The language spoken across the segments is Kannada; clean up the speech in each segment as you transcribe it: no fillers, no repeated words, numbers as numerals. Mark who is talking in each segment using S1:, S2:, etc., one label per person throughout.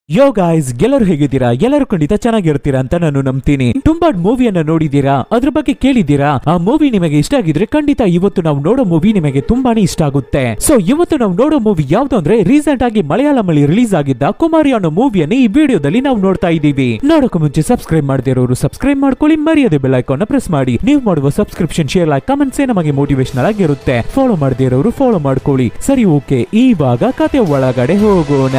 S1: ಯೋ ಗಾಯ್ಸ್, ಎಲ್ಲರೂ ಹೇಗಿದ್ದೀರಾ? ಎಲ್ಲರೂ ಖಂಡಿತ ಚೆನ್ನಾಗಿರ್ತೀರಾ ಅಂತ ನಾನು ನಂಬ್ತೀನಿ. ತುಂಬಾ ಮೂವಿಯನ್ನ ನೋಡಿದೀರಾ, ಅದ್ರ ಬಗ್ಗೆ ಕೇಳಿದೀರಾ. ಆ ಮೂವಿ ನಿಮಗೆ ಇಷ್ಟ ಆಗಿದ್ರೆ ಖಂಡಿತ ಇವತ್ತು ನಾವು ನೋಡೋ ಮೂವಿ ನಿಮಗೆ ತುಂಬಾನೇ ಇಷ್ಟ ಆಗುತ್ತೆ. ಸೊ ಇವತ್ತು ನಾವು ನೋಡೋ ಮೂವಿ ಯಾವ್ದು ಅಂದ್ರೆ ರೀಸೆಂಟ್ ಆಗಿ ಮಲಯಾಳಂ ಅಲ್ಲಿ ರಿಲೀಸ್ ಆಗಿದ್ದ ಕುಮಾರಿ ಅನ್ನೋ ಮೂವಿಯನ್ನು ಈ ವಿಡಿಯೋದಲ್ಲಿ ನಾವು ನೋಡ್ತಾ ಇದೀವಿ. ನೋಡೋಕೆ ಮುಂಚೆ ಸಬ್ಸ್ಕ್ರೈಬ್ ಮಾಡದಿರೋರು ಸಬ್ಸ್ಕ್ರೈಬ್ ಮಾಡ್ಕೊಳ್ಳಿ, ಮರೆಯದೆ ಬೆಲ್ ಐಕಾನ್ ಪ್ರೆಸ್ ಮಾಡಿ. ನೀವು ಮಾಡುವ ಸಬ್ಸ್ಕ್ರಿಪ್ಷನ್, ಶೇರ್, ಲೈಕ್, ಕಮೆಂಟ್ಸ್ ನಮಗೆ ಮೋಟಿವೇಶನಲ್ ಆಗಿರುತ್ತೆ. ಫಾಲೋ ಮಾಡದಿರೋರು ಫಾಲೋ ಮಾಡ್ಕೊಳ್ಳಿ. ಸರಿ, ಓಕೆ, ಇವಾಗ ಕತೆ ಒಳಗಡೆ ಹೋಗೋಣ.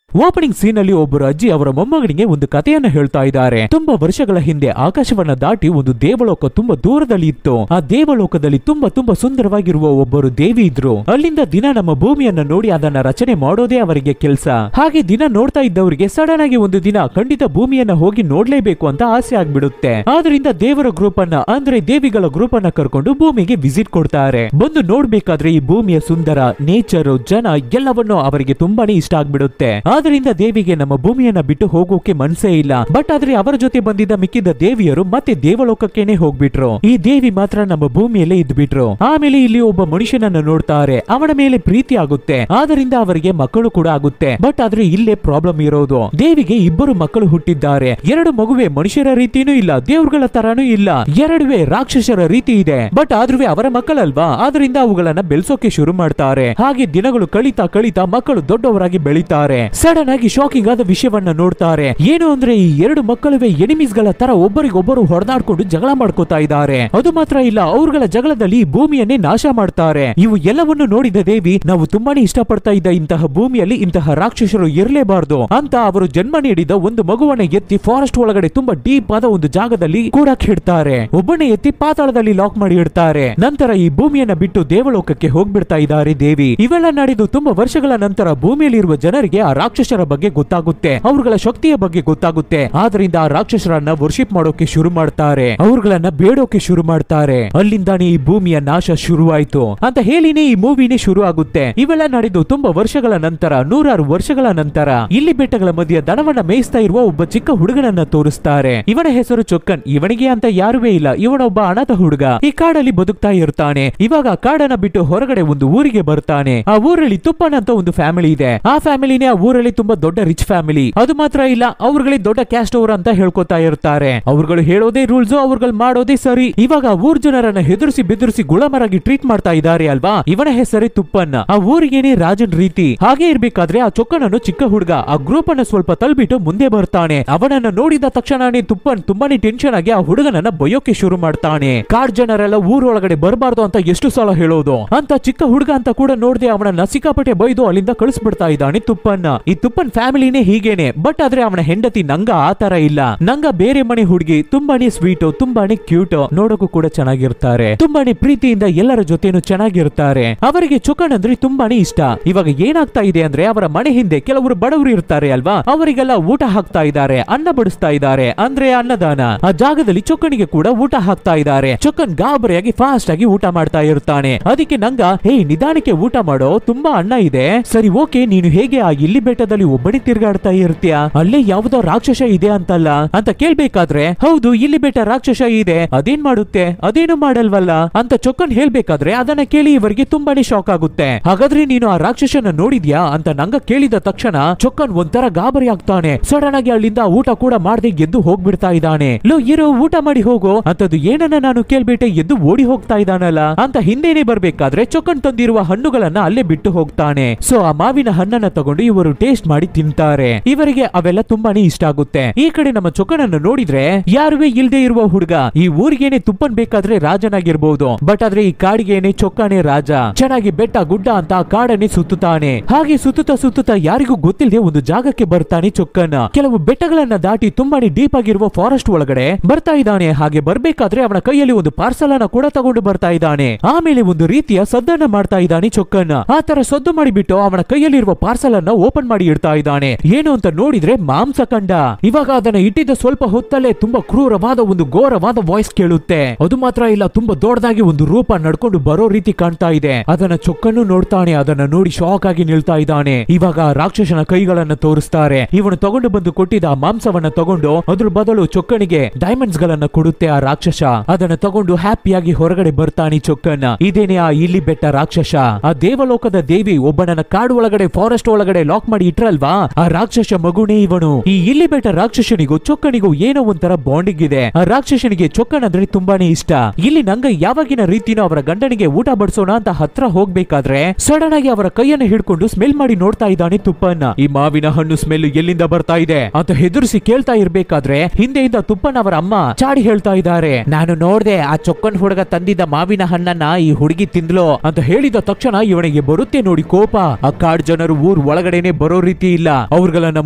S1: ಓಪನಿಂಗ್ ಸೀನ್ ಅಲ್ಲಿ ಒಬ್ಬರು ಅಜ್ಜಿ ಅವರ ಮೊಮ್ಮಗನಿಗೆ ಒಂದು ಕಥೆಯನ್ನ ಹೇಳ್ತಾ ಇದ್ದಾರೆ. ತುಂಬಾ ವರ್ಷಗಳ ಹಿಂದೆ ಆಕಾಶವನ್ನ ದಾಟಿ ಒಂದು ದೇವಲೋಕ ತುಂಬಾ ದೂರದಲ್ಲಿ ಇತ್ತು. ಆ ದೇವಲೋಕದಲ್ಲಿ ತುಂಬಾ ಸುಂದರವಾಗಿರುವ ಒಬ್ಬರು ದೇವಿ ಇದ್ರು. ಅಲ್ಲಿಂದ ದಿನ ನಮ್ಮ ಭೂಮಿಯನ್ನ ನೋಡಿ ಅದನ್ನ ರಚನೆ ಮಾಡೋದೇ ಅವರಿಗೆ ಕೆಲಸ. ಹಾಗೆ ದಿನ ನೋಡ್ತಾ ಇದ್ದವರಿಗೆ ಸಡನ್ ಆಗಿ ಒಂದು ದಿನ ಖಂಡಿತ ಭೂಮಿಯನ್ನ ಹೋಗಿ ನೋಡ್ಲೇಬೇಕು ಅಂತ ಆಸೆ ಆಗ್ಬಿಡುತ್ತೆ. ಆದ್ರಿಂದ ದೇವರ ಗ್ರೂಪ್ ಅನ್ನ ಅಂದ್ರೆ ದೇವಿಗಳ ಗ್ರೂಪ್ ಅನ್ನ ಕರ್ಕೊಂಡು ಭೂಮಿಗೆ ವಿಸಿಟ್ ಕೊಡ್ತಾರೆ. ಬಂದು ನೋಡ್ಬೇಕಾದ್ರೆ ಈ ಭೂಮಿಯ ಸುಂದರ ನೇಚರ್, ಜನ ಎಲ್ಲವನ್ನೂ ಅವರಿಗೆ ತುಂಬಾನೇ ಇಷ್ಟ ಆಗ್ಬಿಡುತ್ತೆ. ಆದ್ರಿಂದ ದೇವಿಗೆ ನಮ್ಮ ಭೂಮಿಯನ್ನ ಬಿಟ್ಟು ಹೋಗೋಕೆ ಮನ್ಸೇ ಇಲ್ಲ. ಬಟ್ ಆದ್ರೆ ಅವರ ಜೊತೆ ಬಂದಿದ್ದ ಮಿಕ್ಕಿದ ದೇವಿಯರು ಮತ್ತೆ ದೇವಲೋಕಕ್ಕೇನೆ ಹೋಗ್ಬಿಟ್ರು. ಈ ದೇವಿ ಮಾತ್ರ ನಮ್ಮ ಭೂಮಿಯಲ್ಲೇ ಇದ್ಬಿಟ್ರು. ಆಮೇಲೆ ಇಲ್ಲಿ ಒಬ್ಬ ಮನುಷ್ಯನನ್ನ ನೋಡ್ತಾರೆ. ಅವನ ಮೇಲೆ ಪ್ರೀತಿ ಆಗುತ್ತೆ. ಆದ್ರಿಂದ ಅವರಿಗೆ ಮಕ್ಕಳು ಕೂಡ ಆಗುತ್ತೆ. ಬಟ್ ಆದ್ರೆ ಇಲ್ಲೇ ಪ್ರಾಬ್ಲಮ್ ಇರೋದು, ದೇವಿಗೆ ಇಬ್ಬರು ಮಕ್ಕಳು ಹುಟ್ಟಿದ್ದಾರೆ. ಎರಡು ಮಗುವೆ ಮನುಷ್ಯರ ರೀತಿನೂ ಇಲ್ಲ, ದೇವ್ರುಗಳ ತರಾನೂ ಇಲ್ಲ. ಎರಡುವೆ ರಾಕ್ಷಸರ ರೀತಿ ಇದೆ. ಬಟ್ ಆದ್ರೂ ಅವರ ಮಕ್ಕಳಲ್ವಾ, ಆದ್ರಿಂದ ಅವುಗಳನ್ನ ಬೆಳೆಸೋಕೆ ಶುರು ಮಾಡ್ತಾರೆ. ಹಾಗೆ ದಿನಗಳು ಕಳೀತಾ ಕಳೀತಾ ಮಕ್ಕಳು ದೊಡ್ಡವರಾಗಿ ಬೆಳೀತಾರೆ. ಸಡನ್ ಆಗಿ ಶಾಕಿಂಗ್ ಆದ ವಿಷಯವನ್ನ ನೋಡ್ತಾರೆ. ಏನು ಅಂದ್ರೆ ಈ ಎರಡು ಮಕ್ಕಳುವೆ ಎನಿಮೀಸ್ ಗಳ ತರ ಒಬ್ಬರಿಗೊಬ್ಬರು ಹೊಡೆದಾಡ್ಕೊಂಡು ಜಗಳ ಮಾಡ್ಕೋತಾ ಇದ್ದಾರೆ. ಅದು ಮಾತ್ರ ಇಲ್ಲ, ಅವರುಗಳ ಜಗಳದಲ್ಲಿ ಭೂಮಿಯನ್ನೇ ನಾಶ ಮಾಡ್ತಾರೆ. ಇವು ಎಲ್ಲವನ್ನು ನೋಡಿದ ದೇವಿ, ನಾವು ತುಂಬಾನೇ ಇಷ್ಟಪಡ್ತಾ ಇದ್ದ ಇಂತಹ ಭೂಮಿಯಲ್ಲಿ ಇಂತಹ ರಾಕ್ಷಸರು ಇರಲೇಬಾರದು ಅಂತ ಅವರು ಜನ್ಮ ನೀಡಿದ ಒಂದು ಮಗುವನ್ನ ಎತ್ತಿ ಫಾರೆಸ್ಟ್ ಒಳಗಡೆ ತುಂಬಾ ಡೀಪ್ ಆದ ಒಂದು ಜಾಗದಲ್ಲಿ ಕೂಡಕ್ ಇಡ್ತಾರೆ. ಒಬ್ಬನೇ ಎತ್ತಿ ಪಾತಾಳದಲ್ಲಿ ಲಾಕ್ ಮಾಡಿ ಇಡ್ತಾರೆ. ನಂತರ ಈ ಭೂಮಿಯನ್ನ ಬಿಟ್ಟು ದೇವಲೋಕಕ್ಕೆ ಹೋಗ್ಬಿಡ್ತಾ ಇದ್ದಾರೆ ದೇವಿ. ಇವೆಲ್ಲ ನಡೆದು ತುಂಬಾ ವರ್ಷಗಳ ನಂತರ ಭೂಮಿಯಲ್ಲಿರುವ ಜನರಿಗೆ ಆ ರಾಕ್ಷಸರ ಬಗ್ಗೆ ಗೊತ್ತಾಗುತ್ತೆ, ಅವರುಗಳ ಶಕ್ತಿಯ ಬಗ್ಗೆ ಗೊತ್ತಾಗುತ್ತೆ. ಆದ್ರಿಂದ ಆ ರಾಕ್ಷಸರನ್ನ ವರ್ಷಿಪ್ ಮಾಡೋಕೆ ಶುರು ಮಾಡ್ತಾರೆ, ಅವರುಗಳನ್ನ ಬೇಡೋಕೆ ಶುರು ಮಾಡ್ತಾರೆ. ಅಲ್ಲಿಂದಾನೇ ಈ ಭೂಮಿಯ ನಾಶ ಶುರುವಾಯ್ತು ಅಂತ ಹೇಳಿನೇ ಈ ಮೂವಿನೇ ಶುರು ಆಗುತ್ತೆ. ಇವೆಲ್ಲ ನಡೆದು ತುಂಬಾ ವರ್ಷಗಳ ನಂತರ, ನೂರಾರು ವರ್ಷಗಳ ನಂತರ ಇಲ್ಲಿ ಬೆಟ್ಟಗಳ ಮಧ್ಯೆ ದನವನ್ನ ಮೇಯಿಸ್ತಾ ಇರುವ ಒಬ್ಬ ಚಿಕ್ಕ ಹುಡುಗನನ್ನ ತೋರಿಸ್ತಾರೆ. ಇವನ ಹೆಸರು ಚೊಕ್ಕನ್. ಇವನಿಗೆ ಅಂತ ಯಾರುವೇ ಇಲ್ಲ, ಇವನೊಬ್ಬ ಅನಾಥ ಹುಡುಗ. ಈ ಕಾಡಲ್ಲಿ ಬದುಕ್ತಾ ಇರ್ತಾನೆ. ಇವಾಗ ಕಾಡನ್ನ ಬಿಟ್ಟು ಹೊರಗಡೆ ಒಂದು ಊರಿಗೆ ಬರ್ತಾನೆ. ಆ ಊರಲ್ಲಿ ತುಪ್ಪನ್ ಅಂತ ಒಂದು ಫ್ಯಾಮಿಲಿ ಇದೆ. ಆ ಫ್ಯಾಮಿಲಿನೇ ಆ ಊರಲ್ಲಿ ತುಂಬಾ ದೊಡ್ಡ ರಿಚ್ ಫ್ಯಾಮಿಲಿ. ಅದು ಮಾತ್ರ ಇಲ್ಲ, ಅವ್ರುಗಳೇ ದೊಡ್ಡ ಕ್ಯಾಸ್ಟ್ ಓವರ್ ಅಂತ ಹೇಳ್ಕೊತಾ ಇರ್ತಾರೆ. ಅವ್ರುಗಳು ಹೇಳೋದೇ ರೂಲ್ಸ್, ಅವ್ರುಗಳು ಮಾಡೋದೇ ಸರಿ. ಇವಾಗ ಊರ್ ಜನರನ್ನ ಹೆದರ್ಸಿ ಬೆದರ್ಸಿ ಗುಲಾಮರಾಗಿ ಟ್ರೀಟ್ ಮಾಡ್ತಾ ಇದ್ದಾರೆ ಅಲ್ವಾ. ಇವನ ಹೆಸರೇ ತುಪ್ಪನ್ನ. ಆ ಊರಿಗೇನೆ ರಾಜನ್ ರೀತಿ. ಹಾಗೆ ಇರ್ಬೇಕಾದ್ರೆ ಆ ಚೊಕ್ಕನನ್ನು ಚಿಕ್ಕ ಹುಡುಗ ಆ ಗ್ರೂಪ್ ಅನ್ನ ಸ್ವಲ್ಪ ತಳ್ಬಿಟ್ಟು ಮುಂದೆ ಬರ್ತಾನೆ. ಅವನನ್ನ ನೋಡಿದ ತಕ್ಷಣನೇ ತುಪ್ಪನ್ ತುಂಬಾನೇ ಟೆನ್ಷನ್ ಆಗಿ ಆ ಹುಡುಗನನ್ನ ಬಯೋಕೆ ಶುರು ಮಾಡ್ತಾನೆ. ಕಾಡ್ ಜನರೆಲ್ಲ ಊರೊಳಗಡೆ ಬರಬಾರ್ದು ಅಂತ ಎಷ್ಟು ಸಲ ಹೇಳೋದು ಅಂತ ಚಿಕ್ಕ ಹುಡುಗ ಅಂತ ಕೂಡ ನೋಡದೆ ಅವನನ್ನ ಸಿಕ್ಕಾಪಟ್ಟೆ ಬೈದು ಅಲ್ಲಿಂದ ಕಳಿಸ್ಬಿಡ್ತಾ ಇದ್ದಾನೆ ತುಪ್ಪನ್ನ. ಈ ತುಪ್ಪನ್ ಫ್ಯಾಮಿಲಿನೇ ಹೀಗೇನೆ. ಬಟ್ ಆದ್ರೆ ಅವನ ಹೆಂಡತಿ ನಂಗ ಆತರ ಇಲ್ಲ. ನಂಗ ಬೇರೆ ಮನೆ ಹುಡುಗಿ, ತುಂಬಾನೇ ಸ್ವೀಟ್, ತುಂಬಾನೇ ಕ್ಯೂಟ್, ನೋಡೋಕು ಕೂಡ ಚೆನ್ನಾಗಿರ್ತಾರೆ. ತುಂಬಾನೇ ಪ್ರೀತಿಯಿಂದ ಎಲ್ಲರ ಜೊತೆನೂ ಚೆನ್ನಾಗಿರ್ತಾರೆ. ಅವರಿಗೆ ಚೊಕ್ಕನ್ ಅಂದ್ರೆ ತುಂಬಾನೇ ಇಷ್ಟ. ಇವಾಗ ಏನಾಗ್ತಾ ಇದೆ ಅಂದ್ರೆ ಅವರ ಮನೆ ಹಿಂದೆ ಕೆಲವರು ಬಡವರು ಇರ್ತಾರೆ ಅಲ್ವಾ, ಅವರಿಗೆಲ್ಲ ಊಟ ಹಾಕ್ತಾ ಇದ್ದಾರೆ, ಅನ್ನ ಬಡಿಸ್ತಾ ಇದ್ದಾರೆ, ಅಂದ್ರೆ ಅನ್ನದಾನ. ಆ ಜಾಗದಲ್ಲಿ ಚೊಕ್ಕನಿಗೆ ಕೂಡ ಊಟ ಹಾಕ್ತಾ ಇದ್ದಾರೆ. ಚೊಕ್ಕನ್ ಗಾಬರಿಯಾಗಿ ಫಾಸ್ಟ್ ಆಗಿ ಊಟ ಮಾಡ್ತಾ ಇರ್ತಾನೆ. ಅದಕ್ಕೆ ನಂಗ, ಹೇ ನಿಧಾನಕ್ಕೆ ಊಟ ಮಾಡೋ, ತುಂಬಾ ಅನ್ನ ಇದೆ. ಸರಿ ಓಕೆ, ನೀನು ಹೇಗೆ ಆ ಇಲ್ಲಿ ಬೆಟ್ಟದಲ್ಲಿ ಒಬ್ಬನೇ ತಿರ್ಗಾಡ್ತಾ ಇರ್ತೀಯ, ಅಲ್ಲೇ ಯಾವುದೋ ರಾಕ್ಷಸ ಇದೆ ಅಂತಲ್ಲ ಅಂತ ಕೇಳ್ಬೇಕಾದ್ರೆ, ಹೌದು ಇಲ್ಲಿ ಬೆಟ್ಟ ರಾಕ್ಷಸ ಇದೆ, ಅದೇನ್ ಮಾಡುತ್ತೆ, ಅದೇನು ಮಾಡಲ್ವಲ್ಲ ಅಂತ ಚೊಕ್ಕನ್ ಹೇಳ್ಬೇಕಾದ್ರೆ ಅದನ್ನ ಕೇಳಿ ಇವರಿಗೆ ತುಂಬಾನೇ ಶಾಕ್ ಆಗುತ್ತೆ. ಹಾಗಾದ್ರೆ ನೀನು ಆ ರಾಕ್ಷಸನ ನೋಡಿದ್ಯಾ ಅಂತ ನಂಗ ಕೇಳಿದ ತಕ್ಷಣ ಚೊಕ್ಕನ್ ಒಂಥರ ಗಾಬರಿ ಆಗ್ತಾನೆ. ಸಡನ್ ಆಗಿ ಅಲ್ಲಿಂದ ಊಟ ಕೂಡ ಮಾಡದೆ ಎದ್ದು ಹೋಗ್ಬಿಡ್ತಾ ಇದ್ದಾನೆ. ಲೋ ಇರೋ, ಊಟ ಮಾಡಿ ಹೋಗೋ ಅಂತದ್ದು ಏನನ್ನ ನಾನು ಕೇಳ್ಬಿಟ್ಟೆ, ಎದ್ದು ಓಡಿ ಹೋಗ್ತಾ ಇದ್ದಾನಲ್ಲ ಅಂತ ಹಿಂದೆನೆ ಬರ್ಬೇಕಾದ್ರೆ ಚೊಕ್ಕನ್ ತಂದಿರುವ ಹಣ್ಣುಗಳನ್ನ ಅಲ್ಲೇ ಬಿಟ್ಟು ಹೋಗ್ತಾನೆ. ಸೊ ಆ ಮಾವಿನ ಹಣ್ಣನ್ನ ತಗೊಂಡು ಇವರು ಟೇಸ್ಟ್ ಮಾಡಿ ತಿಂತಾರೆ. ಇವರಿಗೆ ಅವೆಲ್ಲ ತುಂಬಾನೇ ಇಷ್ಟ ಆಗುತ್ತೆ. ಈ ಕಡೆ ನಮ್ಮ ಚೊಕ್ಕನನ್ನು ನೋಡಿದ್ರೆ ಯಾರುವೇ ಇಲ್ದೇ ಇರುವ ಹುಡುಗ. ಈ ಊರಿಗೇನೆ ತುಪ್ಪನ್ ಬೇಕಾದ್ರೆ ರಾಜನಾಗಿರ್ಬಹುದು, ಬಟ್ ಆದ್ರೆ ಈ ಕಾಡಿಗೇನೆ ಚೊಕ್ಕನೇ ರಾಜ. ಚೆನ್ನಾಗಿ ಬೆಟ್ಟ ಗುಡ್ಡ ಅಂತ ಕಾಡನ್ನೇ ಸುತ್ತುತ್ತಾನೆ. ಹಾಗೆ ಸುತ್ತುತ್ತಾ ಯಾರಿಗೂ ಗೊತ್ತಿಲ್ಲದೆ ಒಂದು ಜಾಗಕ್ಕೆ ಬರ್ತಾನೆ ಚೊಕ್ಕನ. ಕೆಲವು ಬೆಟ್ಟಗಳನ್ನ ದಾಟಿ ತುಂಬಾನೇ ಡೀಪ್ ಆಗಿರುವ ಫಾರೆಸ್ಟ್ ಒಳಗಡೆ ಬರ್ತಾ ಇದ್ದಾನೆ. ಹಾಗೆ ಬರ್ಬೇಕಾದ್ರೆ ಅವನ ಕೈಯಲ್ಲಿ ಒಂದು ಪಾರ್ಸಲ್ ಅನ್ನ ಕೂಡ ತಗೊಂಡು ಬರ್ತಾ ಇದ್ದಾನೆ. ಆಮೇಲೆ ಒಂದು ರೀತಿಯ ಸದ್ದನ್ನ ಮಾಡ್ತಾ ಇದ್ದಾನೆ ಚೊಕ್ಕನ. ಆ ತರ ಸದ್ದು ಮಾಡಿಬಿಟ್ಟು ಅವನ ಕೈಯಲ್ಲಿರುವ ಪಾರ್ಸಲ್ ಅನ್ನ ಓಪನ್ ಮಾಡಿ ಮಾಡಿ ಇಡ್ತಾ ಇದ್ದಾನೆ. ಏನು ಅಂತ ನೋಡಿದ್ರೆ ಮಾಂಸ ಕಂಡ. ಇವಾಗ ಅದನ್ನ ಇಟ್ಟಿದ್ದ ಸ್ವಲ್ಪ ಹೊತ್ತಲ್ಲೇ ತುಂಬಾ ಕ್ರೂರವಾದ ಒಂದು ಘೋರವಾದ ವಾಯ್ಸ್ ಕೇಳುತ್ತೆ. ಅದು ಮಾತ್ರ ಇಲ್ಲ, ತುಂಬಾ ದೊಡ್ಡದಾಗಿ ಒಂದು ರೂಪ ನಡ್ಕೊಂಡು ಬರೋ ರೀತಿ ಕಾಣ್ತಾ ಇದೆ. ಅದನ್ನ ಚೊಕ್ಕನ್ನು ನೋಡ್ತಾನೆ. ಅದನ್ನ ನೋಡಿ ಶಾಕ್ ಆಗಿ ನಿಲ್ತಾ ಇದ್ದಾನೆ. ಇವಾಗ ರಾಕ್ಷಸನ ಕೈಗಳನ್ನ ತೋರಿಸ್ತಾರೆ. ಇವನು ತಗೊಂಡು ಬಂದು ಕೊಟ್ಟಿದ್ದ ಆ ಮಾಂಸವನ್ನ ತಗೊಂಡು ಅದ್ರ ಬದಲು ಚೊಕ್ಕನಿಗೆ ಡೈಮಂಡ್ಸ್ ಗಳನ್ನ ಕೊಡುತ್ತೆ ಆ ರಾಕ್ಷಸ. ಅದನ್ನ ತಗೊಂಡು ಹ್ಯಾಪಿಯಾಗಿ ಹೊರಗಡೆ ಬರ್ತಾನೆ ಚೊಕ್ಕನ್ನ. ಇದೇನೆ ಆ ಇಲ್ಲಿ ಬೆಟ್ಟ ರಾಕ್ಷಸ. ಆ ದೇವಲೋಕದ ದೇವಿ ಒಬ್ಬನನ್ನ ಕಾಡು ಒಳಗಡೆ ಫಾರೆಸ್ಟ್ ಒಳಗಡೆ ಲಾಕ್ ಮಾಡಿ ಇಟ್ರಲ್ವಾ, ಆ ರಾಕ್ಷಸ ಮಗುನೇ ಇವನು. ಈ ಇಲ್ಲಿ ಬೆಟ್ಟ ರಾಕ್ಷಸನಿಗೂ ಚೊಕ್ಕನಿಗೂ ಏನೋ ಒಂಥರ ಬಾಂಡಿಂಗ್ ಇದೆ. ಆ ರಾಕ್ಷಸನಿಗೆ ಚೊಕ್ಕನ್ ಅಂದ್ರೆ ತುಂಬಾನೇ ಇಷ್ಟ. ಇಲ್ಲಿ ನಂಗ ಯಾವಾಗಿನ ರೀತಿನೋ ಅವರ ಗಂಡನಿಗೆ ಊಟ ಬಡಿಸೋಣ ಅಂತ ಹತ್ರ ಹೋಗ್ಬೇಕಾದ್ರೆ ಸಡನ್ ಆಗಿ ಅವರ ಕೈಯನ್ನು ಹಿಡ್ಕೊಂಡು ಸ್ಮೆಲ್ ಮಾಡಿ ನೋಡ್ತಾ ಇದ್ದಾನೆ ತುಪ್ಪನ್ನ. ಈ ಮಾವಿನ ಹಣ್ಣು ಸ್ಮೆಲ್ ಎಲ್ಲಿಂದ ಬರ್ತಾ ಇದೆ ಅಂತ ಹೆದರ್ಸಿ ಕೇಳ್ತಾ ಇರ್ಬೇಕಾದ್ರೆ ಹಿಂದೆಯಿಂದ ತುಪ್ಪನ್ ಅವರ ಅಮ್ಮ ಚಾಡಿ ಹೇಳ್ತಾ ಇದ್ದಾರೆ, ನಾನು ನೋಡ್ದೆ ಆ ಚೊಕ್ಕನ್ ಹುಡುಗ ತಂದಿದ್ದ ಮಾವಿನ ಹಣ್ಣನ್ನ ಈ ಹುಡುಗಿ ತಿಂದ್ಲು ಅಂತ ಹೇಳಿದ ತಕ್ಷಣ ಇವನಿಗೆ ಬರುತ್ತೆ ನೋಡಿ ಕೋಪ. ಆ ಕಾಡ್ ಜನರು ಊರ್ ಒಳಗಡೆನೆ ಬರೋ ರೀತಿ ಇಲ್ಲ, ಅವ್ರಗಳನ್ನ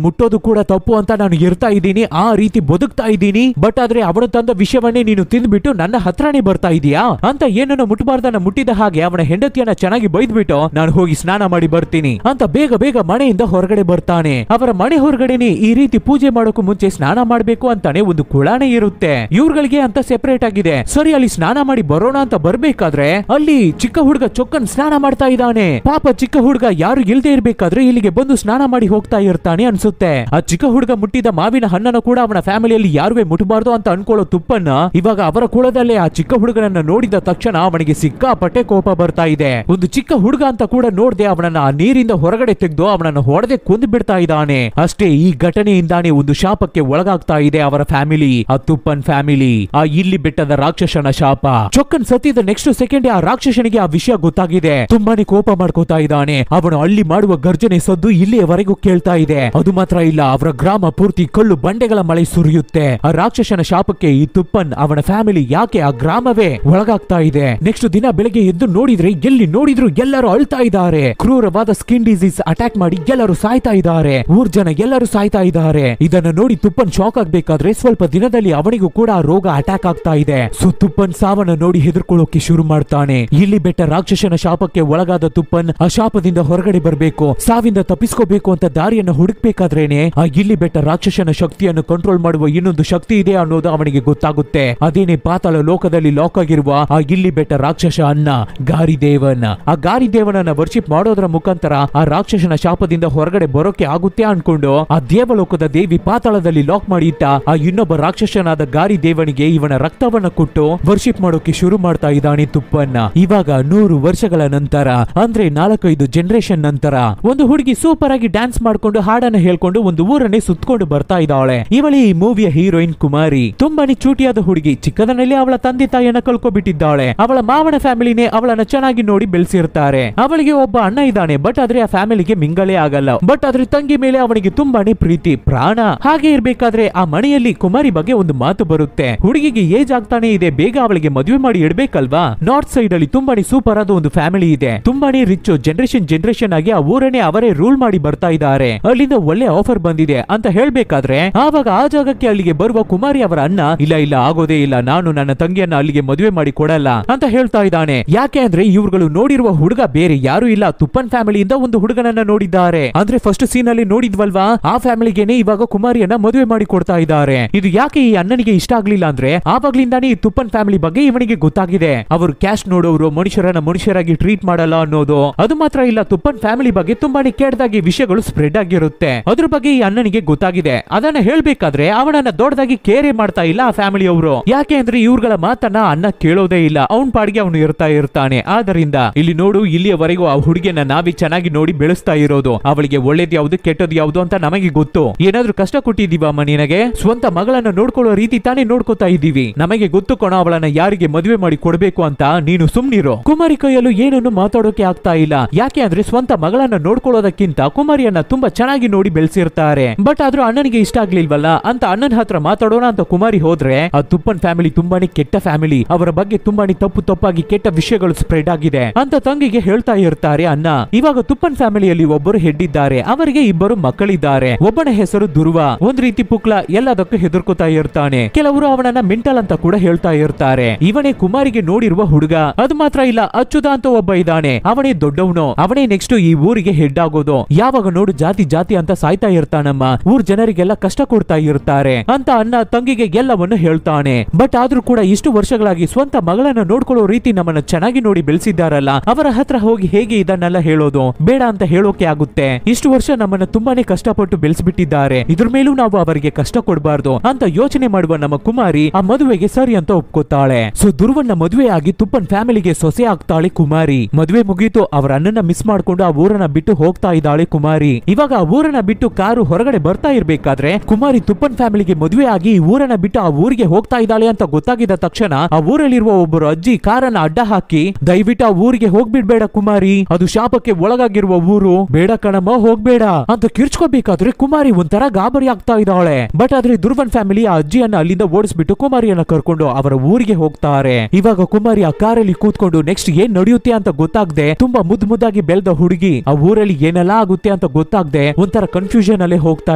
S1: ಮುಟ್ಟೋದು ಕೂಡ ತಪ್ಪು ಅಂತ ನಾನು ಇರ್ತಾ ಇದ್ದೀನಿ, ಆ ರೀತಿ ಬದುಕ್ತಾ ಇದ್ದೀನಿ. ಬಟ್ ಆದ್ರೆ ಅವನು ತಂದ ವಿಷಯವನ್ನೇ ನೀನು ತಿಂದ್ಬಿಟ್ಟು ನನ್ನ ಹತ್ರನೇ ಬರ್ತಾ ಇದೀಯಾ ಅಂತ ಏನನ್ನು ಮುಟ್ಟಬಾರ್ದನ್ನ ಮುಟ್ಟಿದ ಹಾಗೆ ಅವನ ಹೆಂಡತಿಯನ್ನ ಚೆನ್ನಾಗಿ ಬೈದ್ಬಿಟ್ಟು ನಾನು ಹೋಗಿ ಸ್ನಾನ ಮಾಡಿ ಬರ್ತೀನಿ ಅಂತ ಬೇಗ ಬೇಗ ಮನೆಯಿಂದ ಹೊರಗಡೆ ಬರ್ತಾನೆ. ಅವರ ಮನೆ ಹೊರಗಡೆನೆ ಈ ರೀತಿ ಪೂಜೆ ಮಾಡೋಕು ಮುಂಚೆ ಸ್ನಾನ ಮಾಡ್ಬೇಕು ಅಂತಾನೆ ಒಂದು ಕುಳಾನೆ ಇರುತ್ತೆ. ಇವ್ರಗಳಿಗೆ ಅಂತ ಸೆಪರೇಟ್ ಆಗಿದೆ. ಸರಿ, ಅಲ್ಲಿ ಸ್ನಾನ ಮಾಡಿ ಬರೋಣ ಅಂತ ಬರ್ಬೇಕಾದ್ರೆ ಅಲ್ಲಿ ಚಿಕ್ಕ ಹುಡುಗ ಚೊಕ್ಕನ್ ಸ್ನಾನ ಮಾಡ್ತಾ ಇದ್ದಾನೆ. ಪಾಪ ಚಿಕ್ಕ ಹುಡುಗ ಯಾರು ಇಲ್ದೇ ಇರ್ಬೇಕಾದ್ರೆ ಇಲ್ಲಿಗೆ ಬಂದು ಸ್ನಾನ ಮಾಡಿ ಹೋಗ್ತಾ ಇರ್ತಾನೆ ಅನ್ಸುತ್ತೆ. ಆ ಚಿಕ್ಕ ಹುಡುಗ ಮುಟ್ಟಿದ ಮಾವಿನ ಹಣ್ಣನ್ನು ಕೂಡ ಅವನ ಫ್ಯಾಮಿಲಿಯಲ್ಲಿ ಯಾರುವೆ ಮುಟ್ಟಬಾರ್ದು ಅಂತ ಅನ್ಕೊಳ್ಳೋ ತುಪ್ಪನ್ನ ಇವಾಗ ಅವರ ಕುಳದಲ್ಲೇ ಆ ಚಿಕ್ಕ ಹುಡುಗನನ್ನ ನೋಡಿದ ತಕ್ಷಣ ಅವನಿಗೆ ಸಿಕ್ಕಾಪಟ್ಟೆ ಕೋಪ ಬರ್ತಾ ಇದೆ. ಒಂದು ಚಿಕ್ಕ ಹುಡುಗ ಅಂತ ಕೂಡ ನೋಡ್ದೆ ಅವನನ್ನ ಆ ನೀರಿಂದ ಹೊರಗಡೆ ತೆಗೆದು ಅವನನ್ನು ಹೊಡೆದೆ ಕೊಂದು ಬಿಡ್ತಾ ಇದ್ದಾನೆ. ಅಷ್ಟೇ, ಈ ಘಟನೆಯಿಂದಾನೇ ಒಂದು ಶಾಪಕ್ಕೆ ಒಳಗಾಗ್ತಾ ಇದೆ ಅವರ ಫ್ಯಾಮಿಲಿ, ಆ ತುಪ್ಪನ್ ಫ್ಯಾಮಿಲಿ. ಆ ಇಲ್ಲಿ ಬೆಟ್ಟದ ರಾಕ್ಷಸನ ಶಾಪ. ಚೊಕ್ಕನ್ ಸತ್ತಿದ ನೆಕ್ಸ್ಟ್ ಸೆಕೆಂಡ್ ಆ ರಾಕ್ಷಸನಿಗೆ ಆ ವಿಷಯ ಗೊತ್ತಾಗಿದೆ. ತುಂಬಾನೇ ಕೋಪ ಮಾಡ್ಕೋತಾ ಇದ್ದಾನೆ. ಅವನು ಅಲ್ಲಿ ಮಾಡುವ ಗರ್ಜನೆ ಸದ್ದು ಇಲ್ಲಿಯವರೆಗೂ ಕೇಳ್ತಾ ಇದೆ. ಅದು ಮಾತ್ರ ಇಲ್ಲ, ಅವರ ಗ್ರಾಮ ಪೂರ್ತಿ ಕಲ್ಲು ಬಂಡೆಗಳ ಮಳೆ ಸುರಿಯುತ್ತೆ. ಆ ರಾಕ್ಷಸನ ಶಾಪಕ್ಕೆ ಈ ತುಪ್ಪನ್ ಅವನ ಫ್ಯಾಮಿಲಿ ಯಾಕೆ ಆ ಗ್ರಾಮವೇ ಒಳಗಾಗ್ತಾ ಇದೆ. ನೆಕ್ಸ್ಟ್ ದಿನ ಬೆಳಗ್ಗೆ ಎದ್ದು ನೋಡಿದ್ರೆ ಎಲ್ಲಿ ನೋಡಿದ್ರು ಎಲ್ಲರೂ ಅಳ್ತಾ ಇದ್ದಾರೆ. ಕ್ರೂರವಾದ ಸ್ಕಿನ್ ಡಿಸೀಸ್ ಅಟ್ಯಾಕ್ ಮಾಡಿ ಎಲ್ಲರೂ ಸಾಯ್ತಾ ಇದ್ದಾರೆ. ಊರ್ ಜನ ಎಲ್ಲರೂ ಸಾಯ್ತಾ ಇದ್ದಾರೆ. ಇದನ್ನ ನೋಡಿ ತುಪ್ಪನ್ ಶಾಕ್ ಆಗ್ಬೇಕಾದ್ರೆ ಸ್ವಲ್ಪ ದಿನದಲ್ಲಿ ಅವನಿಗೂ ಕೂಡ ಆ ರೋಗ ಅಟ್ಯಾಕ್ ಆಗ್ತಾ ಇದೆ. ಸೊ ತುಪ್ಪನ್ ಸಾವನ್ನ ನೋಡಿ ಹೆದರ್ಕೊಳ್ಳೋಕೆ ಶುರು ಮಾಡ್ತಾನೆ. ಇಲ್ಲಿ ಬೆಟ್ಟ ರಾಕ್ಷಸನ ಶಾಪಕ್ಕೆ ಒಳಗಾದ ತುಪ್ಪನ್ ಆ ಶಾಪದಿಂದ ಹೊರಗಡೆ ಬರ್ಬೇಕು, ಸಾವಿಂದ ತಪ್ಪಿಸ್ಕೋಬೇಕು ಅಂತ ದಾರಿಯನ್ನು ಹುಡುಕ್ಬೇಕಾದ್ರೇನೆ ಆ ಇಲ್ಲಿ ಬೆಟ್ಟ ರಾಕ್ಷಸನ ಶಕ್ತಿಯನ್ನು ಕಂಟ್ರೋಲ್ ಮಾಡುವ ಇನ್ನೊಂದು ಶಕ್ತಿ ಇದೆ ಅನ್ನೋದು ಅವನಿಗೆ ಗೊತ್ತಾಗುತ್ತೆ. ಅದೇನೆ ಪಾತಾಳ ಲೋಕದಲ್ಲಿ ಲಾಕ್ ಆಗಿರುವ ಆ ಇಲ್ಲಿ ಬೆಟ್ಟ ರಾಕ್ಷಸ ಅನ್ನ ಗಾರಿದೇವನ್. ಆ ಗಾರಿದೇವನನ್ನ ವರ್ಷಿಪ್ ಮಾಡೋದ್ರ ಮುಖಾಂತರ ಆ ರಾಕ್ಷಸನ ಶಾಪದಿಂದ ಹೊರಗಡೆ ಬರೋಕೆ ಆಗುತ್ತೆ ಅನ್ಕೊಂಡು ಆ ದೇವಲೋಕದ ದೇವಿ ಪಾತಾಳದಲ್ಲಿ ಲಾಕ್ ಮಾಡಿ ಇಟ್ಟ ಆ ಇನ್ನೊಬ್ಬ ರಾಕ್ಷಸನಾದ ಗಾರಿದೇವನಿಗೆ ಇವನ ರಕ್ತವನ್ನ ಕೊಟ್ಟು ವರ್ಷಿಪ್ ಮಾಡೋಕೆ ಶುರು ಮಾಡ್ತಾ ಇದ್ದಾನೆ ತುಪ್ಪನ್ನ. ಇವಾಗ 100 ವರ್ಷಗಳ ನಂತರ ಅಂದ್ರೆ 4-5 ಜನರೇಷನ್ ನಂತರ ಒಂದು ಹುಡುಗಿ ಸೂಪರ್ ಆಗಿ ಡ್ಯಾನ್ಸ್ ಮಾಡ್ಕೊಂಡು ಹಾಡನ್ನ ಹೇಳ್ಕೊಂಡು ಒಂದು ಊರನ್ನೇ ಸುತ್ಕೊಂಡು ಬರ್ತಾ ಇದ್ದಾಳೆ. ಇವಳಿ ಈ ಮೂವಿಯ ಹೀರೋಯಿನ್ ಕುಮಾರಿ. ತುಂಬಾನೇ ಚೂಟಿಯಾದ ಹುಡುಗಿ. ಚಿಕ್ಕದನಲ್ಲಿ ಅವಳ ತಂದೆ ತಾಯಿಯನ್ನ ಕಳ್ಕೊಬಿಟ್ಟಿದ್ದಾಳೆ. ಅವಳ ಮಾವನ ಫ್ಯಾಮಿಲಿನೇ ಅವಳನ್ನ ಚೆನ್ನಾಗಿ ನೋಡಿ ಬೆಳೆಸಿರ್ತಾರೆ. ಅವಳಿಗೆ ಒಬ್ಬ ಅಣ್ಣ ಇದ್ದಾನೆ, ಬಟ್ ಆದ್ರೆ ಆ ಫ್ಯಾಮಿಲಿಗೆ ಮಿಂಗಳೇ ಆಗಲ್ಲ. ಬಟ್ ಆದ್ರೆ ತಂಗಿ ಮೇಲೆ ಅವನಿಗೆ ತುಂಬಾನೇ ಪ್ರೀತಿ ಪ್ರಾಣ. ಹಾಗೆ ಇರ್ಬೇಕಾದ್ರೆ ಆ ಮನೆಯಲ್ಲಿ ಕುಮಾರಿ ಬಗ್ಗೆ ಒಂದು ಮಾತು ಬರುತ್ತೆ. ಹುಡುಗಿಗೆ ಏಜ್ ಆಗ್ತಾನೆ ಇದೆ, ಬೇಗ ಅವಳಿಗೆ ಮದುವೆ ಮಾಡಿ ಇಡ್ಬೇಕಲ್ವಾ. ನಾರ್ತ್ ಸೈಡ್ ಅಲ್ಲಿ ತುಂಬಾನೇ ಸೂಪರ್ ಆದ ಒಂದು ಫ್ಯಾಮಿಲಿ ಇದೆ. ತುಂಬಾನೇ ರಿಚ್. ಜನರೇಷನ್ ಆಗಿ ಆ ಊರನ್ನೇ ಅವರೇ ರೂಲ್ ಮಾಡಿ ಬರ್ತಾ ಇದ್ದಾರೆ. ಅಲ್ಲಿಂದ ಒಳ್ಳೆ ಆಫರ್ ಬಂದಿದೆ ಅಂತ ಹೇಳ್ಬೇಕಾದ್ರೆ ಆವಾಗ ಆ ಜಾಗಕ್ಕೆ ಅಲ್ಲಿಗೆ ಬರುವ ಕುಮಾರಿ ಅವರ ಅಣ್ಣ ಇಲ್ಲ ಇಲ್ಲ ಆಗೋದೇ ಇಲ್ಲ, ನಾನು ನನ್ನ ತಂಗಿಯನ್ನ ಅಲ್ಲಿಗೆ ಮದುವೆ ಮಾಡಿ ಕೊಡಲ್ಲ ಅಂತ ಹೇಳ್ತಾ ಇದ್ದಾನೆ. ಯಾಕೆ ಅಂದ್ರೆ ಇವ್ರುಗಳು ನೋಡಿರುವ ಹುಡುಗ ಬೇರೆ ಯಾರು ಇಲ್ಲ, ತುಪ್ಪನ್ ಫ್ಯಾಮಿಲಿಯಿಂದ ಒಂದು ಹುಡುಗನನ್ನ ನೋಡಿದ್ದಾರೆ. ಅಂದ್ರೆ ಫಸ್ಟ್ ಸೀನ್ ಅಲ್ಲಿ ನೋಡಿದ್ವಲ್ವಾ, ಆ ಫ್ಯಾಮಿಲಿಗೆನೆ ಇವಾಗ ಕುಮಾರಿಯನ್ನ ಮದುವೆ ಮಾಡಿ ಕೊಡ್ತಾ ಇದ್ದಾರೆ. ಇದು ಯಾಕೆ ಈ ಅಣ್ಣನಿಗೆ ಇಷ್ಟ ಆಗ್ಲಿಲ್ಲ ಅಂದ್ರೆ ಆವಾಗ್ಲಿಂದಾನೇ ಈ ತುಪ್ಪನ್ ಫ್ಯಾಮಿಲಿ ಬಗ್ಗೆ ಇವನಿಗೆ ಗೊತ್ತಾಗಿದೆ. ಅವರು ಕ್ಯಾಸ್ಟ್ ನೋಡೋರು, ಮನುಷ್ಯರನ್ನ ಮನುಷ್ಯರಾಗಿ ಟ್ರೀಟ್ ಮಾಡಲ್ಲ ಅನ್ನೋದು. ಅದು ಮಾತ್ರ ಇಲ್ಲ, ತುಪ್ಪನ್ ಫ್ಯಾಮಿಲಿ ಬಗ್ಗೆ ತುಂಬಾನೇ ಕೆಟ್ಟದಾಗಿ ವಿಷಯಗಳು ಸ್ಪ್ರೆಡ್ ಆಗಿರುತ್ತೆ. ಅದ್ರ ಬಗ್ಗೆ ಈ ಅಣ್ಣನಿಗೆ ಗೊತ್ತಾಗಿದೆ. ಅದನ್ನ ಹೇಳ್ಬೇಕಾದ್ರೆ ಅವನನ್ನ ದೊಡ್ಡದಾಗಿ ಕೇರೆ ಮಾಡ್ತಾ ಇಲ್ಲ ಆ ಫ್ಯಾಮಿಲಿ ಅವರು. ಯಾಕೆ ಅಂದ್ರೆ ಇವ್ರಗಳ ಮಾತನ್ನ ಅಣ್ಣ ಕೇಳೋದೇ ಇಲ್ಲ, ಅವನ್ ಪಾಡಿಗೆ ಅವನು ಇರ್ತಾ ಇರ್ತಾನೆ. ಆದ್ರಿಂದ ಇಲ್ಲಿ ನೋಡು, ಇಲ್ಲಿಯವರೆಗೂ ಆ ಹುಡುಗಿಯನ್ನ ನಾವೇ ಚೆನ್ನಾಗಿ ನೋಡಿ ಬೆಳೆಸ್ತಾ ಇರೋದು. ಅವಳಿಗೆ ಒಳ್ಳೇದ್ ಯಾವ್ದು ಕೆಟ್ಟದ್ ಯಾವ್ದು ಅಂತ ನಮಗೆ ಗೊತ್ತು. ಏನಾದ್ರೂ ಕಷ್ಟ ಕೊಟ್ಟಿದೀವಮ್ಮ ನಿನಗೆ? ಸ್ವಂತ ಮಗಳನ್ನ ನೋಡ್ಕೊಳ್ಳೋ ರೀತಿ ತಾನೇ ನೋಡ್ಕೋತಾ ಇದ್ದೀವಿ. ನಮಗೆ ಗೊತ್ತು ಕಣ ಅವಳನ್ನ ಯಾರಿಗೆ ಮದುವೆ ಮಾಡಿ ಕೊಡ್ಬೇಕು ಅಂತ. ನೀನು ಸುಮ್ನಿರೋ. ಕುಮಾರಿ ಕೈಯಲ್ಲೂ ಏನನ್ನು ಮಾತಾಡೋಕೆ ಆಗ್ತಾ ಇಲ್ಲ. ಯಾಕೆ ಅಂದ್ರೆ ಸ್ವಂತ ಮಗಳನ್ನ ನೋಡ್ಕೊಳ್ಳೋದಕ್ಕಿಂತ ಕುಮಾರಿಯನ್ನ ತುಂಬಾ ಚೆನ್ನಾಗಿ ನೋಡಿ ಬೆಳೆಸಿರ್ತಾರೆ. ಬಟ್ ಆದ್ರೂ ಅಣ್ಣನಿಗೆ ಇಷ್ಟ ಆಗ್ಲಿಲ್ವಲ್ಲ ಅಂತ ಅಣ್ಣನ ಹತ್ರ ಮಾತಾಡೋಣ ಅಂತ ಕುಮಾರಿ ಹೋದ್ರೆ ಆ ತುಪ್ಪನ್ ಫ್ಯಾಮಿಲಿ ತುಂಬಾನೇ ಕೆಟ್ಟ ಫ್ಯಾಮಿಲಿ, ಅವರ ಬಗ್ಗೆ ತುಂಬಾನೇ ತಪ್ಪಾಗಿ ಕೆಟ್ಟ ವಿಷಯಗಳು ಸ್ಪ್ರೆಡ್ ಆಗಿದೆ ಅಂತ ತಂಗಿಗೆ ಹೇಳ್ತಾ ಇರ್ತಾರೆ ಅಣ್ಣ. ಇವಾಗ ತುಪ್ಪನ್ ಫ್ಯಾಮಿಲಿಯಲ್ಲಿ ಒಬ್ಬರು ಹೆಡ್ ಇದ್ದಾರೆ. ಅವರಿಗೆ 2 ಮಕ್ಕಳಿದ್ದಾರೆ. ಒಬ್ಬನ ಹೆಸರು ದುರ್ವ. ಒಂದ್ ರೀತಿ ಪುಕ್ಲ, ಎಲ್ಲದಕ್ಕೂ ಹೆದರ್ಕೋತಾ ಇರ್ತಾನೆ. ಕೆಲವರು ಅವನನ್ನ ಮೆಂಟಲ್ ಅಂತ ಕೂಡ ಹೇಳ್ತಾ ಇರ್ತಾರೆ. ಇವನೇ ಕುಮಾರಿಗೆ ನೋಡಿರುವ ಹುಡುಗ. ಅದು ಮಾತ್ರ ಇಲ್ಲ, ಅಚ್ಚುತ ಅಂತ ಒಬ್ಬ ಇದ್ದಾನೆ. ಅವನೇ ದೊಡ್ಡವನು. ಅವನೇ ನೆಕ್ಸ್ಟ್ ಈ ಊರಿಗೆ ಹೆಡ್ ಆಗೋದು. ಯಾವಾಗ ನೋಡು ಜಾತಿ ಜಾತಿ ಅಂತ ಸಾಯ್ತಾ ಇರ್ತಾನಮ್ಮ, ಊರ್ ಜನರಿಗೆಲ್ಲ ಕಷ್ಟ ಕೊಡ್ತಾ ಇರ್ತಾರೆ ಅಂತ ಅಣ್ಣ ತಂಗಿಗೆ ಎಲ್ಲವನ್ನು ಹೇಳ್ತಾನೆ. ಬಟ್ ಆದ್ರೂ ಕೂಡ ಇಷ್ಟು ವರ್ಷಗಳಾಗಿ ಸ್ವಂತ ಮಗಳನ್ನ ನೋಡ್ಕೊಳ್ಳೋ ರೀತಿ ನಮ್ಮನ್ನ ಚೆನ್ನಾಗಿ ನೋಡಿ ಬೆಳೆಸಿದ್ದಾರಲ್ಲ, ಅವರ ಹತ್ರ ಹೋಗಿ ಹೇಗೆ ಇದನ್ನೆಲ್ಲ ಹೇಳೋದು, ಬೇಡ ಅಂತ ಹೇಳೋಕೆ ಆಗುತ್ತೆ. ಇಷ್ಟು ವರ್ಷ ನಮ್ಮನ್ನ ತುಂಬಾನೇ ಕಷ್ಟಪಟ್ಟು ಬೆಳೆಸಿಬಿಟ್ಟಿದ್ದಾರೆ, ಇದ್ರ ಮೇಲೂ ನಾವು ಅವರಿಗೆ ಕಷ್ಟ ಕೊಡಬಾರ್ದು ಅಂತ ಯೋಚನೆ ಮಾಡುವ ನಮ್ಮ ಕುಮಾರಿ ಆ ಮದುವೆಗೆ ಸರಿ ಅಂತ ಒಪ್ಕೋತಾಳೆ. ಸೊ ಧ್ರುವಣ್ಣ ಮದುವೆ ಆಗಿ ತುಪ್ಪನ್ ಫ್ಯಾಮಿಲಿಗೆ ಸೊಸೆ ಆಗ್ತಾಳೆ ಕುಮಾರಿ. ಮದುವೆ ಮುಗೀತು, ಅವರ ಅಣ್ಣನ ಮಿಸ್ ಮಾಡ್ಕೊಂಡು ಆ ಊರನ್ನ ಬಿಟ್ಟು ಹೋಗ್ತಾ ಇದ್ದಾಳೆ ಕುಮಾರಿ. ಇವಾಗ ಆ ಊರನ್ನ ಬಿಟ್ಟು ಕಾರು ಹೊರಗಡೆ ಬರ್ತಾ ಇರ್ಬೇಕಾದ್ರೆ ಕುಮಾರಿ ತುಪ್ಪನ್ ಫ್ಯಾಮಿಲಿಗೆ ಮದುವೆ ಆಗಿ ಈ ಊರನ್ನ ಬಿಟ್ಟು ಆ ಊರಿಗೆ ಹೋಗ್ತಾ ಇದ್ದಾಳೆ ಅಂತ ಗೊತ್ತಾಗಿದ್ದ ತಕ್ಷಣ ಆ ಊರಲ್ಲಿರುವ ಒಬ್ಬರು ಅಜ್ಜಿ ಕಾರನ್ನ ಅಡ್ಡ ಹಾಕಿ, ದಯವಿಟ್ಟು ಆ ಊರಿಗೆ ಹೋಗ್ಬಿಡ್ಬೇಡ ಕುಮಾರಿ, ಅದು ಶಾಪಕ್ಕೆ ಒಳಗಾಗಿರುವ ಊರು, ಬೇಡ ಕಣಮ್ಮ ಹೋಗ್ಬೇಡ ಅಂತ ಕಿರ್ಚ್ಕೋಬೇಕಾದ್ರೆ ಕುಮಾರಿ ಒಂಥರ ಗಾಬರಿ ಆಗ್ತಾ ಇದ್ದಾಳೆ. ಬಟ್ ಆದ್ರೆ ಧ್ರುವನ್ ಫ್ಯಾಮಿಲಿ ಆ ಅಜ್ಜಿಯನ್ನ ಅಲ್ಲಿಂದ ಓಡಿಸ್ಬಿಟ್ಟು ಕುಮಾರಿಯನ್ನ ಕರ್ಕೊಂಡು ಅವರ ಊರಿಗೆ ಹೋಗ್ತಾರೆ. ಇವಾಗ ಕುಮಾರಿ ಆ ಕಾರಲ್ಲಿ ಕೂತ್ಕೊಂಡು ನೆಕ್ಸ್ಟ್ ಏನ್ ನಡೆಯುತ್ತೆ ಅಂತ ಗೊತ್ತಾಗದೆ ತುಂಬಾ ಮುದ್ದಾಗಿ ಬೆಳೆದ ಹುಡುಗಿ ಆ ಊರಲ್ಲಿ ಏನೆಲ್ಲ ಆಗುತ್ತೆ ಅಂತ ಗೊತ್ತಾಗದೆ ಒಂಥರ ಕನ್ಫ್ಯೂಷನ್ ಅಲ್ಲೇ ಹೋಗ್ತಾ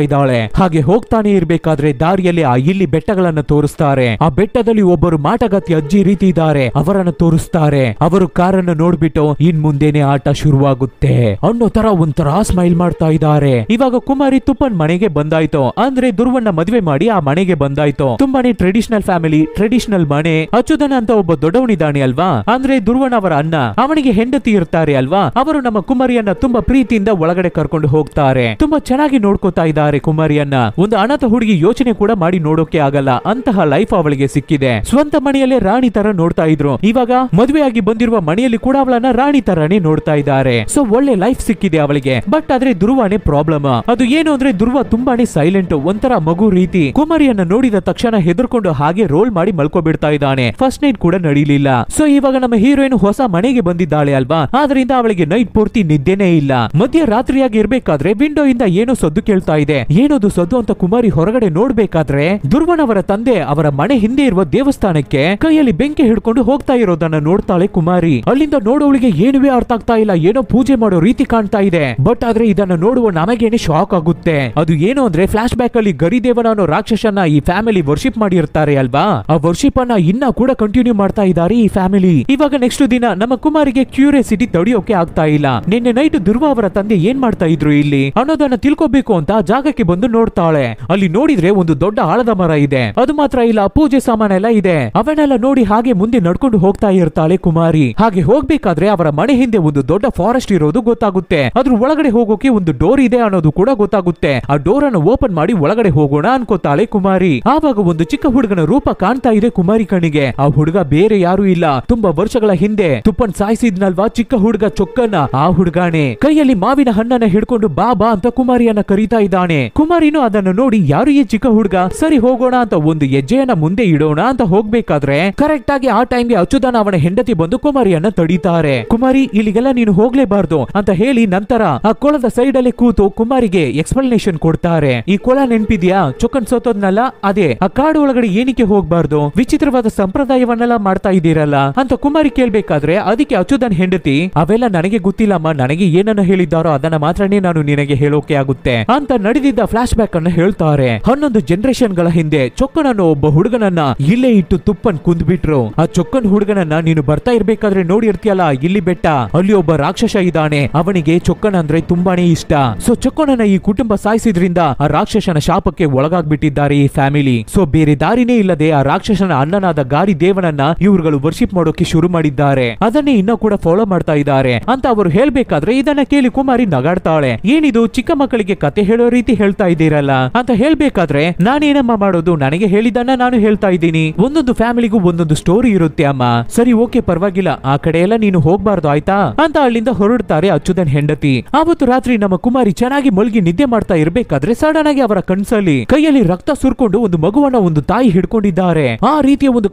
S1: ಇದ್ದಾಳೆ. ಹಾಗೆ ಹೋಗ್ತಾನೆ ಇರ್ಬೇಕಾದ್ರೆ ದಾರಿಯಲ್ಲಿ ಆ ಇಲ್ಲಿ ಬೆಟ್ಟಗಳನ್ನ ತೋರಿಸ್ತಾರೆ. ಆ ಬೆಟ್ಟದಲ್ಲಿ ಒಬ್ಬರು ಮಾಟಗಾತಿ ಅಜ್ಜಿ ರೀತಿ ಇದ್ದಾರೆ, ಅವರನ್ನು ತೋರಿಸ್ತಾರೆ. ಅವರು ಕಾರನ್ನು ನೋಡ್ಬಿಟ್ಟು ಇನ್ ಮುಂದೆನೆ ಆಟ ಶುರುವಾಗುತ್ತೆ ಅನ್ನೋ ತರ ಒಂಥರ ಸ್ಮೈಲ್ ಮಾಡ್ತಾ ಇದ್ದಾರೆ. ಇವಾಗ ಕುಮಾರಿ ತುಪ್ಪನ್ ಮನೆಗೆ ಬಂದಾಯ್ತು, ಅಂದ್ರೆ ಧ್ರುವಣ್ಣ ಮದುವೆ ಮಾಡಿ ಆ ಮನೆಗೆ ಬಂದಾಯ್ತು. ತುಂಬಾನೇ ಟ್ರೆಡಿಷನಲ್ ಫ್ಯಾಮಿಲಿ, ಟ್ರೆಡಿಷನಲ್ ಮನೆ. ಅಚ್ಚುದನ ಅಂತ ಒಬ್ಬ ದೊಡ್ಡವನಿದ್ದಾನೆ ಅಲ್ವಾ, ಅಂದ್ರೆ ಧ್ರುವನ್ ಅವರ ಅಣ್ಣ, ಅವನಿಗೆ ಹೆಂಡತಿ ಇರ್ತಾರೆ ಅಲ್ವಾ, ಅವರು ನಮ್ಮ ಕುಮಾರಿಯನ್ನ ತುಂಬಾ ಪ್ರೀತಿಯಿಂದ ಒಳಗಡೆ ಕರ್ಕೊಂಡು ಹೋಗ್ತಾರೆ. ತುಂಬಾ ಚೆನ್ನಾಗಿ ನೋಡ್ಕೋತಾ ಇದ್ದಾರೆ ಕುಮಾರಿಯನ್ನ. ಒಂದು ಅನಾಥ ಹುಡುಗಿ ಯೋಚನೆ ಕೂಡ ಮಾಡಿ ನೋಡೋಕೆ ಆಗಲ್ಲ ಅಂತಹ ಲೈಫ್ ಅವಳಿಗೆ ಸಿಕ್ಕಿದೆ. ಸ್ವಂತ ಮನೆಯಲ್ಲೇ ರಾಣಿ ತರ ನೋಡ್ತಾ ಇದ್ರು, ಇವಾಗ ಮದುವೆಯಾಗಿ ಬಂದಿರುವ ಮನೆಯಲ್ಲಿ ಕೂಡ ಅವಳನ್ನ ರಾಣಿ ತರಾನೇ ನೋಡ್ತಾ ಇದ್ದಾರೆ. ಸೊ ಒಳ್ಳೆ ಲೈಫ್ ಸಿಕ್ಕಿದೆ ಅವಳಿಗೆ. ಬಟ್ ಆದ್ರೆ ಧ್ರುವನೇ ಪ್ರಾಬ್ಲಮ್. ಅದು ಏನು ಅಂದ್ರೆ ಧ್ರುವ ತುಂಬಾನೇ ಸೈಲೆಂಟ್, ಒಂಥರ ಮಗು ರೀತಿ. ಕುಮಾರಿಯನ್ನ ನೋಡಿದ ತಕ್ಷಣ ಹೆದರ್ಕೊಂಡು ಹಾಗೆ ರೋಲ್ ಮಾಡಿ ಮಲ್ಕೋಬಿಡ್ತಾ ಇದ್ದಾನೆ. ಫಸ್ಟ್ ನೈಟ್ ಕೂಡ ನಡೀಲಿಲ್ಲ. ಸೊ ಇವಾಗ ನಮ್ಮ ಹೀರೋಯಿನ್ ಹೊಸ ಮನೆಗೆ ಬಂದಿದ್ದಾಳೆ ಅಲ್ವಾ, ಆದ್ರಿಂದ ಅವಳಿಗೆ ನೈಟ್ ಪೂರ್ತಿ ನಿದ್ದೆನೇ ಇಲ್ಲ. ಮಧ್ಯ ರಾತ್ರಿಯಾಗಿ ಇರ್ಬೇಕಾದ್ರೆ ವಿಂಡೋ ಇಂದ ಏನೋ ಸದ್ದು ಕೇಳ್ತಾ ಇದೆ. ಏನದು ಸದ್ದು ಅಂತ ಕುಮಾರಿ ಹೊರಗಡೆ ನೋಡ್ಬೇಕಾದ್ರೆ ಧ್ರುವನ್ ಅವರ ತಂದೆ ಅವರ ಮನೆ ಹಿಂದೆ ಇರುವ ದೇವಸ್ಥಾನಕ್ಕೆ ಕೈಯಲ್ಲಿ ಬೆಂಕಿ ಹಿಡ್ಕೊಂಡು ಹೋಗ್ತಾ ಇರೋದನ್ನ ನೋಡ್ತಾಳೆ ಕುಮಾರಿ. ಅಲ್ಲಿಂದ ನೋಡೋಳಿಗೆ ಏನುವೇ ಅರ್ಥ ಆಗ್ತಾ ಇಲ್ಲ, ಏನೋ ಪೂಜೆ ಮಾಡೋ ರೀತಿ ಕಾಣ್ತಾ ಇದೆ. ಬಟ್ ಆದ್ರೆ ಇದನ್ನ ನೋಡುವ ನಮಗೇನೆ ಶಾಕ್ ಆಗುತ್ತೆ. ಅದು ಏನು ಅಂದ್ರೆ ಫ್ಲಾಶ್ ಬ್ಯಾಕ್ ಅಲ್ಲಿ ಗರಿದೇವನ ಅನ್ನೋ ರಾಕ್ಷಸನ್ನ ಈ ಫ್ಯಾಮಿಲಿ ವರ್ಷಿಪ್ ಮಾಡಿರ್ತಾರೆ ಅಲ್ವಾ, ಆ ವರ್ಷಿಪ್ ಅನ್ನ ಇನ್ನ ಕೂಡ ಕಂಟಿನ್ಯೂ ಮಾಡ್ತಾ ಇದ್ದಾರೆ ಈ ಫ್ಯಾಮಿಲಿ. ಇವಾಗ ನೆಕ್ಸ್ಟ್ ದಿನ ನಮ್ಮ ಕುಮಾರಿಗೆ ಕ್ಯೂರಿಯಾಸಿಟಿ ತಡೆಯೋಕೆ ಆಗ್ತಾ ಇಲ್ಲ. ನಿನ್ನೆ ನೈಟ್ ಧ್ರುವ ಅವರ ತಂದೆ ಏನ್ ಮಾಡ್ತಾ ಇದ್ರು ಇಲ್ಲಿ ಅನ್ನೋದನ್ನ ತಿಳ್ಕೋಬೇಕು ಅಂತ ಜಾಗಕ್ಕೆ ಬಂದು ನೋಡ್ತಾಳೆ. ಅಲ್ಲಿ ನೋಡಿದ್ರೆ ಒಂದು ದೊಡ್ಡ ಆಲದ ಮರ ಇದೆ. ಅದು ಮಾತ್ರ ಇಲ್ಲ, ಪೂಜೆ ಸಾಮಾನೆಲ್ಲ ಇದೆ. ಅವನ್ನೆಲ್ಲ ನೋಡಿ ಹಾಗೆ ಮುಂದೆ ನಡ್ಕೊಂಡು ಹೋಗ್ತಾ ಇರ್ತಾಳೆ ಕುಮಾರಿ. ಹಾಗೆ ಹೋಗ್ಬೇಕಾದ್ರೆ ಅವರ ಮನೆ ಹಿಂದೆ ಒಂದು ದೊಡ್ಡ ಫಾರೆಸ್ಟ್ ಇರೋದು ಗೊತ್ತಾಗುತ್ತೆ. ಅದ್ರ ಒಳಗಡೆ ಹೋಗೋಕೆ ಒಂದು ಡೋರ್ ಇದೆ ಅನ್ನೋದು ಕೂಡ ಗೊತ್ತಾಗುತ್ತೆ. ಆ ಡೋರ್ ಅನ್ನು ಓಪನ್ ಮಾಡಿ ಒಳಗಡೆ ಹೋಗೋಣ ಅನ್ಕೋತಾಳೆ ಕುಮಾರಿ. ಆವಾಗ ಒಂದು ಚಿಕ್ಕ ಹುಡುಗನ ರೂಪ ಕಾಣ್ತಾ ಇದೆ ಕುಮಾರಿ ಕಣ್ಣಿಗೆ. ಆ ಹುಡುಗ ಬೇರೆ ಯಾರು ಇಲ್ಲ, ತುಂಬಾ ವರ್ಷಗಳ ಹಿಂದೆ ತುಪ್ಪನ್ ಸಾಯಿಸಿದ್ನಲ್ವಾ ಚಿಕ್ಕ ಹುಡುಗ ಚೊಕ್ಕನ್ನ, ಆ ಹುಡುಗಾನೆ. ಕೈಯಲ್ಲಿ ಮಾವಿನ ಹಣ್ಣನ್ನ ಹಿಡ್ಕೊಂಡು ಬಾಬಾ ಅಂತ ಕುಮಾರಿಯನ್ನ ಕರೀತಾ ಇದ್ದಾನೆ. ಕುಮಾರಿನೂ ಅದನ್ನು ನೋಡಿ ಯಾರು ಈ ಚಿಕ್ಕ ಹುಡುಗ, ಸರಿ ಹೋಗೋಣ ಅಂತ ಒಂದು ಹೆಜ್ಜೆಯನ್ನ ಮುಂದೆ ಇಡೋಣ ಅಂತ ಹೋಗ್ಬೇಕಾದ್ರೆ ಕರೆಕ್ಟ್ ಆಗಿ ಆ ಟೈಮ್ಗೆ ಅಚ್ಚುದನ ಅವನ ಹೆಂಡತಿ ಬಂದು ಕುಮಾರಿಯನ್ನ ತಡೀತಾರೆ. ಕುಮಾರಿ ಇಲ್ಲಿಗೆಲ್ಲ ನೀನು ಹೋಗ್ಲೇಬಾರ್ದು ಅಂತ ಹೇಳಿ ನಂತರ ಆ ಕೊಳದ ಸೈಡ್ ಅಲ್ಲಿ ಕೂತು ಕುಮಾರಿಗೆ ಎಕ್ಸ್ಪ್ಲನೇಷನ್ ಕೊಡ್ತಾರೆ. ಈ ಕೊಳ ನೆನ್ಪಿದ್ಯಾ, ಚೊಕ್ಕನ್ ಸೋತೋದ್ನಲ್ಲ ಅದೇ. ಆ ಕಾಡು ಒಳಗಡೆ ಏನಕ್ಕೆ ಹೋಗ್ಬಾರ್ದು, ವಿಚಿತ್ರವಾದ ಸಂಪ್ರದಾಯವನ್ನೆಲ್ಲ ಮಾಡ್ತಾ ಇದ್ದೀರಲ್ಲ ಅಂತ ಕುಮಾರಿ ಕೇಳ್ಬೇಕಾದ್ರೆ ಅದಕ್ಕೆ ಅಚ್ಚುದನ್ ಹೆಂಡತಿ, ಅವೆಲ್ಲ ನನಗೆ ಗೊತ್ತಿಲ್ಲಮ್ಮ, ನನಗೆ ಏನನ್ನ ಹೇಳಿದ್ದಾರೋ ಅದನ್ನ ಮಾತ್ರನೇ ನಾನು ನಿನಗೆ ಹೇಳೋಕೆ ಆಗುತ್ತೆ ಅಂತ ನಡೆದಿದ್ದ ಫ್ಲಾಶ್ ಬ್ಯಾಕ್ ಅನ್ನ ಹೇಳ್ತಾರೆ. 11 ಜನರೇಷನ್ ಗಳ ಹಿಂದೆ ಚೊಕ್ಕನನ್ನು ಒಬ್ಬ ಹುಡುಗನನ್ನ ಇಲ್ಲೇ ಇಟ್ಟು ತುಪ್ಪನ್ ಕುಂದ್ಬಿಟ್ರು. ಆ ಚೊಕ್ಕನ್ ಹುಡುಗನನ್ನ ನೀನು ಬರ್ತಾ ಇರ್ಬೇಕಾದ್ರೆ ನೋಡಿರ್ತೀಯಲ್ಲ ಇಲ್ಲಿ ಬೆಟ್ಟ, ಅಲ್ಲಿ ಒಬ್ಬ ರಾಕ್ಷಸ ಇದ್ದಾನೆ. ಅವನಿಗೆ ಚೊಕ್ಕನ್ ಅಂದ್ರೆ ತುಂಬಾನೇ ಇಷ್ಟ. ಸೊ ಚೊಕ್ಕನನ್ನ ಈ ಕುಟುಂಬ ಸಾಯಿಸಿದ್ರಿಂದ ಆ ರಾಕ್ಷಸನ ಶಾಪಕ್ಕೆ ಒಳಗಾಗ್ಬಿಟ್ಟಿದ್ದಾರೆ ಈ ಫ್ಯಾಮಿಲಿ. ಸೊ ಬೇರೆ ದಾರಿನೇ ಇಲ್ಲದೆ ಆ ರಾಕ್ಷಸನ ಅಣ್ಣನಾದ ಗಾರಿ ದೇವನನ್ನ ಇವ್ರುಗಳು ವರ್ಷಿಪ್ ಮಾಡೋಕೆ ಶುರು ಮಾಡಿದ್ದಾರೆ. ಅದನ್ನೇ ಇನ್ನೂ ಕೂಡ ಫಾಲೋ ಮಾಡ್ತಾ ಇದ್ದಾರೆ ಅಂತ ಅವರು ಹೇಳ್ಬೇಕಾದ್ರೆ ಇದನ್ನ ಕೇಳಿ ಕುಮಾರಿ ನಗಾಡ್ತಾಳೆ. ಏನಿದು ಚಿಕ್ಕ ಮಕ್ಕಳಿಗೆ ಕತೆ ಹೇಳೋ ರೀತಿ ಹೇಳ್ತಾ ಇದ್ದೀರಲ್ಲ ಅಂತ ಹೇಳ್ಬೇಕಾದ್ರೆ ನಾನೇನಮ್ಮ ಮಾಡೋದು, ನನಗೆ ಹೇಳಿದ್ದನ್ನ ನಾನು ಹೇಳ್ತಾ ಇದ್ದೀನಿ. ಒಂದೊಂದು ಫ್ಯಾಮಿಲಿಗೂ ಒಂದೊಂದು ಸ್ಟೋರಿ ಇರುತ್ತೆ ಅಮ್ಮ. ಸರಿ ಓಕೆ ಪರವಾಗಿಲ್ಲ, ಆ ಕಡೆ ಎಲ್ಲ ನೀನು ಹೋಗ್ಬಾರ್ದು ಆಯ್ತಾ ಅಂತ ಅಲ್ಲಿಂದ ಹೊರಡ್ತಾರೆ ಅಚ್ಚುದನ್ ಹೆಂಡತಿ. ಆವತ್ತು ರಾತ್ರಿ ನಮ್ಮ ಕುಮಾರಿ ಚೆನ್ನಾಗಿ ಮಲ್ಗಿ ನಿದ್ದೆ ಮಾಡ್ತಾ ಇರ್ಬೇಕಾದ್ರೆ ಸಡನ್ ಆಗಿ ಅವರ ಕನ್ಸಲ್ಲಿ ಕೈಯಲ್ಲಿ ರಕ್ತ ಸುರ್ಕೊಂಡು ಒಂದು ಮಗುವನ್ನ ಒಂದು ತಾಯಿ ಹಿಡ್ಕೊಂಡಿದ್ದಾರೆ. ಆ ರೀತಿಯ ಒಂದು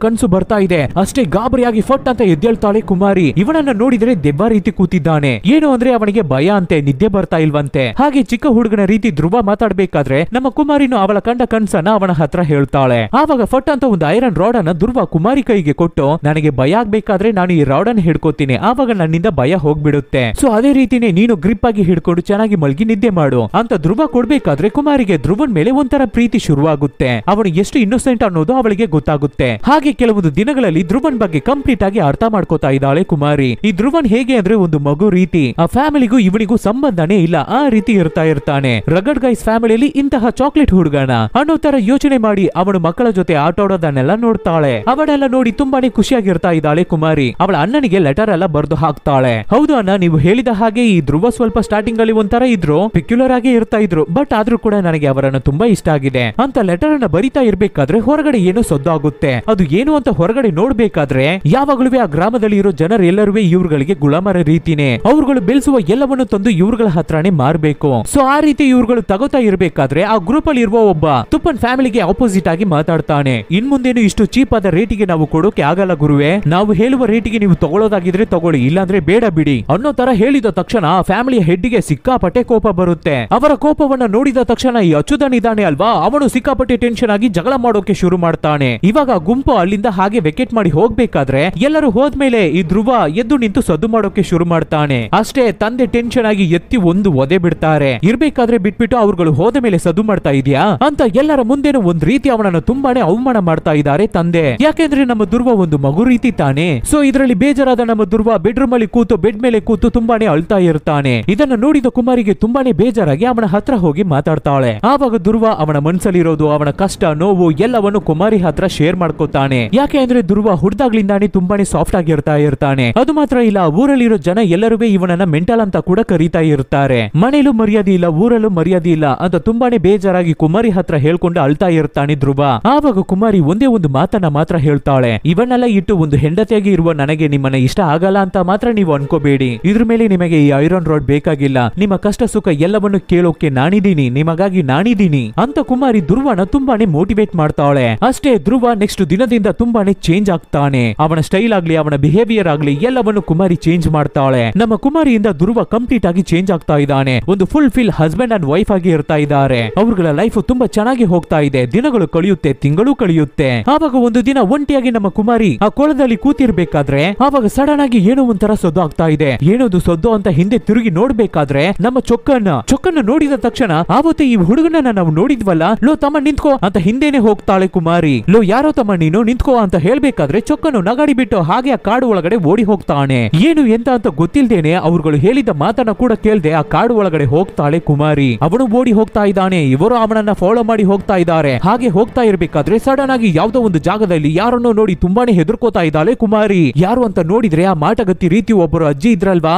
S1: ಕನ್ಸು ಬರ್ತಾ ಇದೆ. ಅಷ್ಟೇ ಗಾಬರಿಯಾಗಿ ಫಟ್ ಅಂತ ಎದ್ದೇಳ್ತಾಳೆ ಕುಮಾರಿ. ಇವನನ್ನ ನೋಡಿದ್ರೆ ದೆವ್ವ ರೀತಿ ಕೂತಿದ್ದಾನೆ. ಏನು ಅಂದ್ರೆ ಅವನಿಗೆ ಭಯ ಅಂತೆ, ನಿದ್ದೆ ಬರ್ತಾ ಇಲ್ವಂತೆ. ಹಾಗೆ ಚಿಕ್ಕ ಹುಡುಗನ ರೀತಿ ಧ್ರುವ ಮಾತಾಡ್ಬೇಕಾದ್ರೆ ನಮ್ಮ ಕುಮಾರಿನು ಅವಳ ಕಂಡ ಕನ್ಸನ್ನ ಅವನ ಹತ್ರ ಹೇಳ್ತಾಳೆ. ಆವಾಗ ಫಟ್ ಅಂತ ಒಂದು ಐರನ್ ರಾಡ್ ಅನ್ನ ಧ್ರುವ ಕುಮಾರಿ ಕೈಗೆ ಕೊಟ್ಟು, ನನಗೆ ಭಯ ಆಗ್ಬೇಕಾದ್ರೆ ನಾನು ಈ ರಾಡ್ ಅನ್ನು ಹಿಡ್ಕೋತೀನಿ, ಆವಾಗ ನನ್ನಿಂದ ಭಯ ಹೋಗ್ಬಿಡುತ್ತೆ. ಸೊ ಅದೇ ರೀತಿನೇ ನೀನು ಗ್ರಿಪ್ ಆಗಿ ಹಿಡ್ಕೊಂಡು ಚೆನ್ನಾಗಿ ಮಲ್ಗಿ ನಿದ್ದೆ ಮಾಡು ಅಂತ ಧ್ರುವ ಕೊಡ್ಬೇಕಾದ್ರೆ ಕುಮಾರಿಗೆ ಧ್ರುವನ್ ಮೇಲೆ ಒಂಥರ ಪ್ರೀತಿ ಶುರುವಾಗುತ್ತೆ. ಅವನು ಎಷ್ಟು ಇನ್ನೋಸೆಂಟ್ ಅನ್ನೋದು ಅವಳಿಗೆ ಗೊತ್ತಾಗುತ್ತೆ. ಹಾಗೆ ಕೆಲವೊಂದು ದಿನಗಳಲ್ಲಿ ಧ್ರುವನ್ ಬಗ್ಗೆ ಕಂಪ್ಲೀಟ್ ಆಗಿ ಅರ್ಥ ಮಾಡ್ಕೋತಾ ಇದ್ದಾಳೆ ಕುಮಾರಿ. ಈ ಧ್ರುವನ್ ಹೇಗೆ ಅಂದ್ರೆ ಒಂದು ಮಗು ರೀತಿ. ಆ ಫ್ಯಾಮಿಲಿಗೂ ಇವನಿಗೂ ಸಂಬಂಧನೇ ಇಲ್ಲ ಆ ರೀತಿ ಇರ್ತಾ ಇರ್ತಾನೆ. ರಗಡ್ ಗೈಸ್ ಫ್ಯಾಮಿಲಿಯಲ್ಲಿ ಇಂತಹ ಚಾಕ್ಲೇಟ್ ಹುಡುಗನ ಅನ್ನೋ ತರ ಯೋಚನೆ ಮಾಡಿ ಅವನು ಮಕ್ಕಳ ಜೊತೆ ಆಟ ಆಡೋದನ್ನೆಲ್ಲ ನೋಡ್ತಾಳೆ. ಅವಳೆಲ್ಲ ನೋಡಿ ತುಂಬಾನೇ ಖುಷಿಯಾಗಿರ್ತಾ ಇದ್ದಾಳೆ ಕುಮಾರಿ. ಅವಳ ಅಣ್ಣನಿಗೆ ಲೆಟರ್ ಎಲ್ಲ ಬರ್ದು ಹಾಕ್ತಾಳೆ. ಹೌದು ಅಣ್ಣ, ನೀವು ಹೇಳಿದ ಹಾಗೆ ಈ ಧ್ರುವ ಸ್ವಲ್ಪ ಸ್ಟಾರ್ಟಿಂಗ್ ಅಲ್ಲಿ ಒಂಥರ ಇದ್ರು, ಪೆಕ್ಯುಲರ್ ಆಗಿ ಇರ್ತಾ ಇದ್ರು, ಬಟ್ ಆದ್ರೂ ಕೂಡ ನನಗೆ ಅವರನ್ನು ತುಂಬಾ ಇಷ್ಟ ಆಗಿದೆ ಅಂತ ಲೆಟರ್ ಅನ್ನ ಬರಿತಾ ಇರ್ಬೇಕಾದ್ರೆ ಹೊರಗಡೆ ಏನೋ ಸದ್ದಾಗುತ್ತೆ. ಅದು ಏನು ಅಂತ ಹೊರಗಡೆ ನೋಡ್ಬೇಕಾದ್ರೆ ಯಾವಾಗಲೂ ಆ ಗ್ರಾಮದಲ್ಲಿ ಇರೋ ಜನರೆಲ್ಲರೂ ಇವ್ರುಗಳಿಗೆ ಗುಲಾಮರ ರೀತಿನೇ, ಅವ್ರುಗಳು ಬೆಳೆಸುವ ಎಲ್ಲವನ್ನು ತಂದು ಇವ್ರುಗಳ ಹತ್ರನೇ ಮಾರ್ಬೇಕು. ಸೊ ಆ ರೀತಿ ಇವ್ರುಗಳು ತಗೋತಾ ಇರ್ಬೇಕಾದ್ರೆ ಆ ಗ್ರೂಪ್ ಅಲ್ಲಿ ಇರುವ ಒಬ್ಬ ತುಪ್ಪನ್ ಫ್ಯಾಮಿಲಿಗೆ ಆಪೋಸಿಟ್ ಆಗಿ ಮಾತಾಡ್ತಾನೆ. ಇನ್ ಮುಂದೇನು ಇಷ್ಟು ಚೀಪ್ ಆದ ರೇಟಿಗೆ ನಾವು ಕೊಡೋಕೆ ಆಗಲ್ಲ ಗುರುವೆ, ನಾವು ಹೇಳುವ ರೇಟಿಗೆ ನೀವು ತಗೊಳ್ಳೋದಾಗಿದ್ರೆ ತಗೊಳ್ಳಿ, ಇಲ್ಲಾಂದ್ರೆ ಬೇಡ ಬಿಡಿ ಅನ್ನೋ ತರ ಹೇಳಿದ ತಕ್ಷಣ ಆ ಫ್ಯಾಮಿಲಿಯ ಹೆಡ್ಗೆ ಸಿಕ್ಕಾಪಟ್ಟೆ ಕೋಪ ಬರುತ್ತೆ. ಅವರ ಕೋಪವನ್ನ ನೋಡಿದ ತಕ್ಷಣ ಈ ಅಚ್ಚುದನ್ ಇದ್ದಾನೆ ಅಲ್ವಾ, ಅವನು ಸಿಕ್ಕಾಪಟ್ಟೆ ಟೆನ್ಷನ್ ಆಗಿ ಜಗಳ ಮಾಡೋಕೆ ಶುರು ಮಾಡ್ತಾನೆ. ಇವಾಗ ಗುಂಪು ಅಲ್ಲಿಂದ ಹಾಗೆ ವೆಕೆಟ್ ಮಾಡಿ ಹೋಗ್ಬೇಕಾದ್ರೆ ಎಲ್ಲರೂ ಹೋದ್ಮೇಲೆ ಈ ಧ್ರುವ ಎದ್ದು ನಿಂತು ಸದ್ದು ಮಾಡೋಕೆ ಶುರು ಮಾಡ್ತಾನೆ. ಅಷ್ಟೇ, ತಂದೆ ಟೆನ್ಷನ್ ಆಗಿ ಎತ್ತಿ ಒಂದು ಒದೆ ಬಿಡ್ತಾರೆ. ಇರ್ಬೇಕಾದ್ರೆ ಬಿಟ್ಬಿಟ್ಟು ಅವ್ರುಗಳು ಹೋದ ಮೇಲೆ ಸದ್ದು ಮಾಡ್ತಾ ಇದೆಯಾ ಅಂತ ಎಲ್ಲರ ಮುಂದೆನೂ ಒಂದ್ ರೀತಿ ಅವನನ್ನು ತುಂಬಾನೇ ಅವಮಾನ ಮಾಡ್ತಾ ಇದ್ದಾರೆ ತಂದೆ. ಯಾಕೆಂದ್ರೆ ನಮ್ಮ ಧ್ರುವ ಒಂದು ಮಗು ರೀತಿ ತಾನೆ. ಸೊ ಇದರಲ್ಲಿ ಬೇಜಾರಾದ ನಮ್ಮ ಧ್ರುವ ಬೆಡ್ರೂಮ್ ಅಲ್ಲಿ ಕೂತು ಬೆಡ್ ಮೇಲೆ ಕೂತು ತುಂಬಾನೇ ಅಳ್ತಾ ಇರ್ತಾನೆ. ಇದನ್ನ ನೋಡಿದ ಕುಮಾರಿಗೆ ತುಂಬಾನೇ ಬೇಜಾರಾಗಿ ಅವನ ಹತ್ರ ಹೋಗಿ ಮಾತಾಡ್ತಾಳೆ. ಆವಾಗ ಧ್ರುವ ಅವನ ಮನಸ್ಸಲ್ಲಿರೋದು, ಅವನ ಕಷ್ಟ ನೋವು ಎಲ್ಲವನ್ನು ಕುಮಾರಿ ಹತ್ರ ಶೇರ್ ಮಾಡ್ಕೋತಾನೆ. ಯಾಕೆ ಅಂದ್ರೆ ಧ್ರುವ ಹುಡ್ದಾಗ್ಲಿಂದಾನೇ ತುಂಬಾನೇ ಸಾಫ್ಟ್ ಆಗಿರ್ತಾ ಇರ್ತಾನೆ. ಅದು ಮಾತ್ರ ಇಲ್ಲ, ಊರಲ್ಲಿರೋ ಜನ ಎಲ್ಲರೂ ಇವನನ್ನ ಮೆಂಟಲ್ ಅಂತ ಕೂಡ ಕರೀತಾ ಇರ್ತಾರೆ. ಮನೇಲೂ ಮರ್ಯಾದೆ ಇಲ್ಲ, ಊರಲ್ಲೂ ಮರ್ಯಾದೆ ಇಲ್ಲ ಅಂತ ತುಂಬಾನೇ ಬೇಜಾರಾಗಿ ಕುಮಾರಿ ಹತ್ರ ಹೇಳ್ಕೊಂಡು ಅಳ್ತಾ ಇರ್ತಾನೆ ಧ್ರುವ. ಆವಾಗ ಕುಮಾರಿ ಒಂದೇ ಒಂದು ಮಾತನ್ನ ಮಾತ್ರ ಹೇಳ್ತಾಳೆ, ಇವನ್ನೆಲ್ಲ ಇಟ್ಟು ಒಂದು ಹೆಂಡತಿಯಾಗಿ ಇರುವ ನನಗೆ ನಿಮ್ಮನ್ನ ಇಷ್ಟ ಆಗಲ್ಲ ಅಂತ ಮಾತ್ರ ನೀವು ಅನ್ಕೋಬೇಡಿ. ಇದ್ರ ಮೇಲೆ ನಿಮಗೆ ಈ ಐರನ್ ರಾಡ್ ಬೇಕಾಗಿಲ್ಲ, ನಿಮ್ಮ ಕಷ್ಟ ಸುಖ ಎಲ್ಲವನ್ನು ಕೇಳೋಕೆ ನಾನಿದ್ದೀನಿ, ನಿಮಗಾಗಿ ನಾನಿದ್ದೀನಿ ಅಂತ ಕುಮಾರಿ ಧ್ರುವನ ತುಂಬಾನೇ ಮೋಟಿವೇಟ್ ಮಾಡ್ತಾಳೆ. ಅಷ್ಟೇ, ಧ್ರುವ ನೆಕ್ಸ್ಟ್ ದಿನದಿಂದ ತುಂಬಾನೇ ಚೇಂಜ್ ಆಗ್ತಾನೆ. ಅವನ ಸ್ಟೈಲ್ ಆಗ್ಲಿ, ಅವನ ಬಿಹೇವಿಯರ್ ಆಗ್ಲಿ ಎಲ್ಲವನ್ನು ಕುಮಾರಿ ಚೇಂಜ್ ಮಾಡ್ತಾಳೆ. ನಮ್ಮ ಕುಮಾರಿಯಿಂದ ಧ್ರುವ ಕಂಪ್ಲೀಟ್ ಆಗಿ ಚೇಂಜ್ ಆಗ್ತಾ ಇದ್ದಾನೆ. ಒಂದು full fill husband and wife ಆಗಿ ಇರ್ತಾ ಇದ್ದಾರೆ. ಅವ್ರಗಳ ಲೈಫ್ ತುಂಬಾ ಚೆನ್ನಾಗಿ ಹೋಗ್ತಾ ಇದೆ. ದಿನಗಳು ಕಳೆಯುತ್ತೆ, ತಿಂಗಳು ಕಳೆಯುತ್ತೆ. ಆವಾಗ ಒಂದು ದಿನ ಒಂಟಿಯಾಗಿ ನಮ್ಮ ಕುಮಾರಿ ಆ ಕೊಳದಲ್ಲಿ ಕೂತಿರ್ಬೇಕಾದ್ರೆ ಆವಾಗ ಸಡನ್ ಆಗಿ ಏನೋ ಒಂಥರ ಸದ್ದು ಆಗ್ತಾ ಇದೆ. ಏನದು ಸದ್ದು ಅಂತ ಹಿಂದೆ ತಿರುಗಿ ನೋಡ್ಬೇಕಾದ್ರೆ ನಮ್ಮ ಚೊಕ್ಕನ್ನ ನೋಡಿದ ತಕ್ಷಣ ಆವತ್ತು ಈ ಹುಡುಗನನ್ನ ನಾವು ನೋಡಿದ್ವಲ್ಲ, ಲೋ ತಮ್ಮ ನಿಂತ್ಕೋ ಅಂತ ಹಿಂದೆನೆ ಹೋಗ್ತಾಳೆ ಕುಮಾರಿ. ಲೋ ಯಾರೋ ತಮ್ಮ ನೀನು ನಿಂತ್ಕೋ ಅಂತ ಹೇಳ್ಬೇಕಾದ್ರೆ ಚೊಕ್ಕನ್ನು ನಗಾಡಿ ಬಿಟ್ಟು ಹಾಗೆ ಆ ಕಾಡು ಒಳಗಡೆ ಓಡಿ ಹೋಗ್ತಾನೆ. ಏನು ಎಂತ ಅಂತ ಗೊತ್ತಿಲ್ದೇನೆ ಅವ್ರುಗಳು ಹೇಳಿದ ಮಾತನ್ನ ಕೂಡ ಕೇಳ್ದೆ ಆ ಕಾಡು ಒಳಗಡೆ ಹೋಗ್ತಾಳೆ ಕುಮಾರಿ. ಅವನು ಓಡಿ ಹೋಗ್ತಾ ಇದ್ದಾನೆ, ಇವರು ಅವನನ್ನ ಫಾಲೋ ಮಾಡಿ ಹೋಗ್ತಾ ಇದ್ದಾರೆ. ಹಾಗೆ ಹೋಗ್ತಾ ಇರ್ಬೇಕಾದ್ರೆ ಸಡನ್ ಆಗಿ ಯಾವ್ದೋ ಒಂದು ಜಾಗದಲ್ಲಿ ಯಾರನ್ನೋ ನೋಡಿ ತುಂಬಾನೇ ಹೆದರ್ಕೋತಾ ಇದ್ದಾಳೆ ಕುಮಾರಿ. ಯಾರು ಅಂತ ನೋಡಿದ್ರೆ ಆ ಮಾಟಗತ್ತಿ ರೀತಿ ಒಬ್ಬರು ಅಜ್ಜಿ ಇದ್ರಲ್ವಾ,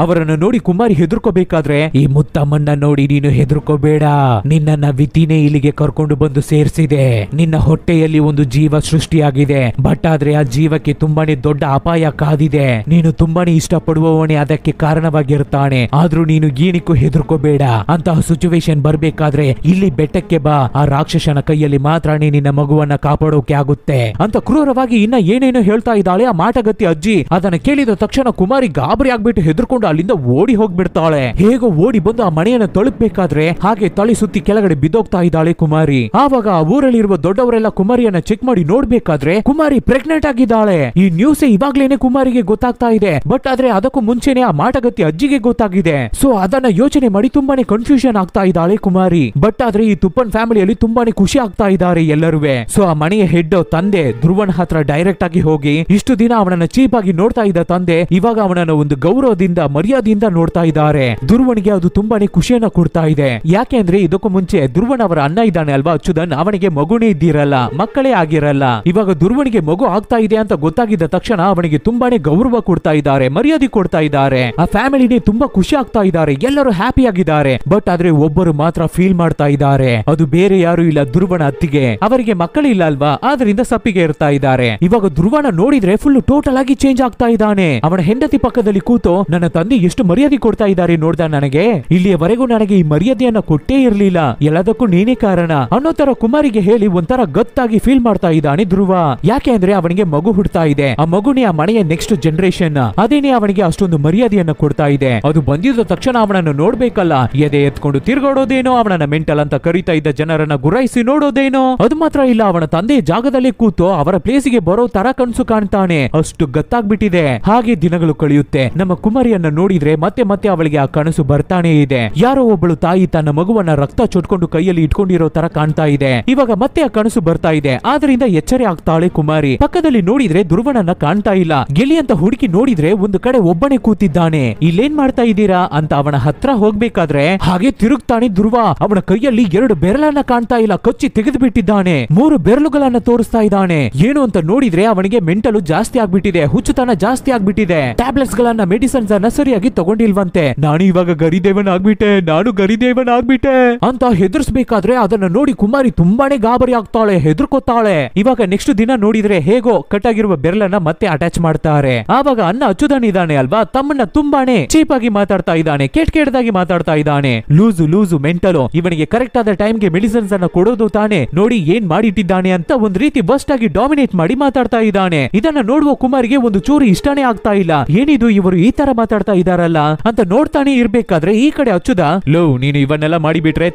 S1: ಅವರನ್ನು ನೋಡಿ ಕುಮಾರಿ ಹೆದರ್ಕೋಬೇಕಾದ್ರೆ, ಈ ಮುತ್ತಮ್ಮನ್ನ ನೋಡಿ ನೀನು ಹೆದರ್ಕೋಬೇಡ, ನಿನ್ನನ್ನ ವಿತಿನೇ ಇಲ್ಲಿಗೆ ಕರ್ಕೊಂಡು ಬಂದು ಸೇರಿಸಿದೆ. ನಿನ್ನ ಹೊಟ್ಟೆಯಲ್ಲಿ ಒಂದು ಜೀವ ಸೃಷ್ಟಿಯಾಗಿದೆ, ಬಟ್ ಆದ್ರೆ ಆ ಜೀವಕ್ಕೆ ತುಂಬಾನೇ ದೊಡ್ಡ ಅಪಾಯ ಕಾದಿದೆ. ನೀನು ತುಂಬಾನೇ ಇಷ್ಟಪಡುವವನೇ ಅದಕ್ಕೆ ಕಾರಣವಾಗಿರ್ತಾನೆ. ಆದ್ರೂ ನೀನು ಏನಕ್ಕೂ ಹೆದರ್ಕೋಬೇಡ. ಅಂತಹ ಸಿಚುವೇಶನ್ ಬರ್ಬೇಕಾದ್ರೆ ಇಲ್ಲಿ ಬೆಟ್ಟಕ್ಕೆ ಬಾ, ಆ ರಾಕ್ಷಸನ ಕೈಯಲ್ಲಿ ಮಾತ್ರನೇ ನಿನ್ನ ಮಗುವನ್ನ ಕಾಪಾಡೋಕೆ ಆಗುತ್ತೆ ಅಂತ ಕ್ರೂರವಾಗಿ ಇನ್ನ ಏನೇನೋ ಹೇಳ್ತಾ ಇದ್ದಾಳೆ ಆ ಮಾಟಗತ್ತಿ ಅಜ್ಜಿ. ಅದನ್ನ ಕೇಳಿದ ತಕ್ಷಣ ಕುಮಾರಿ ಗಾಬರಿ ಆಗ್ಬಿಟ್ಟು ಹೆದರ್ಕೊಂಡು ಅಲ್ಲಿಂದ ಓಡಿ ಹೋಗ್ಬಿಡ್ತಾಳೆ. ಹೇಗೋ ಓಡಿ ಬಂದು ಆ ಮನೆಯನ್ನ ತಲುಪಬೇಕಾದ್ರೆ ಹಾಗೆ ತಲೆ ಸುತ್ತಿ ಕೆಳಗಡೆ ಬಿದ್ದೋಗ್ತಾ ಇದ್ದಾಳೆ ಕುಮಾರಿ. ಆವಾಗ ಆ ಊರಲ್ಲಿರುವ ದೊಡ್ಡವರೆಲ್ಲ ಕುಮಾರಿಯನ್ನ ಚೆಕ್ ಮಾಡಿ ನೋಡ್ಬೇಕಾದ್ರೆ ಕುಮಾರಿ ಪ್ರೆಗ್ನೆಂಟ್ ಆಗಿದ್ದಾಳೆ. ಈ ನ್ಯೂಸ್ ಇವಾಗ್ಲೇನೆ ಕುಮಾರಿಗೆ ಗೊತ್ತಾಗ್ತಾ ಇದೆ, ಬಟ್ ಆದ್ರೆ ಅದಕ್ಕೂ ಮುಂಚೆನೆ ಆ ಮಾಟಗತ್ತಿ ಅಜ್ಜಿಗೆ ಗೊತ್ತಾಗಿದೆ. ಸೊ ಅದನ್ನ ಯೋಚನೆ ಮಾಡಿ ತುಂಬಾನೇ ಕನ್ಫ್ಯೂಷನ್ ಆಗ್ತಾ ಇದ್ದಾಳೆ ಕುಮಾರಿ. ಬಟ್ ಆದ್ರೆ ಈ ತುಪ್ಪನ್ ಫ್ಯಾಮಿಲಿಯಲ್ಲಿ ತುಂಬಾನೇ ಖುಷಿ ಆಗ್ತಾ ಇದ್ದಾರೆ ಎಲ್ಲರೂ. ಸೊ ಆ ಮನೆಯ ಹೆಡ್ ತಂದೆ ಧ್ರುವನ್ ಹತ್ರ ಡೈರೆಕ್ಟ್ ಆಗಿ ಹೋಗಿ, ಇಷ್ಟು ದಿನ ಅವನನ್ನ ಚೀಪ್ ಆಗಿ ನೋಡ್ತಾ ಇದ್ದ ತಂದೆ ಇವಾಗ ಅವನನ್ನ ಒಂದು ಗೌರವದಿಂದ ಮರ್ಯಾದೆಯಿಂದ ನೋಡ್ತಾ ಇದ್ದಾರೆ. ಧ್ರುವನಿಗೆ ಅದು ತುಂಬಾನೇ ಖುಷಿಯನ್ನ ಕೊಡ್ತಾ ಇದೆ. ಯಾಕೆ ಅಂದ್ರೆ ಇದಕ್ಕೂ ಮುಂಚೆ ಧ್ರುವನ್ ಅವರ ಅಣ್ಣ ಇದ್ದಾನೆ ಅಲ್ವಾ ಅಚ್ಚುದನ್, ಅವನಿಗೆ ಮಗುನೇ ಇದ್ದಿರಲ್ಲ, ಮಕ್ಕಳೇ ಆಗಿರಲ್ಲ. ಇವಾಗ ಧ್ರುವನಿಗೆ ಮಗು ಆಗ್ತಾ ಇದೆ ಅಂತ ಗೊತ್ತಾಗಿದ್ದ ತಕ್ಷಣ ಅವನಿಗೆ ತುಂಬಾನೇ ಗೌರವ ಕೊಡ್ತಾ ಇದ್ದಾರೆ, ಮರ್ಯಾದೆ ಕೊಡ್ತಾ ಇದ್ದಾರೆ. ಆ ಫ್ಯಾಮಿಲಿನೇ ತುಂಬಾ ಖುಷಿ ಆಗ್ತಾ ಇದ್ದಾರೆ, ಎಲ್ಲರೂ ಹ್ಯಾಪಿ ಆಗಿದ್ದಾರೆ. ಬಟ್ ಆದ್ರೆ ಒಬ್ಬರು ಮಾತ್ರ ಫೀಲ್ ಮಾಡ್ತಾ ಇದ್ದಾರೆ, ಅದು ಬೇರೆ ಯಾರು ಇಲ್ಲ, ಧ್ರುವನ ಅತ್ತಿಗೆ. ಅವರಿಗೆ ಮಕ್ಕಳಿಲ್ಲ ಅಲ್ವಾ, ಆದ್ರಿಂದ ಸಪ್ಪಿಗೆ ಇರ್ತಾ ಇದ್ದಾರೆ. ಇವಾಗ ಧ್ರುವನ ನೋಡಿದ್ರೆ ಫುಲ್ ಟೋಟಲ್ ಆಗಿ ಚೇಂಜ್ ಆಗ್ತಾ ಇದ್ದಾನೆ. ಅವನ ಹೆಂಡತಿ ಪಕ್ಕದಲ್ಲಿ ಕೂತು ನನ್ನ ತಂದೆ ಎಷ್ಟು ಮರ್ಯಾದೆ ಕೊಡ್ತಾ ಇದ್ದಾರೆ ನೋಡ್ದ, ನನಗೆ ಇಲ್ಲಿಯವರೆಗೂ ನನಗೆ ಈ ಮರ್ಯಾದೆಯನ್ನ ಕೊಟ್ಟೇ ಇರ್ಲಿಲ್ಲ, ಎಲ್ಲದಕ್ಕೂ ನೀನೇ ಕಾರಣ ಅನ್ನೋ ತರ ಕುಮಾರಿಗೆ ಹೇಳಿ ಒಂಥರ ಗತ್ತಾಗಿ ಫೀಲ್ ಮಾಡ್ತಾ ಇದ್ದಾನೆ ಧ್ರುವ. ಯಾಕೆ ಅಂದ್ರೆ ಅವನಿಗೆ ಮಗು ಹುಡ್ತಾ ಇದೆ, ಆ ಮಗುನೇ ಆ ಮನೆಯ ನೆಕ್ಸ್ಟ್ ಜನರೇಷನ್, ಅದೇನೇ ಅವನಿಗೆ ಅಷ್ಟೊಂದು ಮರ್ಯಾದೆಯನ್ನ ಕೊಡ್ತಾ ಇದೆ. ಅದು ಬಂದಿದ್ದ ತಕ್ಷಣ ಅವನನ್ನು ನೋಡ್ಬೇಕಲ್ಲ, ಎದೆ ಎತ್ಕೊಂಡು ತಿರ್ಗಾಡೋದೇನೋ, ಅವನನ್ನ ಮೆಂಟಲ್ ಅಂತ ಕರೀತಾ ಇದ್ದ ಜನರನ್ನ ಗುರಾಯಿಸಿ ನೋಡೋದೇನೋ. ಅದು ಮಾತ್ರ ಇಲ್ಲ, ಅವನ ತಂದೆ ಜಾಗದಲ್ಲಿ ಕೂತು ಅವರ ಪ್ಲೇಸಿಗೆ ಬರೋ ತರ ಕನ್ಸು ಕಾಣ್ತಾನೆ, ಅಷ್ಟು ಗತ್ತಾಗ್ಬಿಟ್ಟಿದೆ. ಹಾಗೆ ದಿನಗಳು ಕಳೆಯುತ್ತೆ. ನಮ್ಮ ಕುಮಾರಿಯನ್ನ ನೋಡಿದ್ರೆ ಮತ್ತೆ ಮತ್ತೆ ಅವಳಿಗೆ ಆ ಕನಸು ಬರ್ತಾನೆ ಇದೆ. ಯಾರೋ ಒಬ್ಬಳು ತಾಯಿ ತನ್ನ ಮಗುವನ್ನ ರಕ್ತ ಚೊಟ್ಕೊಂಡು ಕೈಯಲ್ಲಿ ಇಟ್ಕೊಂಡಿರೋ ತರ ಕಾಣ್ತಾ ಇದೆ. ಇವಾಗ ಮತ್ತೆ ಆ ಕನಸು ಬರ್ತಾ ಇದೆ, ಆದ್ರಿಂದ ಎಚ್ಚರ ಆಗ್ತಾಳೆ ಕುಮಾರಿ. ಪಕ್ಕದಲ್ಲಿ ನೋಡಿದ್ರೆ ಧ್ರುವನನ್ನ ಕಾಣ್ತಾ ಇಲ್ಲ. ಗೆಳಿ ಅಂತ ಹುಡುಕಿ ನೋಡಿದ್ರೆ ಒಂದು ಕಡೆ ಒಬ್ಬನೇ ಕೂತಿದ್ದಾನೆ. ಇಲ್ಲೇನ್ ಮಾಡ್ತಾ ಇದ್ದೀರಾ ಅಂತ ಅವನ ಹತ್ರ ಹೋಗ್ಬೇಕಾದ್ರೆ ಹಾಗೆ ತಿರುಗ್ತಾನೆ ಧ್ರುವ. ಅವನ ಕೈಯಲ್ಲಿ 2 ಬೆರಳನ್ನ ಕಾಣ್ತಾ ಇಲ್ಲ, ಕಚ್ಚಿ ತೆಗೆದು ಬಿಟ್ಟಿದ್ದಾನೆ. 3 ಬೆರಳುಗಳನ್ನ ತೋರಿಸ್ತಾ ಇದ್ದಾನೆ. ಏನು ಅಂತ ನೋಡಿದ್ರೆ ಅವನಿಗೆ ಮೆಂಟಲು ಜಾಸ್ತಿ ಆಗ್ಬಿಟ್ಟಿದೆ, ಹುಚ್ಚುತನ ಜಾಸ್ತಿ ಆಗ್ಬಿಟ್ಟಿದೆ. ಟ್ಯಾಬ್ಲೆಟ್ಸ್ ಗಳನ್ನ ಮೆಡಿಸಿನ್ಸ್ ಅನ್ನ ಸರಿಯಾಗಿ ತಗೊಂಡಿಲ್ವಂತೆ. ನಾನು ಇವಾಗ ಗರಿದೇವನ್ ಆಗ್ಬಿಟ್ಟೆ, ನಾನು ಗರಿದೇವನ್ ಆಗ್ಬಿಟ್ಟೆ ಅಂತ ಹೆದರ್ಸ್ಬೇಕಾದ್ರೆ ಅದನ್ನ ನೋಡಿ ಕುಮಾರಿ ತುಂಬಾನೇ ಗಾಬರಿ ಆಗ್ತಾಳೆ, ಹೆದರ್ಕೋತಾಳೆ. ಇವಾಗ ನೆಕ್ಸ್ಟ್ ದಿನ ನೋಡಿದ್ರೆ ಹೇಗೋ ಕಟ್ಟಾಗಿರುವ ಬೆರಳನ್ನ ಮತ್ತೆ ಅಟ್ಯಾಚ್ ಮಾಡ್ತಾರೆ. ಆವಾಗ ಅಣ್ಣ ಅಚ್ಚುದನ್ ಇದ್ದಾನೆ ಅಲ್ವಾ, ತಮ್ಮನ್ನ ತುಂಬಾನೇ ಚೀಪ್ ಆಗಿ ಮಾತಾಡ್ತಾ ಇದ್ದಾನೆ, ಕೆಟ್ಟದಾಗಿ ಮಾತಾಡ್ತಾ ಇದ್ದಾನೆ. ಲೂಸು ಮೆಂಟಲು, ಇವನಿಗೆ ಕರೆಕ್ಟ್ ಆದ ಟೈಮ್ಗೆ ಮೆಡಿಸಿನ್ಸ್ ಅನ್ನ ಕೊಡೋದು ತಾನೆ, ನೋಡಿ ಏನ್ ಮಾಡಿಟ್ಟಿದ್ದಾನೆ ಅಂತ ಒಂದ್ ರೀತಿ ಬಸ್ಟ್ ಆಗಿ ಡಾಮಿನೇಟ್ ಮಾಡಿ ಮಾತಾಡ್ತಾ ಇದ್ದಾನೆ. ಇದನ್ನ ನೋಡುವ ಕುಮಾರಿಗೆ ಒಂದು ಚೂರು ಇಷ್ಟನೇ ಆಗ್ತಾ ಇಲ್ಲ. ಏನಿದು ಇವರು ಈ ತರ ಮಾತಾಡ್ತಾ ಇದಾರಲ್ಲ ಅಂತ ನೋಡ್ತಾನೆ ಇರ್ಬೇಕಾದ್ರೆ ಈ ಕಡೆ ಅಚ್ಚುದ, ಲೋ ನೀನು ಇವನ್ನೆಲ್ಲ ಮಾಡಿಬಿಟ್ರೆ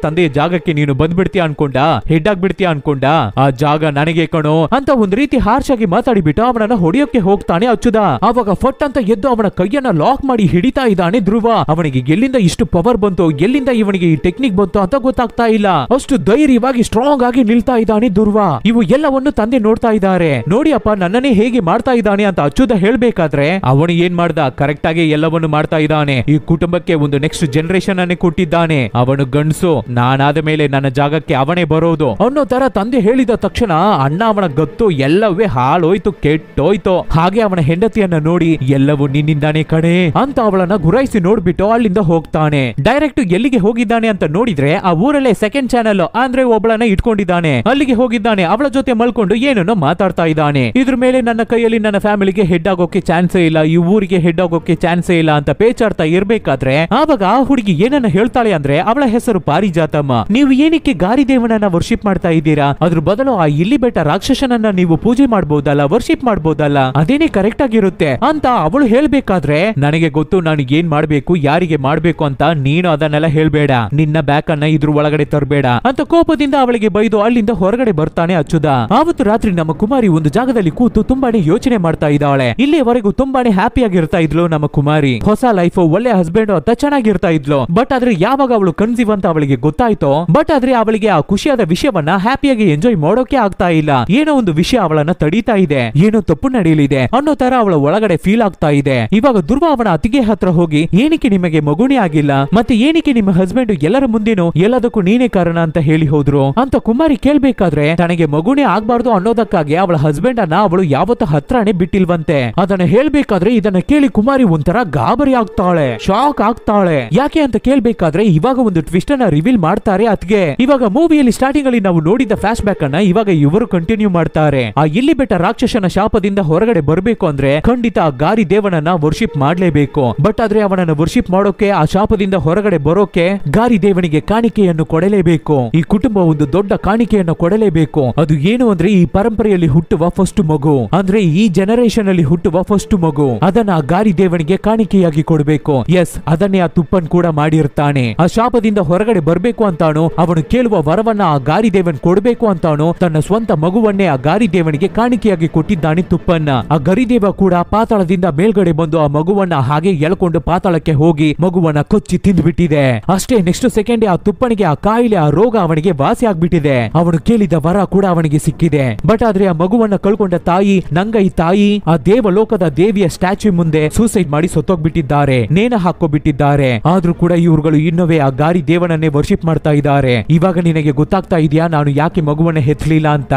S1: ತಂದೆಯ ಜಾಗಕ್ಕೆ ನೀನು ಬಂದ್ಬಿಡ್ತೀಯ ಅನ್ಕೊಂಡ, ಹೆಡ್ ಆಗ್ಬಿಡ್ತೀಯ ಅನ್ಕೊಂಡ, ಆ ಜಾಗ ನನಗೆ ಕಣೋ ಅಂತ ಒಂದ್ ರೀತಿ ಹಾರ್ಶ್ ಆಗಿ ಮಾತಾಡಿಬಿಟ್ಟು ಅವನನ್ನ ಹೊಡೆಯೋಕೆ ಹೋಗ್ತಾನೆ ಅಚ್ಚುದ. ಆವಾಗ ಫಟ್ ಅಂತ ಎದ್ದು ಅವನ ಕೈಯನ್ನ ಲಾಕ್ ಮಾಡಿ ಹಿಡಿತಾ ಇದ್ದಾನೆ ಧ್ರುವ. ಅವನಿಗೆ ಎಲ್ಲಿಂದ ಇಷ್ಟು ಪವರ್ ಬಂತು, ಎಲ್ಲಿಂದ ಇವನಿಗೆ ಈ ಟೆಕ್ನಿಕ್ ಬಂತು ಅಂತ ಗೊತ್ತಾಗ್ತಾ ಇಲ್ಲ. ಅಷ್ಟು ಧೈರ್ಯವಾಗಿ ಸ್ಟ್ರಾಂಗ್ ಆಗಿ ನಿಲ್ತಾ ಇದ್ದಾನೆ ಧ್ರುವ. ಇವು ಎಲ್ಲವನ್ನು ತಂದೆ ನೋಡ್ತಾ ಇದ್ದಾರೆ. ನೋಡಿ ಅಪ್ಪ ನನ್ನನ್ನೇ ಹೇಗೆ ಮಾಡ್ತಾ ಇದ್ದಾನೆ ಅಂತ ಅಚ್ಚುದ ಹೇಳ್ಬೇಕಾದ್ರೆ ಅವನು ಏನ್ ಮಾಡ್ದ, ಕರೆಕ್ಟ್ ಆಗಿ ಎಲ್ಲವನ್ನು ಮಾಡ್ತಾ ಇದ್ದಾನೆ. ಈ ಕುಟುಂಬಕ್ಕೆ ಒಂದು ನೆಕ್ಸ್ಟ್ ಜನರೇಷನ್ ಅನ್ನೇ ಕೊಟ್ಟಿದ್ದಾನೆ. ಅವನು ಗಂಡ್ಸು, ನಾನಾದ ಮೇಲೆ ನನ್ನ ಜಾಗಕ್ಕೆ ಅವನೇ ಬರೋದು ಅನ್ನೋ ತರ ತಂದೆ ಹೇಳಿದ ತಕ್ಷಣ ಅಣ್ಣ ಅವನ ಗತ್ತು ಎಲ್ಲವೇ ಹಾಳೋಯ್ತು, ಕೆಟ್ಟೋಯ್ತು. ಹಾಗೆ ಅವನ ಹೆಂಡತಿಯನ್ನ ನೋಡಿ ಎಲ್ಲವೂ ನಿನ್ನಿಂದಾನೆ ಕಣೆ ಅಂತ ಅವಳನ್ನ ಗುರಾಯಿಸಿ ನೋಡ್ಬಿಟ್ಟು ಅಲ್ಲಿಂದ ಹೋಗ್ತಾನೆ. ಡೈರೆಕ್ಟ್ ಎಲ್ಲಿಗೆ ಹೋಗಿದ್ದಾನೆ ಅಂತ ನೋಡಿದ್ರೆ ಆ ಊರಲ್ಲೇ ಸೆಕೆಂಡ್ ಚಾನೆಲ್ ಅಂದ್ರೆ ಒಬ್ಬಳನ್ನ ಇಟ್ಕೊಂಡಿದ್ದಾನೆ. ಅಲ್ಲಿಗೆ ಹೋಗಿದ್ದಾನೆ, ಅವಳ ಜೊತೆ ಮಲ್ಕೊಂಡು ಏನನ್ನೋ ಮಾತಾಡ್ತಾ ಇದ್ದಾನೆ. ಇದ್ರ ಮೇಲೆ ನನ್ನ ಕೈಯಲ್ಲಿ ನನ್ನ ಫ್ಯಾಮಿಲಿಗೆ ಹೆಡ್ ಆಗೋಕೆ ಚಾನ್ಸೇ ಇಲ್ಲ, ಈ ಊರಿಗೆ ಹೆಡ್ ಆಗೋಕೆ ಚಾನ್ಸೇ ಇಲ್ಲ ಅಂತ ಪೇಚಾಡ್ತಾ ಇರ್ಬೇಕಾದ್ರೆ ಆವಾಗ ಆ ಹುಡುಗಿ ಏನನ್ನ ಹೇಳ್ತಾಳೆ ಅಂದ್ರೆ ಅವಳ ಹೆಸರು ಪಾರಿಜಾತಮ್ಮ. ನೀವು ಏನಕ್ಕೆ ಗಾರಿದೇವನನ್ನ ವರ್ಷಿಪ್ ಮಾಡ್ತಾ ಇದ್ದೀರಾ, ಅದ್ರ ಬದಲು ಆ ಇಲ್ಲಿ ಬೆಟ್ಟ ರಾಕ್ಷಸನನ್ನ ನೀವು ಪೂಜೆ ಮಾಡಬಹುದಲ್ಲ, ವರ್ಷಿಪ್ ಮಾಡಬಹುದಲ್ಲ, ಅದೇನೇ ಕರೆಕ್ಟ್ ಆಗಿರುತ್ತೆ ಅಂತ ಅವಳು ಹೇಳ್ಬೇಕಾದ್ರೆ ನನಗೆ ಗೊತ್ತು ನಾನು ಏನ್ ಮಾಡ್ಬೇಕು, ಯಾರಿಗೆ ಮಾಡ್ಬೇಕು ಅಂತ, ನೀನು ಅದನ್ನೆಲ್ಲ ಹೇಳ್ಬೇಡ, ನಿನ್ನ ಬ್ಯಾಕ್ ಅನ್ನ ಇದ್ರ ಒಳಗಡೆ ತರಬೇಡ ಅಂತ ಕೋಪದಿಂದ ಅವಳಿಗೆ ಬೈದು ಅಲ್ಲಿಂದ ಹೊರಗಡೆ ಬರ್ತಾನೆ ಅಚ್ಚುದ. ಆವತ್ತು ರಾತ್ರಿ ನಮ್ಮ ಕುಮಾರಿ ಒಂದು ಜಾಗದಲ್ಲಿ ಕೂತು ತುಂಬಾನೇ ಯೋಚನೆ ಮಾಡ್ತಾ ಇದ್ದಾಳೆ. ಇಲ್ಲಿವರೆಗೂ ತುಂಬಾನೇ ಹ್ಯಾಪಿ ಆಗಿರ್ತಾ ಇದ್ಲು ನಮ್ಮ ಕುಮಾರಿ, ಹೊಸ ಲೈಫ್, ಒಳ್ಳೆ ಹಸ್ಬೆಂಡ್ ಅಂತ ಚೆನ್ನಾಗಿರ್ತಾ ಇದ್ಲು. ಬಟ್ ಆದ್ರೆ ಯಾವಾಗ ಅವಳು ಕನ್ಸೀವ್ ಅಂತ ಅವಳಿಗೆ ಗೊತ್ತಾಯ್ತೋ, ಬಟ್ ಆದ್ರೆ ಅವಳಿಗೆ ಆ ಖುಷಿಯಾದ ವಿಷಯವನ್ನ ಹ್ಯಾಪಿಯಾಗಿ ಎಂಜಾಯ್ ಮಾಡೋಕೆ ಆಗ್ತಾ ಇಲ್ಲ. ಏನೋ ಒಂದು ವಿಷಯ ಅವಳನ್ನ ತಡೀತಾ ಇದೆ, ಏನೋ ತಪ್ಪು ನಡೆಯಲಿದೆ ಅನ್ನೋ ತರ ಅವಳ ಒಳಗಡೆ ಫೀಲ್ ಆಗ್ತಾ ಇದೆ. ಇವಾಗ ಧ್ರುವ ಅವನ ಅತ್ತಿಗೆ ಹತ್ರ ಹೋಗಿ ಏನಕ್ಕೆ ನಿಮಗೆ ಮಗುನೇ ಆಗಿಲ್ಲ, ಮತ್ತೆ ಏನಕ್ಕೆ ನಿಮ್ಮ ಹಸ್ಬೆಂಡ್ ಎಲ್ಲರ ಮುಂದೇನು ಎಲ್ಲದಕ್ಕೂ ನೀನೇ ಕಾರಣ ಅಂತ ಹೇಳಿ ಹೋದ್ರು ಅಂತ ಕುಮಾರಿ ಕೇಳ್ಬೇಕಾದ್ರೆ ತನಗೆ ಮಗುನೇ ಆಗ್ಬಾರ್ದು ಅನ್ನೋದಕ್ಕಾಗಿ ಅವಳ ಹಸ್ಬೆಂಡ್ ಅನ್ನ ಅವಳು ಯಾವತ್ತ ಹತ್ರನೇ ಬಿಟ್ಟಿಲ್ವಂತೆ. ಅದನ್ನ ಹೇಳ್ಬೇಕಾದ್ರೆ ಇದನ್ನ ಕೇಳಿ ಕುಮಾರಿ ಒಂಥರ ಗಾಬರಿ ಆಗ್ತಾಳೆ, ಶಾಕ್ ಆಗ್ತಾಳೆ. ಯಾಕೆ ಅಂತ ಕೇಳ್ಬೇಕಾದ್ರೆ ಇವಾಗ ಒಂದು ಟ್ವಿಸ್ಟ್ ಅನ್ನ ರಿವೀಲ್ ಮಾಡ್ತಾರೆ ಅತ್ಗೆ. ಇವಾಗ ಮೂವಿಯಲ್ಲಿ ಸ್ಟಾರ್ಟಿಂಗ್ ಅಲ್ಲಿ ನಾವು ನೋಡಿದ ಫ್ಲಾಶ್ ಬ್ಯಾಕ್ ಅನ್ನ ಇವಾಗ ಇವರು ಕಂಟಿನ್ಯೂ ಮಾಡ್ತಾರೆ. ಆ ಇಲ್ಲಿ ಬೆಟ್ಟ ರಾಕ್ಷಸನ ಶಾಪದಿಂದ ಹೊರಗಡೆ ಬರಬೇಕು ಅಂದ್ರೆ ಖಂಡಿತ ಆ ಗಾರಿ ದೇವನನ್ನ ವರ್ಷಿಪ್ ಮಾಡ್ಲೇಬೇಕು. ಬಟ್ ಆದ್ರೆ ಅವನನ್ನ ವರ್ಷಿಪ್ ಮಾಡೋಕೆ, ಆ ಶಾಪದಿಂದ ಹೊರಗಡೆ ಬರೋಕೆ ಗಾರಿ ದೇವನಿಗೆ ಕಾಣಿಕೆಯನ್ನು ಕೊಡಲೇಬೇಕು. ಈ ಕುಟುಂಬ ಒಂದು ದೊಡ್ಡ ಕಾಣಿಕೆಯನ್ನು ಕೊಡಲೇಬೇಕು. ಅದು ಏನು ಅಂದ್ರೆ ಈ ಪರಂಪರೆಯಲ್ಲಿ ಹುಟ್ಟುವ ಫಸ್ಟ್ ಮಗು, ಅಂದ್ರೆ ಈ ಜನರೇಷನ್ ಅಲ್ಲಿ ಹುಟ್ಟುವ ಫಸ್ಟ್ ಮಗು, ಅದನ್ನ ಆ ಗಾರಿ ದೇವನಿಗೆ ಕಾಣಿಕೆಯಾಗಿ ಕೊಡಬೇಕು. ಎಸ್, ಅದನ್ನೇ ಆ ತುಪ್ಪನ್ ಕೂಡ ಮಾಡಿರ್ತಾನೆ. ಆ ಶಾಪದಿಂದ ಹೊರಗಡೆ ಬರ್ಬೇಕು ಅಂತಾನು, ಅವನು ಕೇಳುವ ವರವನ್ನ ಆ ಗಾರಿ ದೇವನ್ ಕೊಡಬೇಕು ಅಂತಾನು ತನ್ನ ಸ್ವಂತ ಮಗುವನ್ನೇ ಆ ಗಾರಿ ದೇವನಿಗೆ ಕಾಣಿಕೆಯಾಗಿ ಕೊಟ್ಟಿದ್ದಾನೆ ತುಪ್ಪನ್ನ. ಆ ಗರಿದೇವ ಕೂಡ ಪಾತಾಳದಿಂದ ಮೇಲ್ಗಡೆ ಬಂದು ಆ ಮಗುವನ್ನ ಹಾಗೆ ಎಳ್ಕೊಂಡು ಪಾತಾಳಕ್ಕೆ ಹೋಗಿ ಮಗುವನ್ನ ಕೊಚ್ಚಿ ತಿಂದ್ಬಿಟ್ಟಿದೆ. ಅಷ್ಟೇ ನೆಕ್ಸ್ಟ್ ಸೆಕೆಂಡ್ ಆ ತುಪ್ಪನಿಗೆ ಆ ಕಾಯಿಲೆ, ಆ ರೋಗ ಅವನಿಗೆ ವಾಸಿ ಆಗ್ಬಿಟ್ಟಿದೆ. ಅವನು ಕೇಳಿದ ವರ ಕೂಡ ಅವನಿಗೆ ಸಿಕ್ಕಿದೆ. ಬಟ್ ಆದ್ರೆ ಆ ಮಗುವನ್ನ ಕಳ್ಕೊಂಡ ತಾಯಿ, ನಂಗೈ ತಾಯಿ, ಆ ದೇವಲೋಕದ ದೇವಿಯ ಸ್ಟ್ಯಾಚ್ಯೂ ಮುಂದೆ ಸೂಸೈಡ್ ಮಾಡಿ ಸತ್ತೋಗ್ಬಿಟ್ಟಿದ್ದಾರೆ, ನೇಣ ಹಾಕೋಬಿಟ್ಟಿದ್ದಾರೆ. ಆದ್ರೂ ಕೂಡ ಇವ್ರುಗಳು ಇನ್ನೊವೇ ಆ ಗಾರಿ ದೇವನನ್ನೇ ವರ್ಷಿಪ್ ಮಾಡ್ತಾ ಇದ್ದಾರೆ. ಇವಾಗ ನಿನಗೆ ಗೊತ್ತಾಗ್ತಾ ಇದೆಯಾ ನಾನು ಯಾಕೆ ಮಗುವನ್ನ ಹೆತ್ತಲಿಲ್ಲ ಅಂತ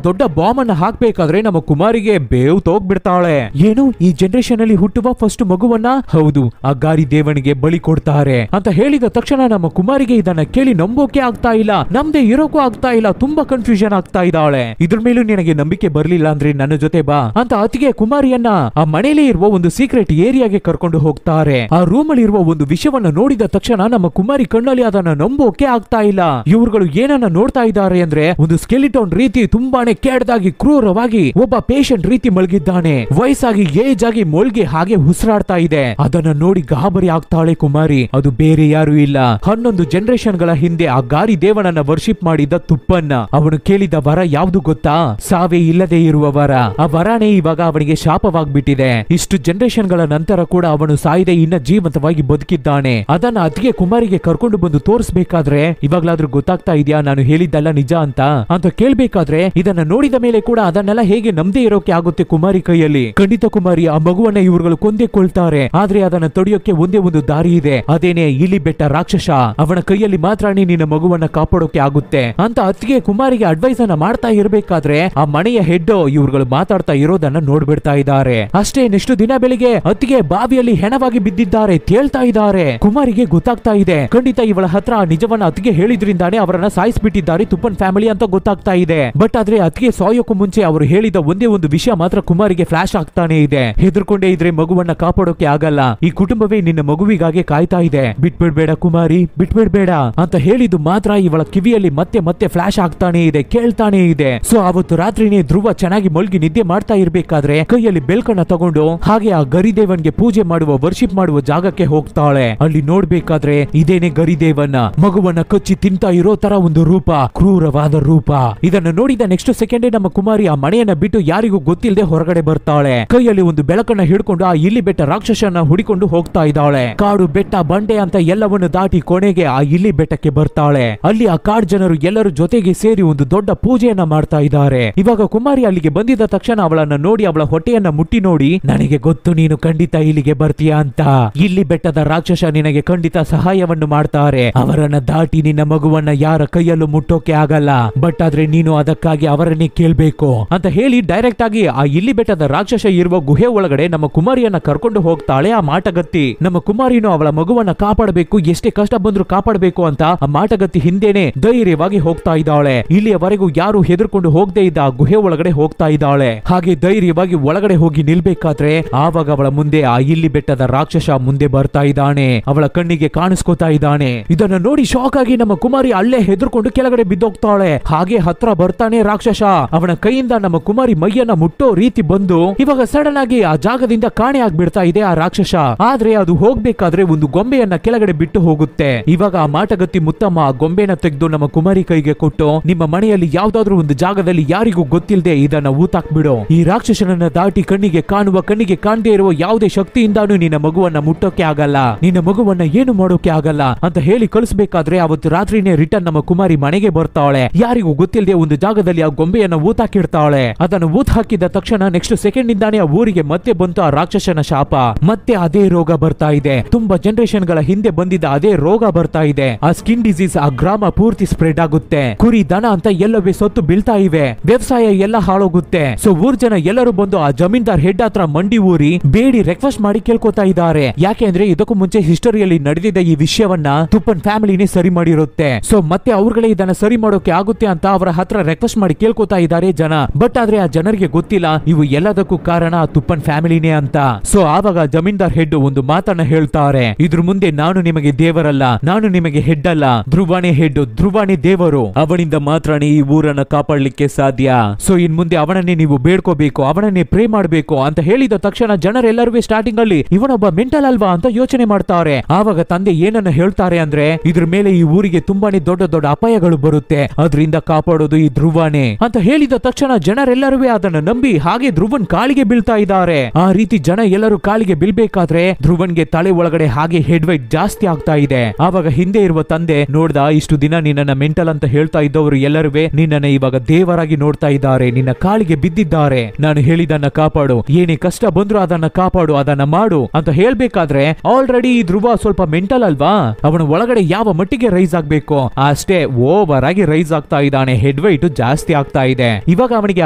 S1: ದೊಡ್ಡ ಬಾಂಬ್ ಅನ್ನ ಹಾಕ್ಬೇಕಾದ್ರೆ ನಮ್ಮ ಕುಮಾರಿಗೆ ಬೇವು ತೋಗ್ಬಿಡ್ತಾಳೆ. ಏನು, ಈ ಜನರೇಷನ್ ಅಲ್ಲಿ ಹುಟ್ಟುವ ಫಸ್ಟ್ ಮಗುವನ್ನ ಹೌದು ಆ ಗಾರಿ ದೇವನಿಗೆ ಬಲಿ ಕೊಡ್ತಾರೆ ಅಂತ ಹೇಳಿದ ತಕ್ಷಣ ನಮ್ಮ ಕುಮಾರಿಗೆ ಇದನ್ನ ಕೇಳಿ ನಂಬೋಕೆ ಆಗ್ತಾ ಇಲ್ಲ, ನಮ್ದೇ ಇರೋಕೂ ಆಗ್ತಾ ಇಲ್ಲ, ತುಂಬಾ ಕನ್ಫ್ಯೂಷನ್ ಆಗ್ತಾ ಇದ್ದಾಳೆ. ಇದ್ರ ಮೇಲೂ ನಿನಗೆ ನಂಬಿಕೆ ಬರ್ಲಿಲ್ಲ ಅಂದ್ರೆ ನನ್ನ ಜೊತೆ ಬಾ ಅಂತ ಅತಿಗೆ ಕುಮಾರಿಯನ್ನ ಆ ಮನೆಯಲ್ಲೇ ಇರುವ ಒಂದು ಸೀಕ್ರೆಟ್ ಏರಿಯಾಗೆ ಕರ್ಕೊಂಡು ಹೋಗ್ತಾರೆ. ಆ ರೂಮ್ ಅಲ್ಲಿ ಇರುವ ಒಂದು ವಿಷಯವನ್ನ ನೋಡಿದ ತಕ್ಷಣ ನಮ್ಮ ಕುಮಾರಿ ಕಣ್ಣಲ್ಲಿ ಅದನ್ನ ನಂಬೋಕೆ ಆಗ್ತಾ ಇಲ್ಲ. ಇವ್ರುಗಳು ಏನನ್ನ ನೋಡ್ತಾ ಇದ್ದಾರೆ ಅಂದ್ರೆ ಒಂದು ಸ್ಕೆಲಿಟನ್ ರೀತಿ ತುಂಬಾನೇ ಕೆಟ್ಟದಾಗಿ ಕ್ರೂರವಾಗಿ ಒಬ್ಬ ಪೇಷಂಟ್ ರೀತಿ ಮಲಗಿದ್ದಾನೆ. ವಯಸ್ಸಾಗಿ ಏಜ್ ಆಗಿ ಮೊಳ್ಗೆ ಹಾಗೆ ಉಸಿರಾಡ್ತಾ ಇದೆ. ಅದನ್ನ ನೋಡಿ ಗಾಬರಿ ಆಗ್ತಾಳೆ ಕುಮಾರಿ. ಅದು ಬೇರೆ ಯಾರು ಇಲ್ಲ, 11 ಜನರೇಷನ್ ಗಳ ಹಿಂದೆ ಆ ಗಾರಿ ದೇವನನ್ನ ವರ್ಷಿಪ್ ಮಾಡಿದ ತುಪ್ಪನ್ನ. ಅವನು ಕೇಳಿದ ವರ ಯಾವ್ದು ಗೊತ್ತಾ? ಸಾವೇ ಇಲ್ಲದೆ ಇರುವ ವರ. ಆ ವರನೇ ಇವಾಗ ಅವನಿಗೆ ಶಾಪವಾಗ್ಬಿಟ್ಟಿದೆ. ಇಷ್ಟು ಜನರೇಷನ್ ಗಳ ನಂತರ ಕೂಡ ಅವನು ಸಾಯದೆ ಇನ್ನ ಜೀವಂತವಾಗಿ ಬದುಕಿದ್ದಾನೆ. ಅದನ್ನ ಅತಿಗೆ ಕುಮಾರಿಗೆ ಕರ್ಕೊಂಡು ಬಂದು ತೋರಿಸಬೇಕಾದ್ರೆ ಇವಾಗ್ಲಾದ್ರೂ ಗೊತ್ತಾಗ್ತಾ ಇದೆಯಾ ನಾನು ಹೇಳಿದ್ದಲ್ಲ ನಿಜ ಅಂತ ಕೇಳ್ಬೇಕಾದ್ರೆ ಇದನ್ನ ನೋಡಿದ ಮೇಲೆ ಕೂಡ ಅದನ್ನೆಲ್ಲ ಹೇಗೆ ನಮ್ದೇ ಇರೋಕೆ ಆಗುತ್ತೆ ಕುಮಾರಿ ಕೈಯಲ್ಲಿ? ಖಂಡಿತ ಕುಮಾರಿ, ಆ ಮಗುವನ್ನ ಇವ್ರುಗಳು ಕೊಂದೇ ಕೊಳ್ತಾರೆ. ಆದ್ರೆ ಅದನ್ನ ತಡೆಯೋಕೆ ಒಂದೇ ಒಂದು ದಾರಿ ಇದೆ, ಅದೇನೆ ಇಲಿ ಬೆಟ್ಟ ರಾಕ್ಷಸ. ಅವನ ಕೈಯಲ್ಲಿ ಮಾತ್ರ ನಿನ್ನ ಮಗುವನ್ನ ಕಾಪಾಡೋಕೆ ಆಗುತ್ತೆ ಅಂತ ಅತ್ತಿಗೆ ಕುಮಾರಿಗೆ ಅಡ್ವೈಸ್ ಅನ್ನ ಮಾಡ್ತಾ ಇರ್ಬೇಕಾದ್ರೆ ಆ ಮನೆಯ ಹೆಡ್ ಇವ್ರುಗಳು ಮಾತಾಡ್ತಾ ಇರೋದನ್ನ ನೋಡ್ಬಿಡ್ತಾ ಇದ್ದಾರೆ. ಅಷ್ಟೇ ನೆಕ್ಸ್ಟ್ ದಿನ ಬೆಳಿಗ್ಗೆ ಅತ್ತಿಗೆ ಬಾವಿಯಲ್ಲಿ ಹೆಣವಾಗಿ ಬಿದ್ದಿದ್ದಾರೆ, ತೇಳ್ತಾ ಇದ್ದಾರೆ. ಕುಮಾರಿಗೆ ಗೊತ್ತಾಗ್ತಾ ಇದೆ, ಖಂಡಿತ ಇವಳ ಹತ್ರ ನಿಜವನ್ನ ಅತ್ತಿಗೆ ಹೇಳಿದ್ರಿಂದಾನೆ ಅವರನ್ನ ಸಾಯಿಸ್ಬಿಟ್ಟಿದ್ದಾರೆ ತುಪ್ಪನ್ ಫ್ಯಾಮಿಲಿ ಅಂತ ಗೊತ್ತಾಗ್ತಾ ಇದೆ. ಬಟ್ ಆದ್ರೆ ಅತ್ತಿಗೆ ಸಾಯೋಕ್ಕೂ ಮುಂಚೆ ಅವರು ಹೇಳಿದ ಒಂದೇ ಒಂದು ವಿಷಯ ಮಾತ್ರ ಕುಮಾರಿಗೆ ಫ್ಲಾಶ್ ಆಗ್ತಾನೆ ಇದೆ. ಹೆದರ್ಕೊಂಡೇ ಇದ್ರೆ ಮಗುವನ್ನ ಕಾಪಾಡೋಕೆ ಆಗಲ್ಲ, ಈ ಕುಟುಂಬವೇ ನಿನ್ನ ಮಗುವಿಗಾಗಿ ಕಾಯ್ತಾ ಇದೆ, ಬಿಟ್ಬಿಡ್ಬೇಡ ಕುಮಾರಿ, ಬಿಟ್ಬಿಡ್ಬೇಡ ಅಂತ ಹೇಳಿದ್ದು ಮಾತ್ರ ಇವಳ ಕಿವಿಯಲ್ಲಿ ಮತ್ತೆ ಮತ್ತೆ ಫ್ಲಾಶ್ ಆಗ್ತಾನೆ ಇದೆ, ಕೇಳ್ತಾನೆ ಇದೆ. ಸೊ ಅವತ್ತು ರಾತ್ರಿನೇ ಧ್ರುವ ಚೆನ್ನಾಗಿ ಮಲ್ಗಿ ನಿದ್ದೆ ಮಾಡ್ತಾ ಇರ್ಬೇಕಾದ್ರೆ ಕೈಯಲ್ಲಿ ಬೆಲ್ಕನ್ನ ತಗೊಂಡು ಹಾಗೆ ಆ ಗರಿದೇವನ್ಗೆ ಪೂಜೆ ಮಾಡುವ ವರ್ಷಿಪ್ ಮಾಡುವ ಜಾಗಕ್ಕೆ ಹೋಗ್ತಾಳೆ. ಅಲ್ಲಿ ನೋಡ್ಬೇಕಾದ್ರೆ ಇದೇನೆ ಗರಿದೇವನ್ನ ಮಗುವನ್ನ ಕಚ್ಚಿ ತಿಂತಾ ಇರೋ ತರ ಒಂದು ರೂಪ, ಕ್ರೂರವಾದ ರೂಪ. ಇದನ್ನು ನೋಡಿದ ನೆಕ್ಸ್ಟ್ ಸೆಕೆಂಡ್ ನಮ್ಮ ಕುಮಾರಿ ಆ ಮನೆಯನ್ನ ಬಿಟ್ಟು ಯಾರಿಗೂ ಗೊತ್ತಿಲ್ಲದೆ ಹೊರಗಡೆ ಬರ್ತಾಳೆ. ಕೈಯಲ್ಲಿ ಒಂದು ಬೆಳಕನ್ನ ಹಿಡ್ಕೊಂಡು ಆ ಇಲಿ ಬೆಟ್ಟ ರಾಕ್ಷಸನ ಹುಡಿಕೊಂಡು ಹೋಗ್ತಾ ಇದ್ದಾಳೆ. ಕಾಡು ಬೆಟ್ಟ ಬಂಡೆ ಅಂತ ಎಲ್ಲವನ್ನು ದಾಟಿ ಕೊನೆಗೆ ಆ ಇಲಿ ಬೆಟ್ಟಕ್ಕೆ ಬರ್ತಾಳೆ. ಅಲ್ಲಿ ಆ ಕಾಡ್ ಜನರು ಎಲ್ಲರೂ ಜೊತೆಗೆ ಸೇರಿ ಒಂದು ದೊಡ್ಡ ಪೂಜೆಯನ್ನ ಮಾಡ್ತಾ ಇದ್ದಾರೆ. ಇವಾಗ ಕುಮಾರಿ ಅಲ್ಲಿಗೆ ಬಂದಿದ್ದ ತಕ್ಷಣ ಅವಳನ್ನ ನೋಡಿ ಅವಳ ಹೊಟ್ಟೆಯನ್ನ ಮುಟ್ಟಿ ನೋಡಿ, ನನಗೆ ಗೊತ್ತು ನೀನು ಖಂಡಿತ ಇಲ್ಲಿಗೆ ಬರ್ತೀಯಾ ಅಂತ. ಇಲ್ಲಿ ಬೆಟ್ಟದ ರಾಕ್ಷಸ ನಿನಗೆ ಖಂಡಿತ ಸಹಾಯವನ್ನು ಮಾಡ್ತಾರೆ, ಅವರನ್ನ ದಾಟಿ ನಿನ್ನ ಮಗುವನ್ನ ಯಾರ ಕೈಯಲ್ಲೂ ಮುಟ್ಟೋಕೆ ಆಗಲ್ಲ, ಬಟ್ ಆದ್ರೆ ನೀನು ಅದಕ್ಕಾಗಿ ಅವರನ್ನೇ ಕೇಳ್ಬೇಕು ಅಂತ ಹೇಳಿ ಡೈರೆಕ್ಟ್ ಆಗಿ ಆ ಇಲ್ಲಿ ಬೆಟ್ಟದ ರಾಕ್ಷಸ ಇರುವ ಗುಹೆ ಒಳಗಡೆ ನಮ್ಮ ಕುಮಾರಿಯನ್ನ ಕರ್ಕೊಂಡು ಹೋಗ್ತಾಳೆ ಆ ಮಾಟಗತ್ತಿ. ನಮ್ಮ ಕುಮಾರಿನೂ ಅವಳ ಮಗುವನ್ನ ಕಾಪಾಡಬೇಕು, ಎಷ್ಟೇ ಕಷ್ಟ ಬಂದ್ರು ಕಾಪಾಡಬೇಕು ಅಂತ ಆ ಮಾಟಗತ್ತಿ ಹಿಂದೆನೆ ಧೈರ್ಯವಾಗಿ ಹೋಗ್ತಾ ಇದ್ದಾಳೆ. ಇಲ್ಲಿಯವರೆಗೂ ಯಾರು ಹೆದರ್ಕೊಂಡು ಹೋಗದೆ ಇದ್ದ ಆ ಗುಹೆ ಒಳಗಡೆ ಹೋಗ್ತಾ ಇದ್ದಾಳೆ. ಹಾಗೆ ಧೈರ್ಯವಾಗಿ ಒಳಗಡೆ ಹೋಗಿ ನಿಲ್ಬೇಕಾದ್ರೆ ಆವಾಗ ಅವಳ ಮುಂದೆ ಆ ಇಲ್ಲಿ ಬೆಟ್ಟದ ರಾಕ್ಷಸ ಮುಂದೆ ಬರ್ತಾ ಇದ್ದಾನೆ, ಅವಳ ಕಣ್ಣಿಗೆ ಕಾಣಿಸ್ಕೋತಾ ಇದ್ದಾನೆ. ಇದನ್ನ ನೋಡಿ ಶಾಕ್ ಆಗಿ ನಮ್ಮ ಕುಮಾರಿ ಅಲ್ಲೇ ಹೆದರ್ಕೊಂಡು ಕೆಳಗಡೆ ಬಿದ್ದೋಗ್ತಾಳೆ. ಹಾಗೆ ಹತ್ರ ಬರ್ತಾನೆ ರಾಕ್ಷಸ, ಅವನ ಕೈಯಿಂದ ನಮ್ಮ ಕುಮಾರಿ ಮೈಯನ್ನ ಮುಟ್ಟೋ ರೀತಿ ಬಂದು ಇವಾಗ ಸಡನ್ ಆಗಿ ಆ ಜಾಗದಿಂದ ಕಾಣೆ ಆಗ್ಬಿಡ್ತಾ ಇದೆ ಆ ರಾಕ್ಷಸ. ಆದ್ರೆ ಅದು ಹೋಗ್ಬೇಕಾದ್ರೆ ಒಂದು ಗೊಂಬೆಯನ್ನ ಕೆಳಗಡೆ ಬಿಟ್ಟು ಹೋಗುತ್ತೆ. ಇವಾಗ ಆ ಮಾಟಗತ್ತಿ ಮುತ್ತಮ್ಮ ಆ ಗೊಂಬೆನ ತೆಗೆದು ನಮ್ಮ ಕುಮಾರಿ ಕೈಗೆ ಕೊಟ್ಟು, ನಿಮ್ಮ ಮನೆಯಲ್ಲಿ ಯಾವ್ದಾದ್ರು ಒಂದು ಜಾಗದಲ್ಲಿ ಯಾರಿಗೂ ಗೊತ್ತಿಲ್ಲದೆ ಇದನ್ನ ಊತಾಕ್ಬಿಡು, ಈ ರಾಕ್ಷಸನನ್ನ ದಾಟಿ ಕಣ್ಣಿಗೆ ಕಾಣುವ ಕಣ್ಣಿಗೆ ಕಾಣದೇ ಇರುವ ಯಾವುದೇ ಶಕ್ತಿಯಿಂದಾನು ನಿನ್ನ ಮಗುವನ್ನ ಮುಟ್ಟೋಕೆ ಆಗಲ್ಲ, ನಿನ್ನ ಮಗುವನ್ನ ಏನು ಮಾಡೋಕೆ ಆಗಲ್ಲ ಅಂತ ಹೇಳಿ ಕಳಿಸ್ಬೇಕಾದ್ರೆ ಅವತ್ತು ರಾತ್ರಿನೇ ರಿಟರ್ನ್ ನಮ್ಮ ಕುಮಾರಿ ಮನೆಗೆ ಬರ್ತಾಳೆ. ಯಾರಿಗೂ ಗೊತ್ತಿಲ್ಲದೆ ಒಂದು ಜಾಗದಲ್ಲಿ ಆ ಗೊಂಬೆಯನ್ನ ಊತಾಕಿರ್ತಾಳೆ. ಅದನ್ನು ಊತ್ ಹಾಕಿದ ತಕ್ಷಣ ನೆಕ್ಸ್ಟ್ ಸೆಕೆಂಡ್ ಇಂದಾನೆ ಆ ಊರಿಗೆ ಮತ್ತೆ ಬಂತು ಆ ರಾಕ್ಷಸನ ಶಾಪ. ಮತ್ತೆ ಅದೇ ರೋಗ ಬರ್ತಾ ಇದೆ, ತುಂಬಾ ಜನರೇಷನ್ ಗಳ ಹಿಂದೆ ಬಂದಿದ್ದ ಅದೇ ರೋಗ ಬರ್ತಾ ಇದೆ. ಆ ಸ್ಕಿನ್ ಡಿಸೀಸ್ ಆ ಗ್ರಾಮ ಪೂರ್ತಿ ಸ್ಪ್ರೆಡ್ ಆಗುತ್ತೆ. ಕುರಿ ದನ ಅಂತ ಎಲ್ಲವೇ ಸತ್ತು ಬೀಳ್ತಾ ಇವೆ, ವ್ಯವಸಾಯ ಎಲ್ಲ ಹಾಳೋಗುತ್ತೆ. ಸೊ ಊರ್ ಜನ ಎಲ್ಲರೂ ಬಂದು ಆ ಜಮೀನ್ದಾರ್ ಹೆಡ್ ಹತ್ರ ಮಂಡಿ ಊರಿ ಬೇಡಿ ರಿಕ್ವೆಸ್ಟ್ ಮಾಡಿ ಕೇಳ್ಕೊತಾ ಇದ್ದಾರೆ. ಯಾಕೆಂದ್ರೆ ಇದಕ್ಕೂ ಮುಂಚೆ ಹಿಸ್ಟರಿಯಲ್ಲಿ ನಡೆದಿದ್ದ ಈ ವಿಷಯವನ್ನ ತುಪ್ಪನ್ ಫ್ಯಾಮಿಲಿನೇ ಸರಿ ಮಾಡಿರುತ್ತೆ. ಸೊ ಮತ್ತೆ ಅವ್ರುಗಳೇ ಇದನ್ನ ಸರಿ ಮಾಡೋಕೆ ಆಗುತ್ತೆ ಅಂತ ಅವರ ಹತ್ರ ರಿಕ್ವೆಸ್ಟ್ ಮಾಡಿ ಕೇಳ್ಕೊತಾ ಇದ್ದಾರೆ ಜನ. ಬಟ್ ಆದ್ರೆ ಆ ಜನರಿಗೆ ಗೊತ್ತಿಲ್ಲ ಇವು ಎಲ್ಲದಕ್ಕೂ ಕಾರಣ ತುಪ್ಪನ್ ಫ್ಯಾಮಿಲಿನೇ ಅಂತ. ಸೊ ಆವಾಗ ಜಮೀನ್ದಾರ್ ಹೆಡ್ ಒಂದು ಮಾತನ್ನ ಹೇಳ್ತಾರೆ, ಇದ್ರ ಮುಂದೆ ನಾನು ನಿಮಗೆ ದೇವರಲ್ಲ, ನಾನು ನಿಮಗೆ ಹೆಡ್ ಅಲ್ಲ, ಧ್ರುವನೇ ಹೆಡ್, ಧ್ರುವನೇ ದೇವರು, ಅವನಿಂದ ಮಾತ್ರನೇ ಈ ಊರನ್ನ ಕಾಪಾಡಲಿಕ್ಕೆ ಸಾಧ್ಯ. ಸೊ ಇನ್ ಮುಂದೆ ಅವನನ್ನೇ ನೀವು ಬೇಡ್ಕೋಬೇಕು, ಅವನನ್ನೇ ಪ್ರೇ ಮಾಡಬೇಕು ಅಂತ ಹೇಳಿದ ತಕ್ಷಣ ಜನರೆಲ್ಲರೂ ಸ್ಟಾರ್ಟಿಂಗ್ ಅಲ್ಲಿ ಇವನೊಬ್ಬ ಮೆಂಟಲ್ ಅಲ್ವಾ ಅಂತ ಯೋಚನೆ ಮಾಡ್ತಾರೆ. ಆವಾಗ ತಂದೆ ಏನನ್ನ ಹೇಳ್ತಾರೆ ಅಂದ್ರೆ, ಇದ್ರ ಮೇಲೆ ಈ ಊರಿಗೆ ತುಂಬಾನೇ ದೊಡ್ಡ ದೊಡ್ಡ ಅಪಾಯಗಳು ಬರುತ್ತೆ, ಅದರಿಂದ ಕಾಪಾಡೋದು ಈ ಧ್ರುವನೇ ಅಂತ ಹೇಳಿದ ತಕ್ಷಣ ಜನರೆಲ್ಲರೂ ಅದನ್ನ ನಂಬಿ ಹಾಗೆ ಧ್ರುವನ್ ಕಾಲಿಗೆ ಬೀಳ್ತಾ ಇದ್ದಾರೆ. ಆ ರೀತಿ ಜನ ಎಲ್ಲರೂ ಕಾಲಿಗೆ ಬೀಳ್ಬೇಕಾದ್ರೆ ಧ್ರುವನ್ಗೆ ತಲೆ ಒಳಗಡೆ ಹಾಗೆ ಹೆಡ್ ವೈಟ್ ಜಾಸ್ತಿ ಆಗ್ತಾ ಇದೆ. ಆವಾಗ ಹಿಂದೆ ಇರುವ ತಂದೆ ನೋಡ್ದ, ಇಷ್ಟು ದಿನ ನಿನ್ನನ್ನ ಮೆಂಟಲ್ ಅಂತ ಹೇಳ್ತಾ ಇದ್ದವರು ಎಲ್ಲರೂ ನಿನ್ನನ್ನ ಇವಾಗ ದೇವರಾಗಿ ನೋಡ್ತಾ ಇದ್ದಾರೆ, ನಿನ್ನ ಕಾಲಿಗೆ ಬಿದ್ದಿದ್ದಾರೆ, ನಾನು ಹೇಳಿದನ್ನ ಕಾಪಾಡು, ಏನೇ ಕಷ್ಟ ಬಂದ್ರು ಅದನ್ನ ಕಾಪಾಡು, ಅದನ್ನ ಮಾಡು ಅಂತ ಹೇಳ್ಬೇಕಾದ್ರೆ ಆಲ್ರೆಡಿ ಈ ಧ್ರುವ ಸ್ವಲ್ಪ ಮೆಂಟಲ್ ಅಲ್ವಾ, ಅವನ ಒಳಗಡೆ ಯಾವ ಮಟ್ಟಿಗೆ ರೈಸ್ ಆಗ್ಬೇಕು ಅಷ್ಟೇ ಓವರ್ ಆಗಿ ರೈಸ್ ಆಗ್ತಾ ಇದ್ದಾನೆ, ಹೆಡ್ ವೈಟ್ ಜಾಸ್ತಿ ಆಗ್ತಾ ಇದೆ. ಇವಾಗ ಅವನಿಗೆ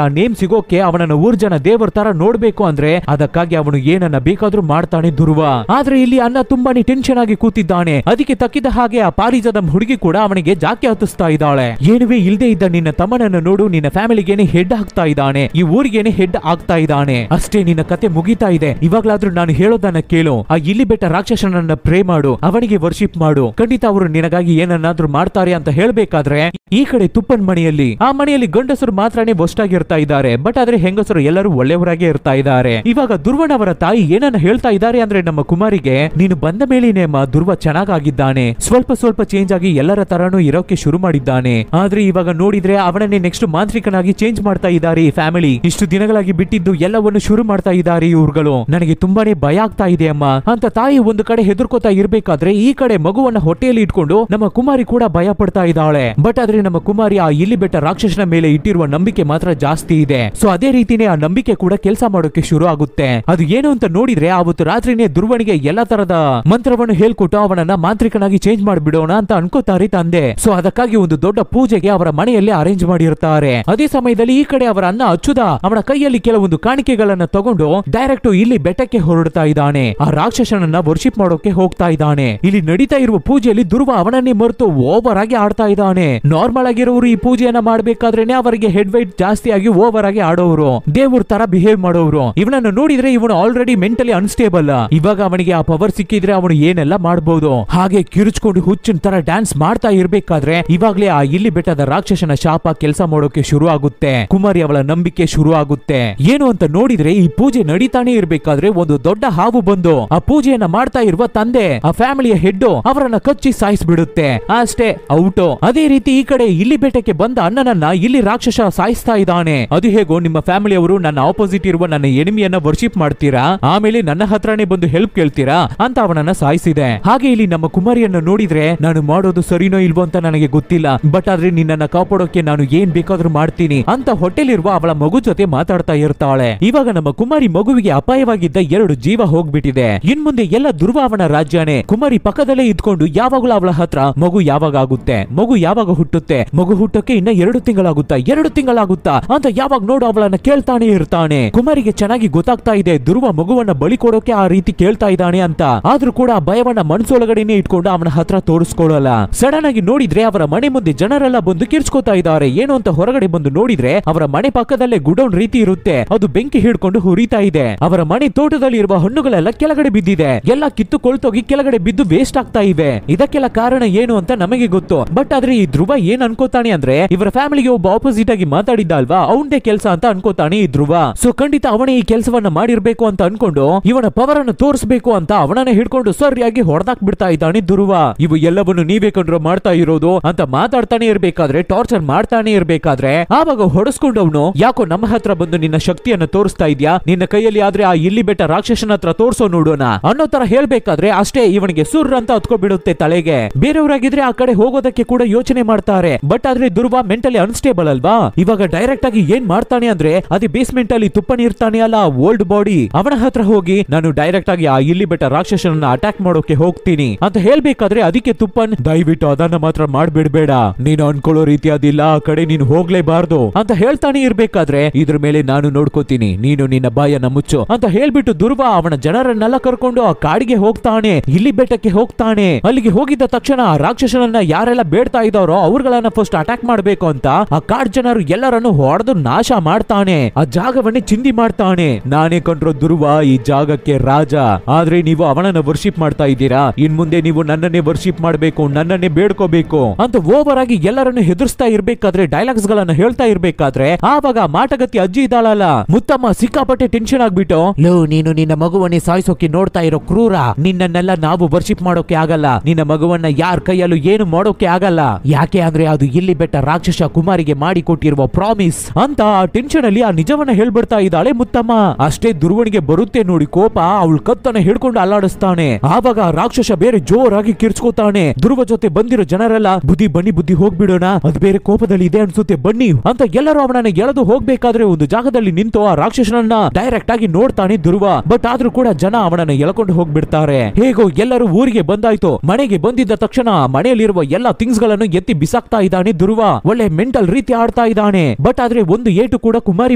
S1: ಆ ನೇಮ್ ಸಿಗೋಕೆ ಅವನನ್ನ ಊರ್ ಜನ ದೇವರ ತರ ನೋಡ್ಬೇಕು ಅಂದ್ರೆ ಅದಕ್ಕಾಗಿ ಅವನು ಏನನ್ನ ಬೇಕಾದ್ರೂ ಮಾಡ್ತಾನೆ ಧ್ರುವ. ಆದ್ರೆ ಇಲ್ಲಿ ಅಣ್ಣ ತುಂಬಾನೇ ಟೆನ್ಷನ್ ಆಗಿ ಕೂತಿದ್ದಾನೆ. ಅದಕ್ಕೆ ತಕ್ಕಿದ ಹಾಗೆ ಆ ಪಾರಿಜಾತ ಹುಡುಗಿ ಕೂಡ ಅವನಿಗೆ ಜಾಕೆ ಹತ್ತಿಸ್ತಾ ಇದ್ದಾಳೆ. ಏನುವೇ ಇಲ್ದೇ ಇದ್ದ ನಿನ್ನ ತಮ್ಮನನ್ನು ನೋಡು, ನಿನ್ನ ಫ್ಯಾಮಿಲಿಗೇನೆ ಹೆಡ್ ಆಗ್ತಾ ಇದ್ದಾನೆ, ಈ ಊರಿಗೇನೆ ಹೆಡ್ ಆಗ್ತಾ ಇದ್ದಾನೆ, ಅಷ್ಟೇ ನಿನ್ನ ಕತೆ ಮುಗಿತಾ ಇದೆ. ಇವಾಗ್ಲಾದ್ರೂ ನಾನು ಹೇಳೋದನ್ನ ಕೇಳು, ಆ ಇಲ್ಲಿ ಬೆಟ್ಟ ರಾಕ್ಷಸನನ್ನ ಪ್ರೇ ಮಾಡು, ಅವನಿಗೆ ವರ್ಷಿಪ್ ಮಾಡು, ಖಂಡಿತ ಅವರು ನಿನಗಾಗಿ ಏನನ್ನಾದ್ರೂ ಮಾಡ್ತಾರೆ ಅಂತ ಹೇಳ್ಬೇಕಾದ್ರೆ ಈ ಕಡೆ ತುಪ್ಪನ್ ಮನೆಯಲ್ಲಿ ಆ ಮನೆಯಲ್ಲಿ ಗಂಡಸರು ಮಾತ್ರನೇ ಬೊಸ್ಟಾಗಿರ್ತಾ ಇದ್ದಾರೆ. ಬಟ್ ಆದ್ರೆ ಹೆಂಗಸರು ಎಲ್ಲರೂ ಒಳ್ಳೆಯವರಾಗೆ ಇರ್ತಾ ಇದ್ದಾರೆ. ಇವಾಗ ಧ್ರುವನ್ ಅವರ ತಾಯಿ ಏನನ್ನ ಹೇಳ್ತಾ ಇದ್ದಾರೆ ಅಂದ್ರೆ, ನಮ್ಮ ಕುಮಾರಿಗೆ ನೀನು ಬಂದ ಮೇಲೇನೇಮ್ಮ ಧ್ರುವ ಚೆನ್ನಾಗಿದ್ದಾನೆ, ಸ್ವಲ್ಪ ಸ್ವಲ್ಪ ಚೇಂಜ್ ಆಗಿ ಎಲ್ಲರ ತರಾನು ಇರೋಕೆ ಶುರು ಮಾಡಿದ್ದಾನೆ, ಆದ್ರೆ ಇವಾಗ ನೋಡಿದ್ರೆ ಅವನನ್ನೇ ನೆಕ್ಸ್ಟ್ ಮಾಂತ್ರಿಕನಾಗಿ ಚೇಂಜ್ ಮಾಡ್ತಾ ಇದ್ದಾರೆ ಈ ಫ್ಯಾಮಿಲಿ, ಇಷ್ಟು ದಿನಗಳಾಗಿ ಬಿಟ್ಟಿದ್ದು ಎಲ್ಲವನ್ನು ಶುರು ಮಾಡ್ತಾ ಇದ್ದಾರೆ ಇವ್ರುಗಳು, ನನಗೆ ತುಂಬಾನೇ ಭಯ ಆಗ್ತಾ ಇದೆ ಅಮ್ಮ ಅಂತ ತಾಯಿ ಒಂದು ಕಡೆ ಹೆದರ್ಕೋತಾ ಇರ್ಬೇಕಾದ್ರೆ ಈ ಕಡೆ ಮಗುವನ್ನ ಹೊಟ್ಟೆಯಲ್ಲಿ ಇಟ್ಕೊಂಡು ನಮ್ಮ ಕುಮಾರಿ ಕೂಡ ಭಯ ಪಡ್ತಾ ಇದ್ದಾಳೆ. ಬಟ್ ಆದ್ರೆ ನಮ್ಮ ಕುಮಾರಿ ಆ ಇಲ್ಲಿ ಬೆಟ್ಟ ರಾಕ್ಷಸನ ಮೇಲೆ ಇಟ್ಟಿರುವ ನಂಬಿಕೆ ಮಾತ್ರ ಜಾಸ್ತಿ ಇದೆ. ಸೊ ಅದೇ ರೀತಿನೇ ಆ ನಂಬಿಕೆ ಕೂಡ ಕೆಲಸ ಮಾಡೋಕೆ ಶುರು ಆಗುತ್ತೆ. ಅದು ಏನು ಅಂತ ನೋಡಿದ್ರೆ ಅವತ್ತು ರಾತ್ರಿನೇ ಧ್ರುವನಿಗೆ ಎಲ್ಲಾ ತರದ ಮಂತ್ರವನ್ನು ಹೇಳ್ಕೊಟ್ಟು ಅವನನ್ನ ಮಾಂತ್ರಿಕನಾಗಿ ಚೇಂಜ್ ಮಾಡಿಬಿಡೋಣ ಅಂತ ಅನ್ಕೋತಾರೆ ತಂದೆ. ಸೊ ಅದಕ್ಕಾಗಿ ಒಂದು ದೊಡ್ಡ ಪೂಜೆಗೆ ಅವರ ಮನೆಯಲ್ಲಿ ಅರೇಂಜ್ ಮಾಡಿರ್ತಾರೆ. ಅದೇ ಸಮಯದಲ್ಲಿ ಈ ಕಡೆ ಅವರ ಅಣ್ಣ ಅಚ್ಚುದ ಅವನ ಕೈಯಲ್ಲಿ ಕೆಲವೊಂದು ಕಾಣಿಕೆಗಳನ್ನ ತಗೊಂಡು ಡೈರೆಕ್ಟ್ ಇಲ್ಲಿ ಬೆಟ್ಟಕ್ಕೆ ಹೊರಡ್ತಾ ಇದ್ದಾನೆ. ಆ ರಾಕ್ಷಸನನ್ನ ವರ್ಷಿಪ್ ಮಾಡೋಕೆ ಹೋಗ್ತಾ ಇದ್ದಾನೆ. ಇಲ್ಲಿ ನಡೀತಾ ಇರುವ ಪೂಜೆಯಲ್ಲಿ ಧ್ರುವ ಅವನನ್ನೇ ಮರೆತು ಓವರ್ ಆಗಿ ಆಡ್ತಾ ಇದ್ದಾನೆ. ನಾರ್ಮಲ್ ಆಗಿರೋರು ಈ ಪೂಜೆಯನ್ನ ಮಾಡ್ಬೇಕಾದ್ರೇನೆ ಅವರಿಗೆ ಹೆಡ್ ವೈಟ್ ಜಾಸ್ತಿ ಆಗಿ ಓವರ್ ಆಗಿ ಆಡೋರು, ದೇವ್ರ ತರ ಬಿಹೇವ್ ಮಾಡೋರು. ಇವನನ್ನು ನೋಡಿದ್ರೆ ಇವನು ಆಲ್ರೆಡಿ ಮೆಂಟಲಿ ಅನ್ಸ್ಟೇಬಲ್. ಇವಾಗ ಅವನಿಗೆ ಆ ಪವರ್ ಸಿಕ್ಕಿದ್ರೆ ಅವನು ಏನೆಲ್ಲ ಮಾಡಬಹುದು. ಹಾಗೆ ಕಿರುಚ್ಕೊಂಡು ಹುಚ್ಚಿನ ತರ ಡ್ಯಾನ್ಸ್ ಮಾಡ್ತಾ ಇರ್ಬೇಕಾದ್ರೆ ಇವಾಗ್ಲೇ ಆ ಇಲ್ಲಿ ಬೆಟ್ಟದ ರಾಕ್ಷಸನ ಶಾಪ ಕೆಲಸ ಮಾಡೋಕೆ ಶುರು ಆಗುತ್ತೆ. ಕುಮಾರಿ ಅವಳ ನಂಬಿಕೆ ಶುರು ಆಗುತ್ತೆ. ಏನು ಅಂತ ನೋಡಿದ್ರೆ ಈ ಪೂಜೆ ನಡೀತಾನೆ ಇರ್ಬೇಕಾದ್ರೆ ಒಂದು ದೊಡ್ಡ ಹಾವು ಬಂದು ಆ ಪೂಜೆಯನ್ನ ಮಾಡ್ತಾ ಇರುವ ತಂದೆ ಆ ಫ್ಯಾಮಿಲಿಯ ಹೆಡ್ ಅವರನ್ನ ಕಚ್ಚಿ ಸಾಯಿಸ್ಬಿಡುತ್ತೆ. ಅಷ್ಟೇ ಔಟ್. ಅದೇ ರೀತಿ ಈ ಕಡೆ ಇಲ್ಲಿ ಬೆಟ್ಟಕ್ಕೆ ಬಂದ ಅಣ್ಣನನ್ನ ಇಲ್ಲಿ ರಾಕ್ಷಸ ಸಾಯಿಸ್ತಾ ಇದ್ದಾನೆ. ಅದು ಹೇಗೋ ನಿಮ್ಮ ಫ್ಯಾಮಿಲಿಯವರು ನನ್ನ ಆಪೋಸಿಟ್ ಇರುವ ನನ್ನ ಎನಿಮಿಯನ್ನ ವರ್ಷಿಪ್ ಮಾಡ್ತೀರಾ, ಆಮೇಲೆ ನನ್ನ ಹತ್ರನೇ ಬಂದು ಹೆಲ್ಪ್ ಕೇಳ್ತೀರಾ ಅಂತ ಅವನನ್ನ ಸಾಯಿಸಿದೆ. ಹಾಗೆ ಇಲ್ಲಿ ನಮ್ಮ ಕುಮಾರಿಯನ್ನ ನೋಡಿದ್ರೆ ನಾನು ಮಾಡೋದು ಸರಿನೋ ಇಲ್ವೋ ಅಂತ ನನಗೆ ಗೊತ್ತಿಲ್ಲ, ಬಟ್ ಆದ್ರೆ ನಿನ್ನನ್ನ ಕಾಪಾಡೋಕೆ ನಾನು ಏನ್ ಬೇಕಾದ್ರೂ ಮಾಡ್ತೀನಿ ಅಂತ ಹೊಟ್ಟೆಲಿರುವ ಅವಳ ಮಗು ಜೊತೆ ಮಾತಾಡ್ತಾ ಇರ್ತಾಳೆ. ಇವಾಗ ನಮ್ಮ ಕುಮಾರಿ ಮಗುವಿಗೆ ಅಪಾಯವಾಗಿದ್ದ 2 ಜೀವ ಹೋಗ್ಬಿಟ್ಟಿದೆ. ಇನ್ ಮುಂದೆ ಎಲ್ಲ ಧ್ರುವ ಅವನ ರಾಜ್ಯನೇ. ಕುಮಾರಿ ಪಕ್ಕದಲ್ಲೇ ಇದ್ಕೊಂಡು ಯಾವಾಗಲೂ ಅವಳ ಹತ್ರ ಮಗು ಯಾವಾಗ ಆಗುತ್ತೆ, ಮಗು ಯಾವಾಗ ಹುಟ್ಟುತ್ತೆ, ಮಗು ಹುಟ್ಟಕ್ಕೆ ಇನ್ನ 2 ತಿಂಗಳಾಗುತ್ತಾ 2 ತಿಂಗಳಾಗುತ್ತಾ ಅಂತ ಯಾವಾಗ ನೋಡು ಅವಳನ್ನ ಕೇಳ್ತಾನೆ ಇರ್ತಾನೆ. ಕುಮಾರಿಗೆ ಚೆನ್ನಾಗಿ ಗೊತ್ತಾಗ್ತಾ ಇದೆ ಧ್ರುವ ಮಗುವನ್ನ ಬಲಿ ಕೊಡೋಕೆ ಆ ರೀತಿ ಕೇಳ್ತಾ ಇದ್ದಾನೆ ಅಂತ. ಆದ್ರೂ ಕೂಡ ಭಯವನ್ನ ಮನಸೊಳಗಡೆನೆ ಇಟ್ಕೊಂಡು ಅವನ ಹತ್ರ ತೋರಿಸ್ಕೊಳ್ಳಲ್ಲ. ಸಡನ್ ಆಗಿ ನೋಡಿದ್ರೆ ಅವರ ಮನೆ ಮುಂದೆ ಜನರೆಲ್ಲ ಬಂದು ಕಿರ್ಚ್ಕೋತಾ ಇದ್ದಾರೆ. ಏನು ಅಂತ ಹೊರಗಡೆ ಬಂದು ನೋಡಿದ್ರೆ ಅವರ ಮನೆ ಪಕ್ಕದಲ್ಲೇ ಗುಡೌನ್ ರೀತಿ ಇರುತ್ತೆ, ಅದು ಬೆಂಕಿ ಹಿಡ್ಕೊಂಡು ಹುರಿತಾ ಇದೆ. ಅವರ ಮನೆ ತೋಟದಲ್ಲಿ ಇರುವ ಹಣ್ಣುಗಳೆಲ್ಲ ಕೆಳಗಡೆ ಬಿದ್ದಿದೆ, ಎಲ್ಲ ಕಿತ್ತು ಕೊಳ್ತೋಗಿ ಕೆಳಗಡೆ ಬಿದ್ದು ವೇಸ್ಟ್ ಆಗ್ತಾ ಇವೆ. ಇದಕ್ಕೆಲ್ಲ ಕಾರಣ ಏನು ಅಂತ ನಮಗೆ ಗೊತ್ತು, ಬಟ್ ಆದ್ರೆ ಈ ಧ್ರುವ ಏನ್ ಅನ್ಕೋತಾನೆ ಅಂದ್ರೆ ಇವರ ಫ್ಯಾಮಿಲಿಗೆ ಒಬ್ಬ ಆಪೋಸಿಟ್ ಆಗಿ ಮಾತಾಡಿದ್ದ ಅಲ್ವಾ, ಅವನದೇ ಕೆಲಸ ಅಂತ ಅನ್ಕೋತಾನೆ ಈ ಧ್ರುವ. ಸೊ ಖಂಡಿತ ಅವನೇ ಈ ಕೆಲಸವನ್ನ ಮಾಡಿರ್ಬೇಕು ಅಂತ ಅನ್ಕೊಂಡು ಇವನ ಪವರ್ ಅನ್ನು ತೋರಿಸಬೇಕು ಅಂತ ಅವನನ್ನ ಹಿಡ್ಕೊಂಡು ಸರಿಯಾಗಿ ಹೊಡೆದಾಕ್ ಬಿಡ್ತಾ ಇದ್ದಾನೆ ಧ್ರುವ. ಇವು ಎಲ್ಲವನ್ನು ನೀವೇ ಕಂಡ್ರು ಮಾಡ್ತಾ ಇರೋದು ಅಂತ ಮಾತಾಡ್ತಾನೆ ಇರ್ಬೇಕಾದ್ರೆ, ಟಾರ್ಚರ್ ಮಾಡ್ತಾನೆ ಇರ್ಬೇಕಾದ್ರೆ ಆವಾಗ ಹೊಡೆಸ್ಕೊಂಡವನು ಯಾಕೋ ನಮ್ಮ ಹತ್ರ ಬಂದು ನಿನ್ನ ಶಕ್ತಿಯನ್ನ ತೋರಿಸ್ತಾ ಇದ್ಯಾ, ನಿನ್ನ ಕೈಯಲ್ಲಿ ಆದ್ರೆ ಆ ಇಲ್ಲಿ ಬೆಟ್ಟ ರಾಕ್ಷಸನ ಹತ್ರ ತೋರ್ಸೋ ನೋಡೋಣ ಅನ್ನೋ ತರ ಹೇಳ್ಬೇಕಾದ್ರೆ ಅಷ್ಟೇ ಇವನಿಗೆ ಸುರ್ ಅಂತ ಹತ್ಕೊಬಿಡುತ್ತೆ ತಲೆಗೆ. ಬೇರೆಯವರಾಗಿದ್ರೆ ಆ ಕಡೆ ಹೋಗೋದಕ್ಕೆ ಕೂಡ ಯೋಚನೆ ಮಾಡ್ತಾರೆ, ಬಟ್ ಆದ್ರೆ ಧ್ರುವ ಮೆಂಟಲಿ ಅನ್ಸ್ಟೇಬಲ್ ಅಲ್ವಾ. ಇವಾಗ ಡೈರೆಕ್ಟ್ ಆಗಿ ಏನ್ ಮಾಡ್ತಾನೆ ಅಂದ್ರೆ ಅದೇ ಬೇಸ್ಮೆಂಟ್ ಅಲ್ಲಿ ತುಪ್ಪನ್ ಇರ್ತಾನೆ ಅಲ್ಲ ಓಲ್ಡ್ ಬಾಡಿ, ಅವನ ಹತ್ರ ಹೋಗಿ ನಾನು ಡೈರೆಕ್ಟ್ ಆಗಿ ಆ ಇಲ್ಲಿ ಬೆಟ್ಟ ರಾಕ್ಷಸನನ್ನ ಅಟ್ಯಾಕ್ ಮಾಡೋಕೆ ಹೋಗ್ತೀನಿ ಅಂತ ಹೇಳ್ಬೇಕಾದ್ರೆ ಅದಕ್ಕೆ ತುಪ್ಪನ್ ದಯವಿಟ್ಟು ಅದನ್ನ ಮಾತ್ರ ಮಾಡ್ಬಿಡ್ಬೇಡ, ನೀನು ಅನ್ಕೊಳ್ಳೋ ರೀತಿ ಅದಿಲ್ಲ, ಆ ಕಡೆ ನೀನು ಹೋಗ್ಲೇಬಾರ್ದು ಅಂತ ಹೇಳ್ತಾನೆ ಇರ್ಬೇಕಾದ್ರೆ ಇದ್ರ ಮೇಲೆ ನಾನು ನೋಡ್ಕೋತೀನಿ, ನೀನು ನಿನ್ನ ಬಾಯನ್ನ ಮುಚ್ಚು ಅಂತ ಹೇಳ್ಬಿಟ್ಟು ಧ್ರುವ ಅವನ ಜನರನ್ನೆಲ್ಲ ಕರ್ಕೊಂಡು ಆ ಕಾಡಿಗೆ ಹೋಗ್ತಾನೆ, ಇಲ್ಲಿ ಬೆಟ್ಟಕ್ಕೆ ಹೋಗ್ತಾನೆ. ಅಲ್ಲಿಗೆ ಹೋಗಿದ್ದ ತಕ್ಷಣ ಆ ರಾಕ್ಷಸನನ್ನ ಯಾರೆಲ್ಲ ಬೇಡ್ತಾ ಇದ್ದಾರೋ ಅವ್ರಗಳನ್ನ ಫಸ್ಟ್ ಅಟ್ಯಾಕ್ ಮಾಡ್ಬೇಕು ಅಂತ ಆ ಕಾಡ್ ಜನರು ಎಲ್ಲರನ್ನು ಹೊಡೆದು ನಾಶ ಮಾಡ್ತಾನೆ, ಆ ಜಾಗವನ್ನೇ ಚಿಂದಿ ಮಾಡ್ತಾನೆ. ನಾನೇ ಕಂಡ್ರೋ ಧ್ರುವ ಈ ಜಾಗಕ್ಕೆ ರಾಜ, ಆದ್ರೆ ನೀವು ಅವನನ್ನ ವರ್ಷಿಪ್ ಮಾಡ್ತಾ ಇದ್ದೀರಾ, ಇನ್ ಮುಂದೆ ನೀವು ನನ್ನನ್ನೇ ವರ್ಷಿಪ್ ಮಾಡ್ಬೇಕು, ನನ್ನನ್ನೇ ಬೇಡ್ಕೋಬೇಕು ಅಂತ ಓವರ್ ಆಗಿ ಎಲ್ಲರನ್ನು ಹೆದರ್ಸ್ತಾ ಇರ್ಬೇಕಾದ್ರೆ, ಡೈಲಾಗ್ಸ್ ಗಳನ್ನ ಹೇಳ್ತಾ ಇರ್ಬೇಕಾದ್ರೆ ಆವಾಗ ಮಾಟಗತಿ ಅಜ್ಜಿ ಇದ್ದಾಳಲ್ಲ ಮುತ್ತಮ್ಮ ಸಿಕ್ಕಾಪಟ್ಟೆ ಟೆನ್ಷನ್ ಆಗ್ಬಿಟ್ಟು, ಲೋ ನೀನು ನಿನ್ನ ಮಗುವನ್ನೇ ಸಾಯಿಸೋಕೆ ನೋಡ್ತಾ ಇರೋ ಕ್ರೂರ, ನಿನ್ನನ್ನೆಲ್ಲ ನಾವು ವರ್ಷಿಪ್ ಮಾಡೋಕೆ ಆಗಲ್ಲ, ನಿನ್ನ ಮಗುವನ್ನ ಯಾರ ಕೈಯಲ್ಲೂ ಏನು ಮಾಡೋಕೆ ಆಗಲ್ಲ, ಯಾಕೆ ಅಂದ್ರೆ ಅದು ಇಲ್ಲಿ ಬೆಟ್ಟ ರಾಕ್ಷಸ ಕುಮಾರಿಗೆ ಮಾಡಿ ಕೊಟ್ಟಿರುವ ಪ್ರಾಮಿಸ್ ಅಂತ ಆ ಟೆನ್ಷನ್ ಅಲ್ಲಿ ಆ ನಿಜವನ್ನ ಹೇಳ್ಬಿಡ್ತಾ ಇದ್ದಾಳೆ ಮುತ್ತಮ್ಮ. ಅಷ್ಟೇ ಧ್ರುವನಿಗೆ ಬರುತ್ತೆ ನೋಡಿ ಕೋಪ, ಅವಳು ಕತ್ತನ್ನ ಹಿಡ್ಕೊಂಡು ಅಲ್ಲಾಡಿಸ್ತಾನೆ. ಆವಾಗ ರಾಕ್ಷಸ ಬೇರೆ ಜೋರಾಗಿ ಕಿರ್ಚ್ಕೋತಾನೆ. ಧ್ರುವ ಜೊತೆ ಬಂದಿರೋ ಜನರೆಲ್ಲ ಬುದ್ಧಿ ಬನ್ನಿ ಬುದ್ಧಿ ಹೋಗ್ಬಿಡೋಣ, ಅದು ಬೇರೆ ಕೋಪದಲ್ಲಿ ಇದೆ ಅನ್ಸುತ್ತೆ ಬನ್ನಿ ಅಂತ ಎಲ್ಲರೂ ಅವನನ್ನ ಎಳೆದು ಹೋಗ್ಬೇಕಾದ್ರೆ ಒಂದು ಜಾಗದಲ್ಲಿ ನಿಂತು ಆ ರಾಕ್ಷಸನನ್ನ ಡೈರೆಕ್ಟ್ ಆಗಿ ನೋಡ್ತಾನೆ ಧ್ರುವ. ಬಟ್ ಆದ್ರೂ ಕೂಡ ಜನ ಅವನನ್ನ ಎಳ್ಕೊಂಡು ಹೋಗ್ಬಿಡ್ತಾರೆ. ಹೇಗೋ ಎಲ್ಲರೂ ಊರಿಗೆ ಬಂದಾಯ್ತು. ಮನೆಗೆ ಬಂದಿದ್ದ ತಕ್ಷಣ ಮನೆಯಲ್ಲಿರುವ ಎಲ್ಲಾ ಥಿಂಗ್ಸ್ ಗಳನ್ನು ಎತ್ತಿ ಬಿಸಾಕ್ತಾ ಇದ್ದಾನೆ ಧ್ರುವ. ಒಳ್ಳೆ ಮೆಂಟಲ್ ರೀತಿ ಆಡ್ತಾ ಇದ್ದಾನೆ. ಬಟ್ ಆದ್ರೆ ಒಂದು ಏಟು ಕೂಡ ಕುಮಾರಿ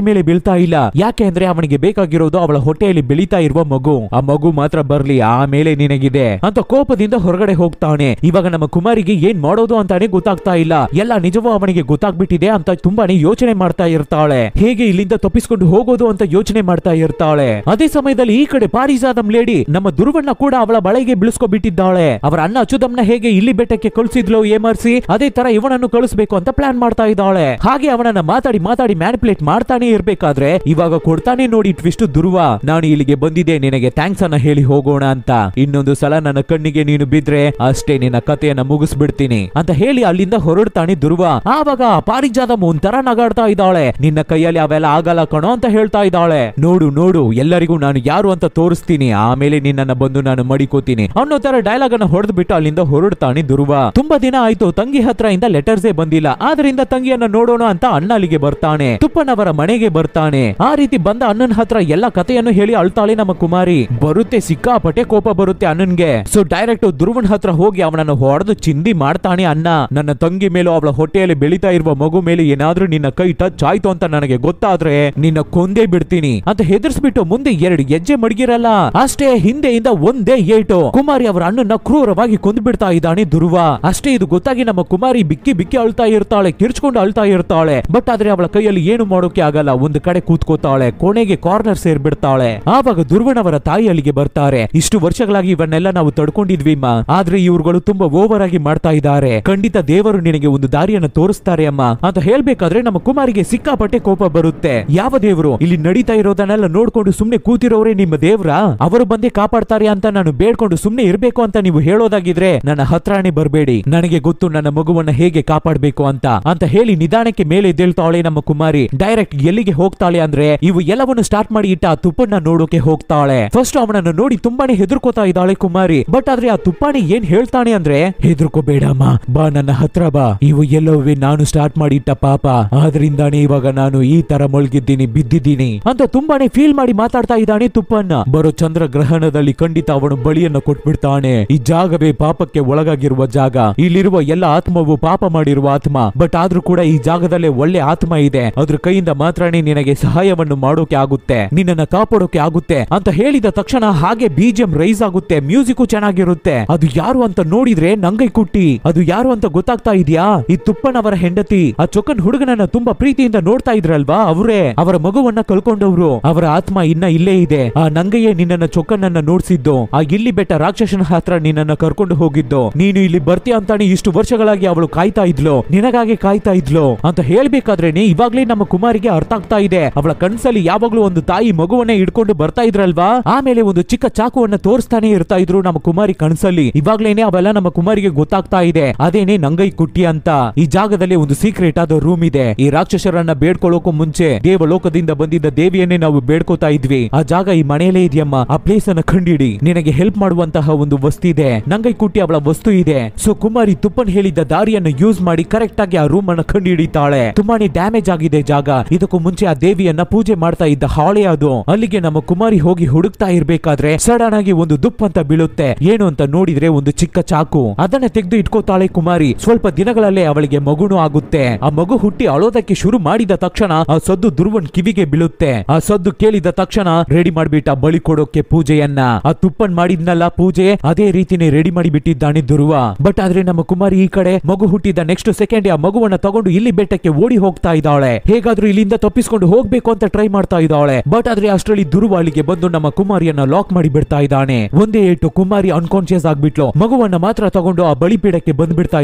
S1: ಮೇಲೆ ಬೀಳ್ತಾ ಇಲ್ಲ. ಯಾಕೆ ಅಂದ್ರೆ ಅವನಿಗೆ ಬೇಕಾಗಿರೋದು ಅವಳ ಹೊಟ್ಟೆಯಲ್ಲಿ ಬೆಳೀತಾ ಇರುವ ಮಗು, ಆ ಮಗು ಮಾತ್ರ ಬರ್ಲಿ ಆಮೇಲೆ ನಿನಗಿದೆ ಅಂತ ಕೋಪದಿಂದ ಹೊರಗಡೆ ಹೋಗ್ತಾನೆ. ಇವಾಗ ನಮ್ಮ ಕುಮಾರಿಗೆ ಏನ್ ಮಾಡೋದು ಅಂತಾನೆ ಗೊತ್ತಾಗ್ತಾ ಇಲ್ಲ. ಎಲ್ಲ ನಿಜವೂ ಅವನಿಗೆ ಗೊತ್ತಾಗ್ಬಿಟ್ಟಿದೆ ಅಂತ ತುಂಬಾನೇ ಯೋಚನೆ ಮಾಡ್ತಾ ಇರ್ತಾಳೆ. ಹೇಗೆ ಇಲ್ಲಿಂದ ತಪ್ಪಿಸ್ಕೊಂಡು ಹೋಗೋದು ಅಂತ ಯೋಚನೆ ಮಾಡ್ತಾ ಇರ್ತಾಳೆ. ಅದೇ ಸಮಯದಲ್ಲಿ ಈ ಕಡೆ ಪಾರಿಜಾತಂ ಲೇಡಿ ನಮ್ಮ ಧ್ರುವನ್ನ ಕೂಡ ಅವಳ ಬಳೆಗೆ ಬಿಳಿಸ್ಕೊಬಿಟ್ಟಿದ್ದಾಳೆ. ಅವರ ಅಣ್ಣ ಅಚ್ಯುತಂನ ಹೇಗೆ ಇಲ್ಲಿ ಬೆಟ್ಟಕ್ಕೆ ಕಳಿಸಿದ್ಲು ಏಮರ್ಸಿ, ಅದೇ ತರ ಇವನನ್ನು ಕಳಿಸ್ಬೇಕು ಅಂತ ಪ್ಲಾನ್ ಮಾಡ್ತಾ ಇದ್ದಾಳೆ. ಹಾಗೆ ಅವನನ್ನ ಮಾತಾಡಿ ಮಾತಾಡಿ ಮ್ಯಾನಿಪುಲೇಟ್ ಮಾಡ್ತಾನೆ ಇರ್ಬೇಕಾದ್ರೆ ಇವಾಗ ಕೊಡ್ತಾನೆ ನೋಡಿ ಟ್ವಿಸ್ಟ್ ಧ್ರುವ, ನಾನು ಇಲ್ಲಿಗೆ ಬಂದಿದ್ದೆ ನಿನಗೆ ಥ್ಯಾಂಕ್ಸ್ ಅನ್ನ ಹೇಳಿ ಹೋಗೋಣ ಅಂತ, ಇನ್ನೊಂದು ಸಲ ನನ್ನ ಕಣ್ಣಿಗೆ ನೀನು ಬಿದ್ರೆ ಅಷ್ಟೇ ನಿನ್ನ ಕಥೆಯನ್ನ ಮುಗಿಸ್ಬಿಡ್ತೀನಿ ಅಂತ ಹೇಳಿ ಅಲ್ಲಿಂದ ಹೊರಡ್ತಾನೆ ಧ್ರುವ. ಆವಾಗ ಪಾರಿಜಾತಂ ಒಂಥರ ನಗಾಡ್ತಾ ಇದ್ದಾಳೆ, ನಿನ್ನ ಕೈಯಲ್ಲಿ ಅವೆಲ್ಲ ಆಗಲ್ಲ ಕಣೋ ಅಂತ ಹೇಳ್ತಾ ಇದ್ದಾಳೆ. ನೋಡು ನೋಡು ಎಲ್ಲರಿಗೂ ನಾನು ಯಾರು ಅಂತ ತೋರಿಸ್ತೀನಿ, ಆಮೇಲೆ ನಿನ್ನನ್ನ ಬಂದು ನಾನು ಮಡಿಕೋತೀನಿ ಅನ್ನೋ ತರ ಡೈಲಾಗ್ ಅನ್ನ ಹೊಡೆದು ಬಿಟ್ಟು ಅಲ್ಲಿಂದ ಹೊರಡ್ತಾನೆ ಧ್ರುವ. ತುಂಬಾ ದಿನ ಆಯ್ತು ತಂಗಿ ಹತ್ರ ಇಂದ ಲೆಟರ್ಸೇ ಬಂದಿಲ್ಲ, ಆದ್ರಿಂದ ತಂಗಿಯನ್ನ ನೋಡೋಣ ಅಂತ ಅಣ್ಣ ಅಲ್ಲಿಗೆ ಬರ್ತಾನೆ. ತುಪ್ಪನವರ ಮನೆಗೆ ಬರ್ತಾನೆ. ಆ ರೀತಿ ಬಂದ ಅಣ್ಣನ ಹತ್ರ ಎಲ್ಲ ಕಥೆಯನ್ನು ಹೇಳಿ ಅಳ್ತಾಳೆ ನಮ್ಮ ಕುಮಾರಿ. ಬರುತ್ತೆ ಸಿಕ್ಕಾಪಟ್ಟೆ ಕೋಪ ಬರುತ್ತೆ ಅಣ್ಣನ್ಗೆ. ಸೊ ಡೈರೆಕ್ಟ್ ಧ್ರುವನ್ ಹತ್ರ ಹೋಗಿ ಅವನನ್ನು ಹೊಡೆದು ಚಿಂದಿ ಮಾಡ್ತಾನೆ. ಅಣ್ಣ, ನನ್ನ ತಂಗಿ ಮೇಲೂ ಅವಳ ಹೊಟ್ಟೆಯಲ್ಲಿ ಬೆಳೀತಾ ಇರುವ ಮಗು ಮೇಲೆ ಏನಾದ್ರೂ ನಿನ್ನ ಕೈ ಟಚ್ ಆಯ್ತು ಅಂತ ನನಗೆ ಗೊತ್ತಾದ್ರೆ ನಿನ್ನ ಕೊಂದೇ ಬಿಡ್ತೀನಿ ಅಂತ ಹೆದರ್ಸ್ಬಿಟ್ಟು ಮುಂದೆ 2 ಹೆಜ್ಜೆ ಮಡಗಿರಲ್ಲ. ಅಷ್ಟೇ ಹಿಂದೆಯಿಂದ ಒಂದೇ ಏಟು ಕುಮಾರಿ ಅವರ ಅಣ್ಣನ ಕ್ರೂರವಾಗಿ ಕೊಂದು ಬಿಡ್ತಾ ಇದ್ದಾನೆ ಧ್ರುವ. ಅಷ್ಟೇ ಇದು ಗೊತ್ತಾಗಿ ನಮ್ಮ ಕುಮಾರಿ ಬಿಕ್ಕಿ ಬಿಕ್ಕಿ ಅಳ್ತಾ ಇರ್ತಾಳೆ, ಕಿರ್ಚ್ಕೊಂಡು ಅಳ್ತಾ ಇರ್ತಾಳೆ. ಬಟ್ ಆದ್ರೆ ಅವಳ ಕೈಯಲ್ಲಿ ಏನು ಮಾಡೋಕೆ ಆಗಲ್ಲ. ಒಂದು ಕಡೆ ಕೂತ್ಕೋತಾಳೆ, ಕೊನೆಗೆ ಕಾರ್ನರ್ ಸೇರ್ಬಿಡ್ತಾಳೆ. ಆವಾಗ ಧ್ರುವನ್ ಅವರ ತಾಯಿ ಅಲ್ಲಿಗೆ ಬರ್ತಾರೆ. ಇಷ್ಟು ವರ್ಷಗಳಾಗಿ ಇವನ್ನೆಲ್ಲ ನಾವು ತಡ್ಕೊಂಡಿದ್ವಿ ಅಮ್ಮ, ಆದ್ರೆ ಇವ್ರುಗಳು ತುಂಬಾ ಓವರ್ ಆಗಿ ಮಾಡ್ತಾ ಇದ್ದಾರೆ. ಖಂಡಿತ ದೇವರು ನಿನಗೆ ಒಂದು ದಾರಿಯನ್ನು ತೋರಿಸ್ತಾರೆ ಅಮ್ಮ ಅಂತ ಹೇಳ್ಬೇಕಾದ್ರೆ ನಮ್ಮ ಕುಮಾರಿಗೆ ಸಿಕ್ಕಾಪಟ್ಟೆ ಕೋಪ ಬರುತ್ತೆ. ಯಾವ ದೇವರು? ಇಲ್ಲಿ ನಡೀತಾ ಇರೋದನ್ನೆಲ್ಲ ನೋಡ್ಕೊಂಡು ಸುಮ್ನೆ ಕೂತಿರೋರೇ ನಿಮ್ಮ ದೇವ್ರ? ಅವರು ಬಂದೇ ಕಾಪಾಡ್ತಾರೆ ಅಂತ ನಾನು ಬೇಡ್ಕೊಂಡು ಸುಮ್ನೆ ಇರ್ಬೇಕು ಅಂತ ನೀವು ಹೇಳೋದಾಗಿದ್ರೆ ನನ್ನ ಹತ್ರನೇ ಬರಬೇಡಿ. ನನಗೆ ಗೊತ್ತು ನನ್ನ ಮಗುವನ್ನ ಹೇಗೆ ಕಾಪಾಡಬೇಕು ಅಂತ ಹೇಳಿ ನಿಧಾನಕ್ಕೆ ಮೇಲೆ ಎದ್ದೇಳ್ತಾಳೆ ನಮ್ಮ ಕುಮಾರಿ. ಡೈರೆಕ್ಟ್ ಎಲ್ಲಿಗೆ ಹೋಗ್ತಾಳೆ ಅಂದ್ರೆ ಇವು ಎಲ್ಲವನ್ನು ಸ್ಟಾರ್ಟ್ ಮಾಡಿ ಇಟ್ಟ ಆ ತುಪ್ಪನ್ನ ನೋಡೋಕೆ ಹೋಗ್ತಾಳೆ. ಫಸ್ಟ್ ಅವನನ್ನು ನೋಡಿ ತುಂಬಾನೇ ಹೆದರ್ಕೋತಾ ಇದ್ದಾಳೆ ಕುಮಾರಿ. ಬಟ್ ಆದ್ರೆ ಆ ತುಪ್ಪಾಣಿ ಏನ್ ಹೇಳ್ತಾನೆ ಅಂದ್ರೆ, ಹೆದರ್ಕೋಬೇಡಮ್ಮ, ಬಾ ನನ್ನ ಹತ್ರ ಬಾ. ಇವು ಎಲ್ಲವೇ ನಾನು ಸ್ಟಾರ್ಟ್ ಮಾಡಿ ಇಟ್ಟ ಪಾಪ, ಆದ್ರಿಂದಾನೇ ಇವಾಗ ನಾನು ಈ ತರ ಮುಳುಗಿದ್ದೀನಿ, ಬಿದ್ದಿದ್ದೀನಿ ಅಂತ ತುಂಬಾನೇ ಫೀಲ್ ಮಾಡಿ ಮಾತಾಡ್ತಾ ಇದ್ದಾನೆ ತುಪ್ಪನ್ನ. ಬರೋ ಚಂದ್ರ ಗ್ರಹಣದಲ್ಲಿ ಖಂಡಿತ ಅವನು ಬಳಿಯನ್ನ ಕೊಟ್ಬಿಡ್ತಾನೆ. ಈ ಜಾಗವೇ ಪಾಪಕ್ಕೆ ಒಳಗಾಗಿರುವ ಜಾಗ. ಇಲ್ಲಿರುವ ಎಲ್ಲ ಆತ್ಮವು ಪಾಪ ಮಾಡಿರುವ ಆತ್ಮ. ಬಟ್ ಆದ್ರೂ ಕೂಡ ಈ ಜಾಗದಲ್ಲೇ ಒಳ್ಳೆ ಆತ್ಮ ಇದೆ. ಅದ್ರ ಕೈಯಿಂದ ಮಾತ್ರನೇ ನಿನಗೆ ಸಹಾಯವನ್ನು ಮಾಡೋಕೆ ಆಗುತ್ತೆ, ನಿನ್ನನ್ನ ಕಾಪಾಡೋಕೆ ಆಗುತ್ತೆ ಅಂತ ಹೇಳಿದ ತಕ್ಷಣ ಹಾಗೆ BGM ರೈಸ್ ಆಗುತ್ತೆ. ಮ್ಯೂಸಿಕ್ ಚೆನ್ನಾಗಿರುತ್ತೆ. ಅದು ಯಾರು ಅಂತ ನೋಡಿದ್ರೆ ನಂಗೈ ಕುಟ್ಟಿ. ಅದು ಯಾರು ಅಂತ ಗೊತ್ತಾಗ್ತಾ ಇದೆಯಾ? ಈ ತುಪ್ಪನವರ ಹೆಂಡತಿ. ಆ ಚೊಕ್ಕನ್ ಹುಡುಗನನ್ನ ತುಂಬಾ ಪ್ರೀತಿಯಿಂದ ನೋಡ್ತಾ ಇದ್ರಲ್ವಾ, ಅವರೇ. ಅವರ ಮಗುವನ್ನ ಕಳ್ಕೊಂಡವ್ರು. ಅವರ ಆತ್ಮ ಇನ್ನ ಇಲ್ಲೇ ಇದೆ. ಆ ನಂಗಯ್ಯ ನಿನ್ನನ್ನ ಚೊಕ್ಕನನ್ನ ನೋಡ್ಸಿದ್ದು. ಆ ಇಲ್ಲಿ ಬೆಟ್ಟ ರಾಕ್ಷಸನ ಹತ್ರ ನಿನ್ನನ್ನ ಕರ್ಕೊಂಡು ಹೋಗಿದ್ದು. ನೀನು ಇಲ್ಲಿ ಬರ್ತೀಯ ಅಂತಾನೆ ಇಷ್ಟು ವರ್ಷಗಳಾಗಿ ಅವಳು ಕಾಯ್ತಾ ಇದ್ಲು, ನಿನಗಾಗಿ ಕಾಯ್ತಾ ಇದ್ಲು ಅಂತ ಹೇಳ್ಬೇಕಾದ್ರೇನೆ ಇವಾಗ್ಲೇ ನಮ್ಮ ಕುಮಾರಿಗೆ ಅರ್ಥ ಆಗ್ತಾ ಇದೆ. ಅವಳ ಕನ್ಸಲ್ಲಿ ಯಾವಾಗ್ಲೂ ಒಂದು ತಾಯಿ ಮಗುವನ್ನೇ ಹಿಡ್ಕೊಂಡು ಬರ್ತಾ ಇದ್ರಲ್ವಾ, ಆಮೇಲೆ ಒಂದು ಚಿಕ್ಕ ಚಾಕುವನ್ನ ತೋರಿಸ್ತಾನೆ ಇರ್ತಾ ಇದ್ರು ನಮ್ಮ ಕುಮಾರಿ ಕನ್ಸಲ್ಲಿ. ಇವಾಗ್ಲೇನೆ ಅವೆಲ್ಲ ನಮ್ಮ ಕುಮಾರಿಗೆ ಗೊತ್ತಾಗ್ತಾ ಇದೆ. ಅದೇನೆ ನಂಗೈ ಕುಟ್ಟಿ ಅಂತ. ಈ ಜಾಗದಲ್ಲಿ ಒಂದು ಸೀಕ್ರೆಟ್ ಆದ ರೂಮ್ ಇದೆ. ಈ ರಾಕ್ಷಸರನ್ನ ಬೇಡ್ಕೊಳ್ಳೋಕು ಮುಂಚೆ ದೇವಲೋಕದಿಂದ ಬಂದಿದ್ದ ದೇವಿಯನ್ನೇ ನಾವು ಬೇಡ್ಕೋತಾ ಇದ್ವಿ. ಆ ಜಾಗ ಈ ಮನೆಯಲ್ಲೇ ಇದೆಯಮ್ಮ. ಆ ಪ್ಲೇಸ್ ಅನ್ನ ಕಂಡಿಡಿ. ನಿನಗೆ ಹೆಲ್ಪ್ ಮಾಡುವಂತಹ ಒಂದು ವಸ್ತು ಇದೆ. ನಂಗೈ ಕುಟ್ಟಿ ಅವಳ ವಸ್ತು ಇದೆ. ಸೊ ಕುಮಾರಿ ತುಪ್ಪನ್ ಹೇಳಿದ್ದ ದಾರಿಯನ್ನು ಯೂಸ್ ಮಾಡಿ ಕರೆಕ್ಟ್ ಆಗಿ ಆ ರೂಮ್ ಅನ್ನ ಕಂಡು ಹಿಡಿತಾಳೆ. ತುಂಬಾನೇ ಡ್ಯಾಮೇಜ್ ಆಗಿದೆ ಜಾಗ. ಇದಕ್ಕೂ ಮುಂಚೆ ಆ ದೇವಿಯನ್ನ ಪೂಜೆ ಮಾಡ್ತಾ ಇದ್ದ ಹಾಳೆ ಅದು. ಅಲ್ಲಿಗೆ ನಮ್ಮ ಕುಮಾರಿ ಹೋಗಿ ಹುಡುಕ್ತಾ ಇರ್ಬೇಕಾದ್ರೆ ಸಡನ್ ಆಗಿ ಒಂದು ದುಪ್ ಅಂತ ಬೀಳುತ್ತೆ. ಏನು ಅಂತ ನೋಡಿದ್ರೆ ಒಂದು ಚಿಕ್ಕ ಚಾಕು. ಅದನ್ನ ತೆಗೆದು ಇಟ್ಕೋತಾಳೆ ಕುಮಾರಿ. ಸ್ವಲ್ಪ ದಿನಗಳಲ್ಲೇ ಅವಳಿಗೆ ಮಗುನು ಆಗುತ್ತೆ. ಆ ಮಗು ಹುಟ್ಟಿ ಅಳೋದಕ್ಕೆ ಶುರು ಮಾಡಿದ ತಕ್ಷಣ ಆ ಸದ್ದು ಧ್ರುವನ್ ಕಿವಿಗೆ ಬೀಳುತ್ತೆ. ಆ ಸದ್ದು ಕೇಳಿದ ತಕ್ಷಣ ರೆಡಿ ಮಾಡ್ಬಿಟ್ಟ ಬಳಿ ಕೊಡೋಕೆ ಪೂಜೆಯನ್ನ. ಆ ತುಪ್ಪನ್ ಮಾಡಿದ್ನಲ್ಲ ಪೂಜೆ, ಅದೇ ರೀತಿನೇ ರೆಡಿ ಮಾಡಿ ಬಿಟ್ಟಿದ್ದಾನೆ ಧ್ರುವ. ಬಟ್ ಆದ್ರೆ ನಮ್ಮ ಕುಮಾರಿ ಈ ಕಡೆ ಮಗು ಹುಟ್ಟಿದ ನೆಕ್ಸ್ಟ್ ಸೆಕೆಂಡ್ ಆ ಮಗುವನ್ನ ತಗೊಂಡು ಇಲ್ಲಿ ಬೆಟ್ಟಕ್ಕೆ ಓಡಿ ಹೋಗ್ತಾ ಇದ್ದಾಳೆ. ಹೇಗಾದ್ರೂ ಇಲ್ಲಿಂದ ತಪ್ಪಿಸ್ಕೊಂಡು ಹೋಗ್ಬೇಕು ಅಂತ ಟ್ರೈ ಮಾಡ್ತಾ ಇದ್ದಾಳೆ. ಬಟ್ ಆದ್ರೆ ಅಷ್ಟರಲ್ಲಿ ಧ್ರುವ ಅಲ್ಲಿಗೆ ಬಂದು ನಮ್ಮ ಕುಮಾರಿಯನ್ನ ಲಾಕ್ ಮಾಡಿ ಬಿಡ್ತಾ ಇದ್ದಾನೆ. ಒಂದೇ ಏಟು ಕುಮಾರಿ ಅನ್ಕಾನ್ಶಿಯಸ್ ಆಗ್ಬಿಟ್ಲು. ಮಗುವನ್ನ ಮಾತ್ರ ತಗೊಂಡು ಆ ಬಲಿಪೀಠಕ್ಕೆ ಬಂದ್ಬಿಡ್ತಾ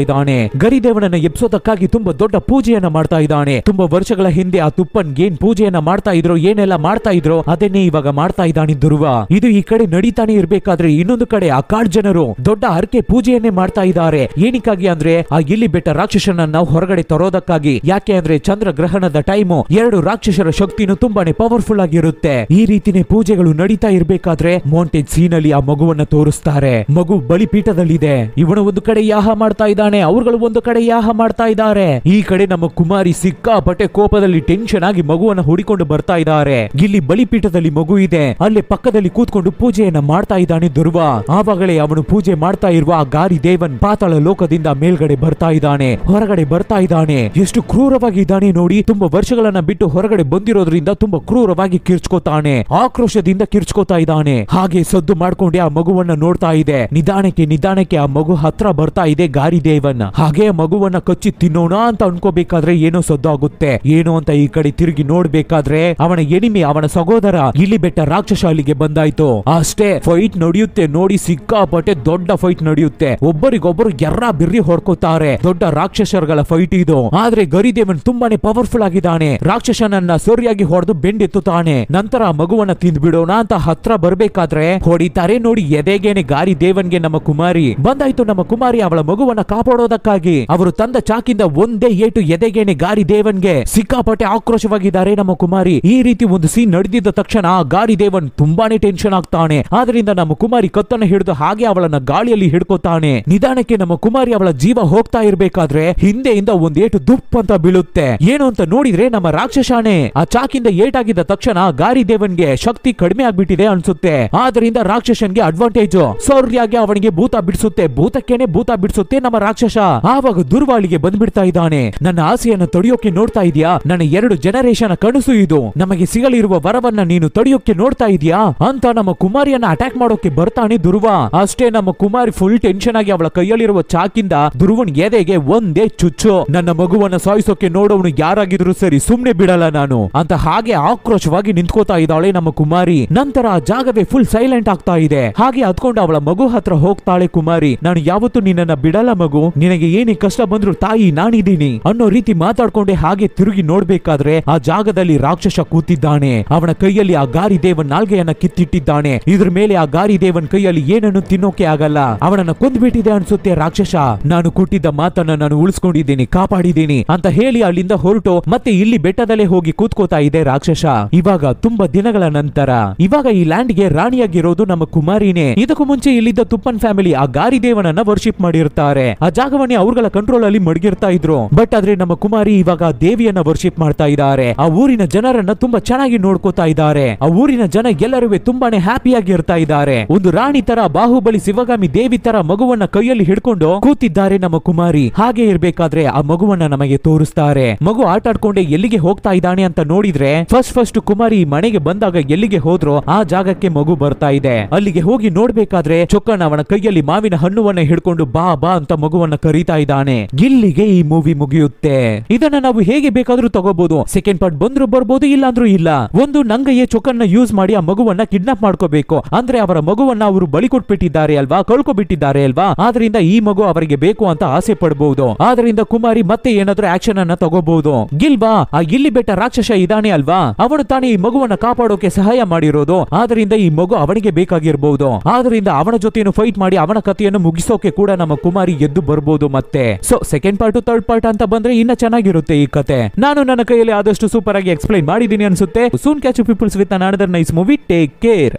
S1: ಇದ್ದಾನೆ. ಗರಿದೇವನನ್ನ ಎಬ್ಸೋದಕ್ಕಾಗಿ ತುಂಬಾ ದೊಡ್ಡ ಪೂಜೆಯನ್ನ ಮಾಡ್ತಾ ಇದ್ದಾನೆ. ತುಂಬಾ ವರ್ಷಗಳ ಹಿಂದೆ ಆ ತುಪ್ಪನ್ ಏನ್ ಪೂಜೆಯನ್ನ ಮಾಡ್ತಾ ಇದ್ರು, ಏನೆಲ್ಲ ಮಾಡ್ತಾ ಇದ್ರು ಅದನ್ನೇ ಇವಾಗ ಮಾಡ್ತಾ ಇದ್ದಾನೆ ಧ್ರುವ. ಇದು ಈ ಕಡೆ ನಡೀತಾನೆ ಇರ್ಬೇಕಾದ್ರೆ ಇನ್ನೊಂದು ಕಡೆ ಆ ಕಾಡ್ ಜನರು ದೊಡ್ಡ ಹರಕೆ ಪೂಜೆಯನ್ನೇ ಮಾಡ್ತಾ ಇದ್ದಾರೆ. ಏನಕ್ಕಾಗಿ ಅಂದ್ರೆ ಆ ಇಲ್ಲಿ ಬೆಟ್ಟ ರಾಕ್ಷಸನನ್ನ ಹೊರಗಡೆ ತರೋದಕ್ಕಾಗಿ. ಯಾಕೆ ಅಂದ್ರೆ ಚಂದ್ರ ಗ್ರಹಣದ ಟೈಮು 2 ರಾಕ್ಷಸರ ಶಕ್ತಿನೂ ತುಂಬಾನೇ ಪವರ್ಫುಲ್ ಆಗಿರುತ್ತೆ. ಈ ರೀತಿನೇ ಪೂಜೆಗಳು ನಡೀತಾ ಇರ್ಬೇಕಾದ್ರೆ ಮೌಂಟೇಜ್ ಸೀನ್ ಅಲ್ಲಿ ಆ ಮಗುವನ್ನ ತೋರಿಸ್ತಾರೆ. ಮಗು ಬಲಿಪೀಠದಲ್ಲಿದೆ. ಇವನು ಒಂದು ಕಡೆ ಯಾಹ ಮಾಡ್ತಾ ಇದ್ದಾನೆ, ಅವ್ರುಗಳು ಒಂದು ಕಡೆ ಯಾಹ ಮಾಡ್ತಾ ಇದ್ದಾರೆ. ಈ ಕಡೆ ನಮ್ಮ ಕುಮಾರಿ ಸಿಕ್ಕಾಪಟ್ಟೆ ಕೋಪದಲ್ಲಿ ಟೆನ್ಷನ್ ಆಗಿ ಮಗುವನ್ನ ಹುಡಿಕೊಂಡು ಬರ್ತಾ ಇದ್ದಾರೆ. ಇಲ್ಲಿ ಬಲಿಪೀಠದಲ್ಲಿ ಮಗು ಇದೆ, ಅಲ್ಲಿ ಪಕ್ಕದಲ್ಲಿ ಕೂತ್ಕೊಂಡು ಪೂಜೆಯನ್ನ ಮಾಡ್ತಾ ಇದ್ದಾನೆ ಧ್ರುವ. ಆವಾಗಲೇ ಅವನು ಪೂಜೆ ಮಾಡ್ತಾ ಇರುವ ಆ ಗಾರಿ ದೇವನ್ ಪಾತಾಳ ಲೋಕದಿಂದ ಮೇಲ್ಗಡೆ ಬರ್ತಾ ಇದ್ದಾನೆ, ಹೊರಗಡೆ ಬರ್ತಾ ಇದ್ದಾನೆ. ಎಷ್ಟು ಕ್ರೂರವಾಗಿ ಇದ್ದಾನೆ ನೋಡಿ. ತುಂಬಾ ವರ್ಷಗಳನ್ನ ಬಿಟ್ಟು ಹೊರಗಡೆ ಬಂದಿರೋದ್ರಿಂದ ತುಂಬಾ ಕ್ರೂರವಾಗಿ ಕಿರ್ಚ್ಕೋತಾನೆ, ಆಕ್ರೋಶದಿಂದ ಕಿರ್ಚ್ಕೋತಾ ಇದ್ದಾನೆ. ಹಾಗೆ ಸದ್ದು ಮಾಡ್ಕೊಂಡೆ ಆ ಮಗುವನ್ನ ನೋಡ್ತಾ ಇದೆ. ನಿಧಾನಕ್ಕೆ ಆ ಮಗು ಹತ್ರ ಬರ್ತಾ ಇದೆ ಗಾರಿ ದೇವನ್. ಹಾಗೆ ಮಗುವನ್ನ ಕಚ್ಚಿ ತಿನ್ನೋಣ ಅಂತ ಅನ್ಕೋಬೇಕಾದ್ರೆ ಏನೋ ಸದ್ದು ಆಗುತ್ತೆ. ಏನು ಅಂತ ಈ ಕಡೆ ತಿರುಗಿ ನೋಡ್ಬೇಕಾದ್ರೆ ಅವನ ಎನಿಮಿ, ಅವನ ಸಹೋದರ ಇಲ್ಲಿ ಬೆಟ್ಟ ರಾಕ್ಷಸ ಅಲ್ಲಿಗೆ ಬಂದಾಯ್ತು. ಅಷ್ಟೇ ಫೈಟ್ ನಡೆಯುತ್ತೆ ನೋಡಿ. ಸಿಕ್ಕಾಪಟ್ಟೆ ದೊಡ್ಡ ಫೈಟ್ ನಡೆಯುತ್ತೆ. ಒಬ್ಬರಿಗೊಬ್ಬರು ಎರ್ರ ಬಿರ್ರಿ ಹೊಡ್ಕೋತಾರೆ. ದೊಡ್ಡ ರಾಕ್ಷಸರುಗಳ ಫೈಟ್ ಇದು. ಆದ್ರೆ ಗರಿದೇವನ್ ತುಂಬಾನೇ ಪವರ್ಫುಲ್ ಆಗಿದ್ದಾನೆ. ರಾಕ್ಷಸನನ್ನ ಸರಿಯಾಗಿ ಹೊಡೆದು ಬೆಂಡೆತ್ತುತ್ತಾನೆ. ನಂತರ ಮಗುವನ್ನ ತಿಂದ್ಬಿಡೋಣ ಅಂತ ಹತ್ರ ಬರ್ಬೇಕಾದ್ರೆ ಹೊಡಿತಾರೆ ನೋಡಿ ಎದೆಗೇನೆ ಗಾರಿ ದೇವನ್ಗೆ ನಮ್ಮ ಕುಮಾರಿ. ಬಂದಾಯ್ತು ನಮ್ಮ ಕುಮಾರಿ ಅವಳ ಮಗುವನ್ನ ಕಾಪಾಡೋದಕ್ಕಾಗಿ. ಅವರು ತಂದ ಚಾಕಿಂದ ಒಂದೇ ಏಟು ಎದೆಗೇನೆ ಗಾರಿ ದೇವನ್ಗೆ. ಸಿಕ್ಕಾಪಟ್ಟೆ ಆಕ್ರೋಶವಾಗಿದ್ದಾರೆ ನಮ್ಮ ಕುಮಾರಿ. ಈ ರೀತಿ ಒಂದು ಸೀನ್ ನಡೆದಿದ್ದ ತಕ್ಷಣ ಗಾರಿ ದೇವನ್ ತುಂಬಾನೇ ಟೆನ್ಷನ್ ಆಗ್ತಾನೆ. ಆದ್ರಿಂದ ನಮ್ಮ ಕುಮಾರಿ ಕತ್ತನ್ನ ಹಿಡಿದು ಹಾಗೆ ಅವಳನ್ನ ಗಾಳಿಯಲ್ಲಿ ಹಿಡ್ಕೋತಾನೆ. ನಿಧಾನಕ್ಕೆ ನಮ್ಮ ಕುಮಾರಿ ಅವಳ ಜೀವ ಹೋಗ್ತಾ ಇರ್ಬೇಕಾದ್ರೆ ಹಿಂದೆಯಿಂದ ಒಂದೇಟು ದುಪ್ ಅಂತ ಬೀಳುತ್ತೆ. ಏನು ಅಂತ ನೋಡಿದ್ರೆ ನಮ್ಮ ರಾಕ್ಷಸನೇ. ಆ ಚಾಕಿಂದ ಏಟಾಗಿದ್ದ ತಕ್ಷಣ ಗಾರಿ ದೇವನ್ಗೆ ಶಕ್ತಿ ಕಡಿಮೆ ಆಗ್ಬಿಟ್ಟಿದೆ ಅನ್ಸುತ್ತೆ. ಆದ್ರೆ ಆದ್ರಿಂದ ರಾಕ್ಷಸನ್ಗೆ ಅಡ್ವಾಂಟೇಜ್. ಸೌರ್ಯಾಗಿ ಅವನಿಗೆ ಭೂತ ಬಿಡಿಸುತ್ತೆ, ಭೂತಕ್ಕೇನೆ ಭೂತ ಬಿಡಿಸುತ್ತೆ ನಮ್ಮ ರಾಕ್ಷಸ. ಆವಾಗ ದುರ್ವಾಳಿಗೆ ಬಂದ್ಬಿಡ್ತಾ ಇದ್ದಾನೆ. ನನ್ನ ಆಸೆಯನ್ನು ತಡೆಯೋಕೆ ನೋಡ್ತಾ ಇದೀಯಾ? ನನ್ನ 2 ಜನರೇಷನ್ ಕನಸು ಇದು. ನಮಗೆ ಸಿಗಲಿರುವ ವರವನ್ನ ನೀನು ತಡೆಯೋಕೆ ನೋಡ್ತಾ ಇದೀಯಾ ಅಂತ ನಮ್ಮ ಕುಮಾರಿಯನ್ನ ಅಟ್ಯಾಕ್ ಮಾಡೋಕೆ ಬರ್ತಾನೆ ಧ್ರುವ. ಅಷ್ಟೇ ನಮ್ಮ ಕುಮಾರಿ ಫುಲ್ ಟೆನ್ಷನ್ ಆಗಿ ಅವಳ ಕೈಯಲ್ಲಿರುವ ಚಾಕಿಂದ ಧ್ರುವನ್ ಎದೆಗೆ ಒಂದೇ ಚುಚ್ಚು. ನನ್ನ ಮಗುವನ್ನ ಸಾಯಿಸೋಕೆ ನೋಡೋನು ಯಾರಾಗಿದ್ರು ಸರಿ, ಸುಮ್ನೆ ಬಿಡಲ್ಲ ನಾನು ಅಂತ ಹಾಗೆ ಆಕ್ರೋಶವಾಗಿ ನಿಂತ್ಕೋತಾ ಇದ್ದಾಳೆ ನಮ್ಮ ಕುಮಾರಿ. ನಂತರ ಆ ಜಾಗವೇ ಫುಲ್ ಸೈಲೆಂಟ್ ಆಗ್ತಾ ಇದೆ. ಹಾಗೆ ಹತ್ಕೊಂಡು ಅವಳ ಮಗು ಹತ್ರ ಹೋಗ್ತಾಳೆ ಕುಮಾರಿ. ನಾನು ಯಾವತ್ತೂ ನಿನ್ನನ್ನ ಬಿಡಲ್ಲ ಮಗು, ನಿನಗೆ ಏನೇ ಕಷ್ಟ ಬಂದ್ರು ತಾಯಿ ನಾನಿದ್ದೀನಿ ಅನ್ನೋ ರೀತಿ ಮಾತಾಡ್ಕೊಂಡೆ ಹಾಗೆ ತಿರುಗಿ ನೋಡ್ಬೇಕಾದ್ರೆ ಆ ಜಾಗದಲ್ಲಿ ರಾಕ್ಷಸ ಕೂತಿದ್ದಾನೆ. ಅವನ ಕೈಯಲ್ಲಿ ಆ ಗಾರಿ ದೇವನ್ ನಾಲ್ಗೆಯನ್ನ ಕಿತ್ತಿಟ್ಟಿದ್ದಾನೆ. ಇದ್ರ ಮೇಲೆ ಆ ಗಾರಿ ದೇವನ್ ಕೈಯಲ್ಲಿ ಏನನ್ನು ತಿನ್ನೋಕೆ ಆಗಲ್ಲ. ಅವನನ್ನ ಕೊಂದ್ಬಿಟ್ಟಿದೆ ಅನ್ಸುತ್ತೆ ರಾಕ್ಷಸ. ನಾನು ಕೊಟ್ಟಿದ್ದ ಮಾತನ್ನ ನಾನು ಉಳಿಸ್ಕೊಂಡಿದ್ದೀನಿ, ಕಾಪಾಡಿದ್ದೀನಿ ಅಂತ ಹೇಳಿ ಅಲ್ಲಿಂದ ಹೊರಟು ಮತ್ತೆ ಇಲ್ಲಿ ಬೆಟ್ಟದಲ್ಲೇ ಹೋಗಿ ಕೂತ್ಕೋತಾ ಇದೆ ರಾಕ್ಷಸ. ಇವಾಗ ತುಂಬಾ ದಿನಗಳ ನಂತರ ಇವಾಗ ಈ ಲ್ಯಾಂಡ್ ಗೆ ರಾಣಿಯಾಗಿರೋದು ನಮ್ಮ ಕುಮಾರಿನೇ. ಇದಕ್ಕೂ ಮುಂಚೆ ಇಲ್ಲಿದ್ದ ತುಪ್ಪನ್ ಫ್ಯಾಮಿಲಿ ಆ ಗಾರಿ ದೇವನನ್ನ ವರ್ಷಿಪ್ ಮಾಡಿರ್ತಾರೆ. ಆ ಜಾಗವನ್ನೇ ಅವ್ರಗಳ ಕಂಟ್ರೋಲ್ ಅಲ್ಲಿ ಮಡಗಿರ್ತಾ ಇದ್ರು. ಬಟ್ ಆದ್ರೆ ನಮ್ಮ ಕುಮಾರಿ ಇವಾಗ ದೇವಿಯನ್ನ ವರ್ಷಿಪ್ ಮಾಡ್ತಾ ಇದ್ದಾರೆ. ಆ ಊರಿನ ಜನರನ್ನ ತುಂಬಾ ಚೆನ್ನಾಗಿ ನೋಡ್ಕೋತಾ ಇದ್ದಾರೆ. ಆ ಊರಿನ ಜನ ಎಲ್ಲರೂ ತುಂಬಾನೇ ಹ್ಯಾಪಿಯಾಗಿ ಇರ್ತಾ ಇದ್ದಾರೆ. ಒಂದು ರಾಣಿ ತರ ಬಾಹುಬಲಿ ಶಿವಗಾಮಿ ದೇವಿ ತರ ಮಗುವನ್ನ ಕೈಯಲ್ಲಿ ಹಿಡ್ಕೊಂಡು ಕೂತಿದ್ದಾರೆ ನಮ್ಮ ಕುಮಾರಿ. ಹಾಗೆ ಇರ್ಬೇಕಾದ್ರೆ ಆ ಮಗುವನ್ನ ನಮಗೆ ತೋರಿಸ್ತಾರೆ. ಮಗು ಆಟ ಆಡ್ಕೊಂಡೆ ಎಲ್ಲಿಗೆ ಹೋಗ್ತಾ ಇದ್ದಾನೆ ಅಂತ ನೋಡಿದ್ರೆ ಫಸ್ಟ್ ಕುಮಾರಿ ಮನೆಗೆ ಬಂದಾಗ ಎಲ್ಲಿಗೆ ಹೋದ್ರೋ ಆ ಜಾಗಕ್ಕೆ ಮಗು ಬರ್ತಾ ಇದೆ. ಅಲ್ಲಿಗೆ ಹೋಗಿ ನೋಡ್ಬೇಕಾದ್ರೆ ಚೊಕ್ಕಣ್ಣ ಅವನ ಕೈಯಲ್ಲಿ ಮಾವಿನ ಹಣ್ಣುವನ್ನ ಹಿಡ್ಕೊಂಡು ಬಾ ಬಾ ಅಂತ ಮಗುವನ್ನ ಕರೀತಾ ಇದ್ದಾನೆ. ಇಲ್ಲಿಗೆ ಈ ಮೂವಿ ಮುಗಿಯುತ್ತೆ. ಇದನ್ನ ನಾವು ಹೇಗೆ ಬೇಕಾದ್ರೂ ತಗೋಬಹುದು. ಸೆಕೆಂಡ್ ಪಾರ್ಟ್ ಬಂದ್ರು ಬರ್ಬೋದು, ಇಲ್ಲ ಅಂದ್ರೂ ಇಲ್ಲ. ಒಂದು ನಂಗಯ್ಯ ಚೊಕ್ಕನ್ನ ಯೂಸ್ ಮಾಡಿ ಆ ಮಗುವನ್ನ ಕಿಡ್ನಾಪ್ ಮಾಡ್ಕೋಬೇಕು. ಅಂದ್ರೆ ಅವರ ಮಗುವನ್ನ ಅವರು ಬಲಿ ಕೊಟ್ಬಿಟ್ಟಿದ್ದಾರೆ ಅಲ್ವಾ, ಕಳ್ಕೊಬಿಟ್ಟಿದ್ದಾರೆ ಅಲ್ವಾ. ಆದ್ರಿಂದ ಈ ಮಗು ಅವರಿಗೆ ಬೇಕು ಅಂತ ಆಸೆ ಪಡಬಹುದು. ಆದ್ರಿಂದ ಕುಮಾರಿ ಮತ್ತೆ ಏನಾದ್ರೂ ಆಕ್ಷನ್ ಅನ್ನ ತಗೋಬಹುದು. ಗಿಲ್ವಾ ಆ ಇಲ್ಲಿ ಬೆಟ್ಟ ರಾಕ್ಷಸ ಇದಾನೆ ಅಲ್ವಾ, ಅವನು ತಾನೇ ಈ ಮಗುವನ್ನ ಕಾಪಾಡೋಕೆ ಸಹಾಯ ಮಾಡಿರೋದು. ಆದ್ರಿಂದ ಈ ಮಗು ಅವನಿಗೆ ಬೇಕಾಗಿರಬಹುದು. ಆದ್ರಿಂದ ಅವನ ಜೊತೆನು ಫೈಟ್ ಮಾಡಿ ಅವನ ಕಥೆಯನ್ನು ಮುಗಿಸೋಕೆ ಕೂಡ ನಮ್ಮ ಕುಮಾರಿ ಎದ್ದು ಬರ್ಬೋದು ಮತ್ತೆ. So second part third part ಅಂತ ಬಂದ್ರೆ ಇನ್ನ ಚೆನ್ನಾಗಿರುತ್ತೆ ಈ ಕತೆ. ನಾನು ನನ್ನ ಕೈಯಲ್ಲಿ ಆದಷ್ಟು ಸೂಪರ್ ಆಗಿ ಎಕ್ಸ್ಪ್ಲೈನ್ ಮಾಡಿದ್ದೀನಿ ಅನ್ಸುತ್ತೆ. Soon catch people's with another nice movie. Take care.